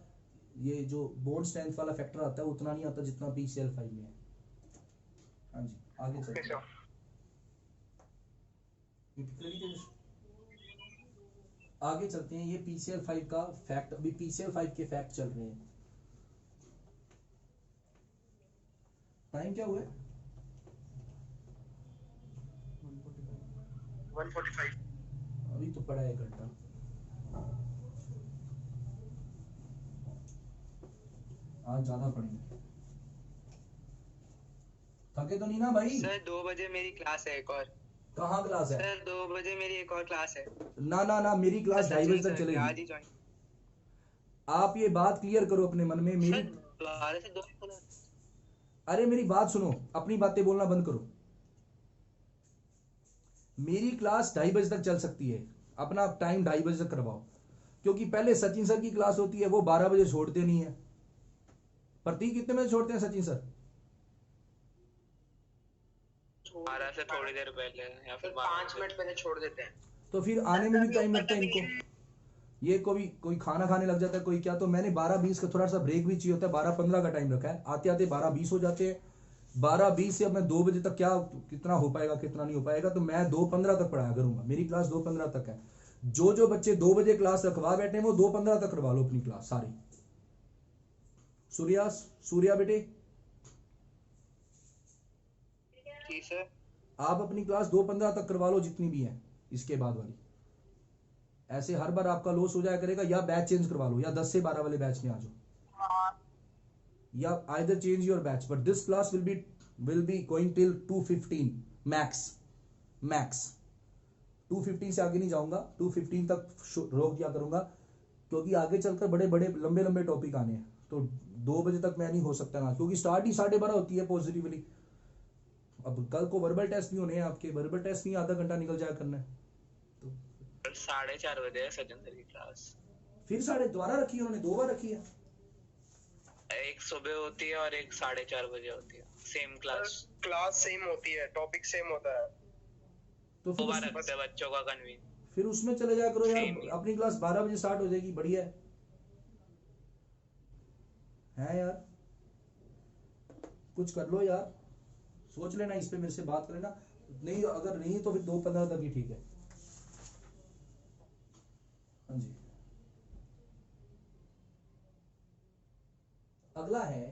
ये जो बॉन्ड स्ट्रेंथ वाला फैक्टर आता है उतना नहीं आता जितना PCl5 में है। हाँ जी, आगे चलते हैं। आगे चलते हैं, ये PCl5 का फैक्ट, अभी PCl5 के फैक्ट चल रहे हैं। टाइम क्या हुआ है? 145। अभी तो पड़ा है 1 घंटा। आज ज्यादा पढ़ेंगे, थके तो नहीं ना भाई? सर 2 बजे मेरी क्लास है एक और। कहाँ क्लास है? सर 2 बजे मेरी एक और क्लास है। ना मेरी क्लास 2:30 बजे तक आज चलेगी। ही ज्वाइन। आप ये बात क्लियर करो अपने मन में, मेरी सर 12 से 2। अरे मेरी बात सुनो, अपनी बातें बोलना बंद करो। मेरी क्लास 2:30 बजे तक चल सकती है, अपना टाइम 2:30 बजे तक करवाओ, क्योंकि पहले सचिन सर की क्लास होती है, वो 12 बजे छोड़ते नहीं है। प्रतीक कितने बजे छोड़ते हैं सचिन सर? 12 से थोड़ी देर पहले या फिर 5 मिनट पहले छोड़ देते हैं। तो फिर आने में भी टाइम लगता है इनको, ये कोई खाना खाने लग जाता है, कोई क्या। तो मैंने 12:20 का थोड़ा सा ब्रेक भी चाहिए होता है, 12:15 का टाइम रखा है। आते आते 12:20 हो जाते हैं। 12:20 से अब मैं 2 बजे तक क्या कितना हो पाएगा कितना नहीं हो पाएगा, तो मैं 2:15 तक पढ़ाया करूंगा। मेरी क्लास 2:15 तक है। जो बच्चे 2 बजे क्लास रखवा बैठे हैं वो 2:15 तक करवा लो अपनी क्लास सारी। सूर्या बेटे, जी सर। आप अपनी क्लास 2:15 तक करवा लो जितनी भी है इसके बाद वाली। ऐसे हर बार आपका लॉस हो जाया करेगा, या बैच चेंज करवा लो, या 10 से 12 वाले बैच में आ जाओ, या either change your batch, but this class will be going till 2:15 max 2:15 से आगे नहीं जाऊंगा, 2:15 तक रोक दिया करूंगा, क्योंकि आगे चलकर बड़े बड़े लंबे लंबे टॉपिक आने हैं। तो 2 बजे तक मैं नहीं हो सकता ना, क्योंकि स्टार्ट ही 12:30 होती है पॉजिटिवली। अब कल को वर्बल टेस्ट भी होने हैं आपके, वर्बल टेस्ट में आधा घंटा निकल जाया करना है। 4:30 बजे है सचिन सर की क्लास। फिर दोबारा रखी है उन्होंने, 2 बार रखी है। एक सुबह होती है और एक 4:30 बजे होती है, सेम क्लास। क्लास सेम होती है, टॉपिक सेम होता है। तो दो बार रखते हैं बच्चों का कन्वीन। फिर उसमें चले जाया करो यार, अपनी क्लास 12 बजे स्टार्ट हो जाएगी, बढ़िया है यार, कुछ कर लो यार, सोच लेना इस पे, मेरे से बात कर लेना, नहीं अगर नहीं तो फिर 2:15 तक ही ठीक है। हाँ जी, अगला है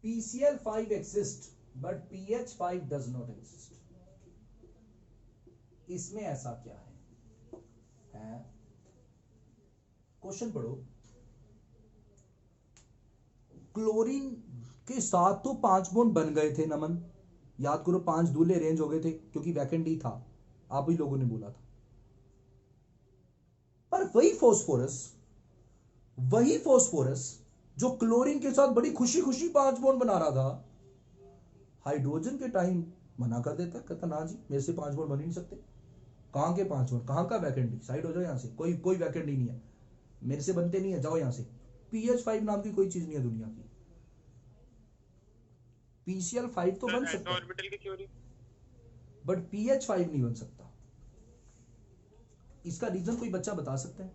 PCl5 exists but PH5 does not exist। इसमें ऐसा क्या है? क्वेश्चन पढ़ो। क्लोरीन के साथ तो 5 बॉन्ड बन गए थे नमन, याद करो 5 दूल्हे अरेंज हो गए थे क्योंकि वैकेंट डी था, आप ही लोगों ने बोला था। पर वही फास्फोरस जो क्लोरीन के साथ बड़ी खुशी खुशी 5 बॉन्ड बना रहा था, हाइड्रोजन के टाइम मना कर देता, कहता ना जी मेरे से 5 बॉन्ड बन ही नहीं सकते। कहां के 5 बॉन्ड, कहां का वैकेंट डी, साइड हो जाओ यहां से, कोई वैकेंट डी नहीं है, मेरे से बनते नहीं है, जाओ यहां से। PH5 नाम की कोई चीज नहीं है दुनिया की, PCl5 तो बन सकता है ऑर्बिटल की थ्योरी, बट PH5 नहीं बन सकता। इसका रीजन कोई बच्चा बता सकता है?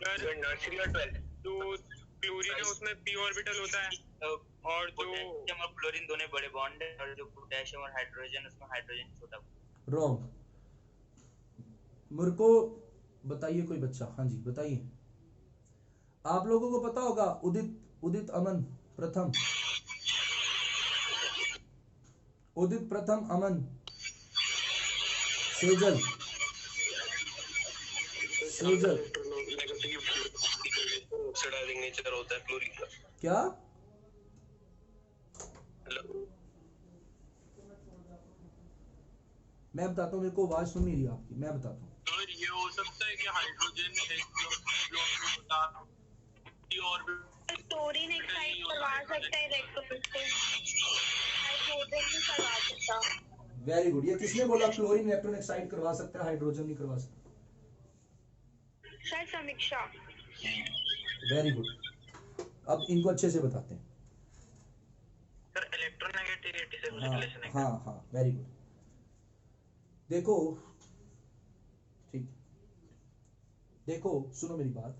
नर्सरी और 12th जो क्लोरीन है उसमें p ऑर्बिटल होता है, और जो पोटेशियम और क्लोरीन दोनों बड़े बॉन्ड है, और जो पोटेशियम और हाइड्रोजन उसमें हाइड्रोजन छोटा। रॉन्ग। मेरे को बताइए कोई बच्चा, हाँ जी बताइए, आप लोगों को पता होगा, उदित अमन प्रथम, अमन, सेजल, ऑक्सीडाइजिंग नेचर होता है क्लोरीन का। क्या? मैं बताता हूँ, मेरे को आवाज सुन नहीं रही आपकी, मैं बताता हूँ। तो ये हो सकता है कि हाइड्रोजन क्लोरीन एक्साइड करवा सकता है इलेक्ट्रॉन से, हाइड्रोजन नहीं करवा सकता। Very good. ये किसने बोला क्लोरीन इलेक्ट्रॉन एक्साइड करवा सकता है, हाइड्रोजन नहीं करवा सकता? शायद समीक्षा। Very good. अब इनको अच्छे से बताते हैं। सर इलेक्ट्रोनेगेटिविटी से कुछ हाँ रिलेशन है? हाँ वेरी गुड। देखो ठीक, देखो सुनो मेरी बात,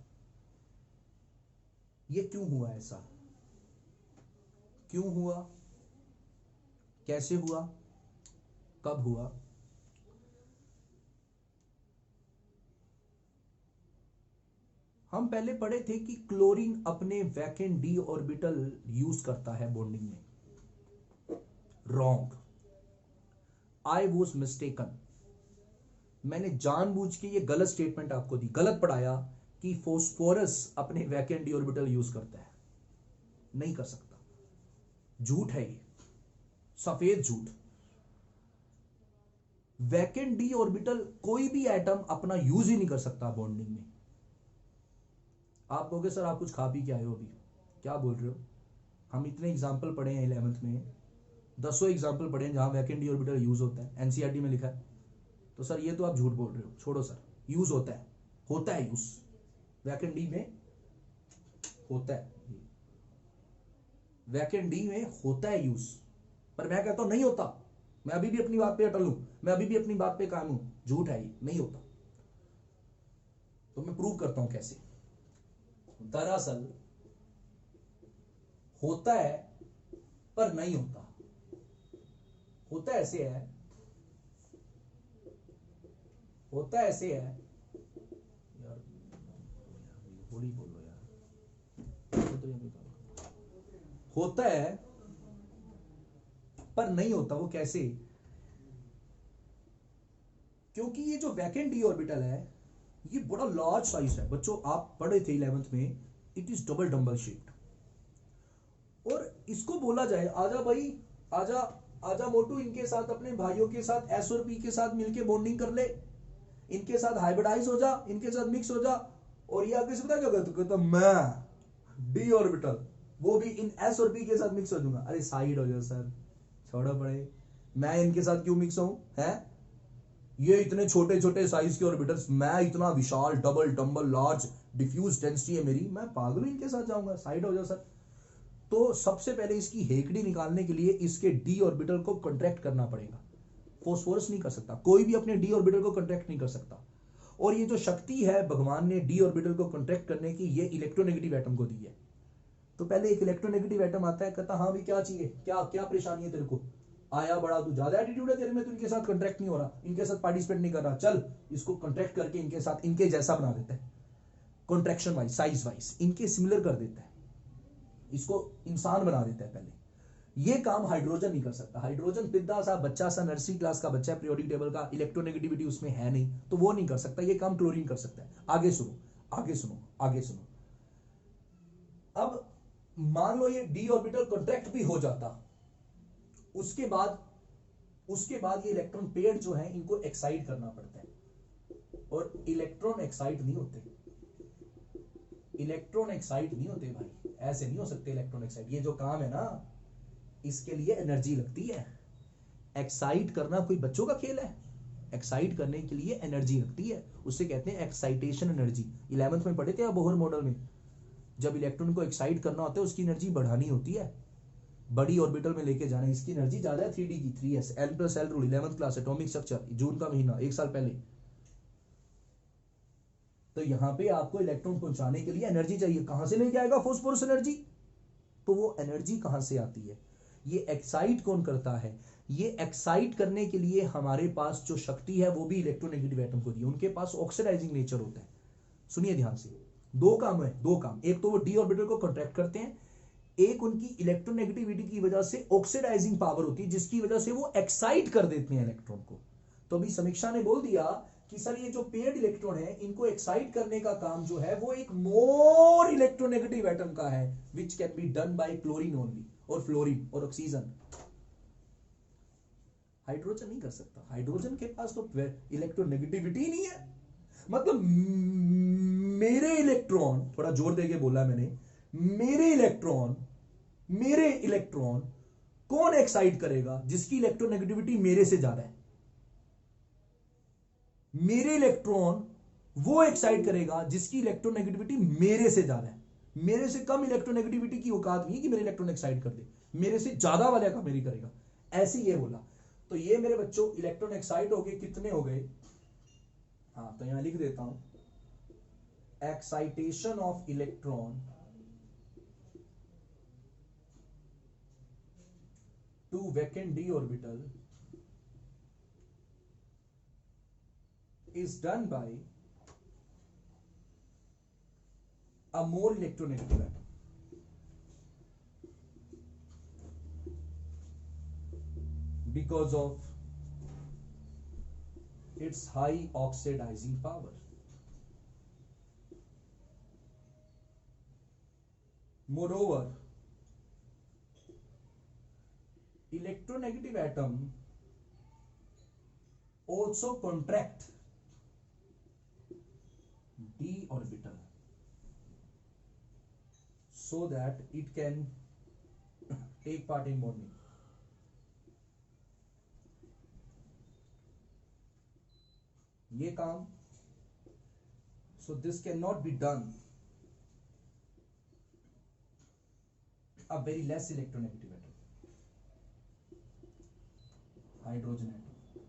ये क्यों हुआ ऐसा, क्यों हुआ, कैसे हुआ, कब हुआ? हम पहले पढ़े थे कि क्लोरीन अपने वैकेंट डी ऑर्बिटल यूज करता है बॉन्डिंग में। Wrong, I was mistaken. मैंने जानबूझ के ये गलत स्टेटमेंट आपको दी, गलत पढ़ाया कि फास्फोरस अपने वैकेंट डी ऑर्बिटल यूज करता है, नहीं कर सकता, झूठ है ये, सफेद झूठ। वैकेंट डी ऑर्बिटल कोई भी एटम अपना यूज ही नहीं कर सकता बॉन्डिंग में। आप कहोगे सर आप कुछ खा पी के आए हो, अभी क्या बोल रहे हो? हम इतने एग्जाम्पल पढ़े हैं 11th में, 10 एग्जाम्पल पढ़े हैं जहां वैकेंट डी ऑर्बिटल यूज होता है, एनसीईआरटी में लिखा है। तो सर ये तो आप झूठ बोल रहे हो, छोड़ो सर, यूज होता है यूज, वैकेंट डी में होता है, वैकेंट डी में होता है यूज। पर मैं कहता हूं नहीं होता, मैं अभी भी अपनी बात पे अटल हूं, मैं अभी भी अपनी बात पे कायम हूं, झूठ है ये, नहीं होता। तो मैं प्रूव करता हूं कैसे। दरअसल होता है पर नहीं होता। होता ऐसे है, होता ऐसे है यार, होली बोलो यार, होता है पर नहीं होता। वो कैसे? क्योंकि ये जो वैकेंट डी ऑर्बिटल है ये बड़ा लार्ज साइज है। बच्चों आप पढ़े थे 11th में, it is double dumbbell shaped. और इसको बोला जाए आजा भाई, आजा आजा मोटू, इनके साथ अपने भाइयों के साथ एस और पी के साथ मिलके बॉन्डिंग कर ले, इनके साथ हाइब्रिडाइज हो जा, इनके साथ मिक्स हो जा। और ये आगे से पता क्या कहता, मैं डी ऑर्बिटल वो भी इन एस और पी के साथ मिक्स हो जाऊंगा। अरे साइड हो जाओ सर, छोड़ो पड़े, मैं इनके साथ क्यों मिक्स हूं? है ये इतने छोटे छोटे साइज के ऑर्बिटल्स, मैं इतना विशाल double dumbbell large diffuse density है मेरी, मैं पागल इनके साथ जाऊंगा, साइड हो जाओ सर। तो सबसे पहले इसकी हेकड़ी निकालने के लिए इसके डी ऑर्बिटल को कॉन्ट्रैक्ट करना पड़ेगा। फॉस्फोरस नहीं कर सकता, कोई भी अपने डी ऑर्बिटल को कंट्रैक्ट नहीं कर सकता। और ये जो शक्ति है भगवान ने डी ऑर्बिटल को कंट्रैक्ट करने की, ये इलेक्ट्रोनेगेटिव एटम को दी है। तो पहले एक इलेक्ट्रोनेगेटिव एटम आता है, कहता हाँ भी क्या चाहिए, क्या क्या परेशानी है तेरे को, आया बड़ा तू, ज्यादा एटीट्यूड है तेरे में, तो इनके साथ कंट्रैक्ट नहीं हो रहा, इनके साथ पार्टिसिपेट नहीं कर रहा, चल इसको कंट्रैक्ट करके इनके साथ इनके जैसा बना देता है, कॉन्ट्रैक्शन वाइज, साइज वाइज इनके सिमिलर कर देता है, इसको इंसान बना देता है। पहले ये काम हाइड्रोजन नहीं कर सकता। हाइड्रोजन पिद्दा सा बच्चा सा, नर्सरी क्लास का बच्चा, पीरियोडिक टेबल का, इलेक्ट्रोनेगेटिविटी उसमें है नहीं, तो वो नहीं कर सकता। ये काम क्लोरीन कर सकता है। आगे सुनो आगे सुनो आगे सुनो। अब मान लो ये डी ऑर्बिटल कॉन्ट्रैक्ट भी हो जाता, उसके बाद ये इलेक्ट्रॉन पेयर जो है इनको एक्साइट करना पड़ता है, और इलेक्ट्रॉन एक्साइट नहीं होते, इलेक्ट्रॉन एक्साइट नहीं होते भाई, ऐसे नहीं हो सकते इलेक्ट्रॉन एक्साइट। ये जो काम है ना, इसके लिए एनर्जी लगती है। एक्साइट करना कोई बच्चों का खेल है? एक्साइट करने के लिए एनर्जी लगती है, उससे कहते हैं एक्साइटेशन एनर्जी। 11th में पढ़े थे आप बोहर मॉडल में, जब इलेक्ट्रॉन को एक्साइट करना होता है उसकी एनर्जी बढ़ानी होती है, बड़ी ऑर्बिटल में लेके जाना। इसकी एनर्जी ज्यादा है 3D की, 3s, N+L rule, 11th class, atomic structure, June का महीना, 1 साल पहले। तो यहां पे आपको इलेक्ट्रॉन पहुंचाने के लिए एनर्जी चाहिए, कहां से लेके आएगा फॉस्फोरस एनर्जी? तो वो एनर्जी कहां से आती है? ये एक्साइट कौन करता है? ये एक्साइट करने के लिए हमारे पास जो शक्ति है वो भी इलेक्ट्रोनेगेटिव एटम को दी है। उनके पास ऑक्सीडाइजिंग नेचर होता है। सुनिए ध्यान से, दो काम है, दो काम। एक तो वो डी ऑर्बिटल को कॉन्ट्रैक्ट करते हैं, एक उनकी इलेक्ट्रोनेगेटिविटी की वजह से ऑक्सीडाइजिंग पावर होती है, जिसकी वजह से वो एक्साइट कर देते हैं इलेक्ट्रॉन को। तो अभी समीक्षा ने बोल दिया कि सर ये जो पेयर्ड इलेक्ट्रॉन है, इनको एक्साइट करने का काम जो है वो एक मोर इलेक्ट्रोनेगेटिव एटम का है, which can be done by chlorine only, और फ्लोरीन और ऑक्सीजन। हाइड्रोजन नहीं कर सकता। हाइड्रोजन के पास तो इलेक्ट्रोनेगेटिविटी नहीं है। मतलब मेरे इलेक्ट्रॉन, थोड़ा जोर देके बोला मैंने, मेरे इलेक्ट्रॉन कौन एक्साइट करेगा? जिसकी इलेक्ट्रोनेगेटिविटी मेरे से ज्यादा है। मेरे इलेक्ट्रॉन वो एक्साइट करेगा जिसकी इलेक्ट्रोनेगेटिविटी मेरे से ज्यादा है। मेरे से कम इलेक्ट्रोनेगेटिविटी की औकात नहीं है कि मेरे इलेक्ट्रॉन एक्साइट कर दे, मेरे से ज्यादा वाले का मेरी करेगा। ऐसे ये बोला। तो ये मेरे बच्चों इलेक्ट्रॉन एक्साइट हो गए, कितने हो गए? हाँ, तो यहां लिख देता हूं, excitation of electron to vacant D orbital is done by a more electronegative atom. Because of its high oxidizing power. Moreover, electronegative atom also contract d orbital so that it can take part in bonding. ये काम, so this cannot be done a very less electronegative atom, hydrogen atom.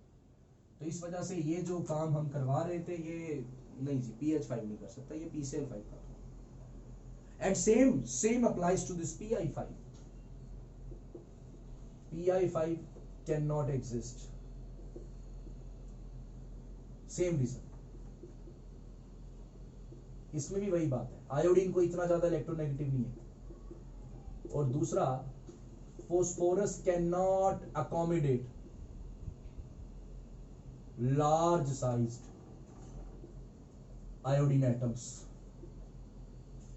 तो इस वजह से ये जो काम हम करवा रहे थे, ये नहीं जी, PH5 नहीं कर सकता, ये PCl5 का। And same applies to this PI5। PI5 can not exist, same reason. इसमें भी वही बात है, आयोडीन को इतना ज्यादा इलेक्ट्रोनेगेटिव नहीं है। और दूसरा, phosphorus can not accommodate large sized iodine atoms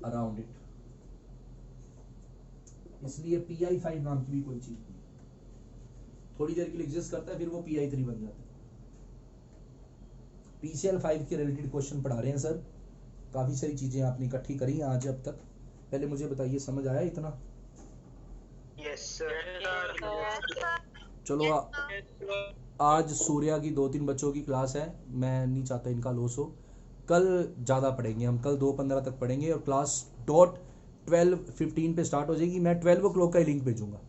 around it, इसलिए PI5 नाम की भी कोई चीज नहीं। थोड़ी देर के लिए एग्जिस्ट करता है, फिर वो PI3 बन जाता है। PCl5 के रिलेटेड क्वेश्चन पढ़ा रहे हैं सर। काफी सारी चीजें आपने इकट्ठी करी हैं आज अब तक। पहले मुझे बताइए, समझ आया इतना? Yes sir. चलो आज सूर्या की 2-3 बच्चों की क्लास है, मैं नहीं चाहता इनका लॉस हो। कल ज़्यादा पढ़ेंगे हम, कल 2:15 तक पढ़ेंगे, और क्लास .12:15 पे स्टार्ट हो जाएगी। मैं 12 o'clock का ही लिंक भेजूंगा।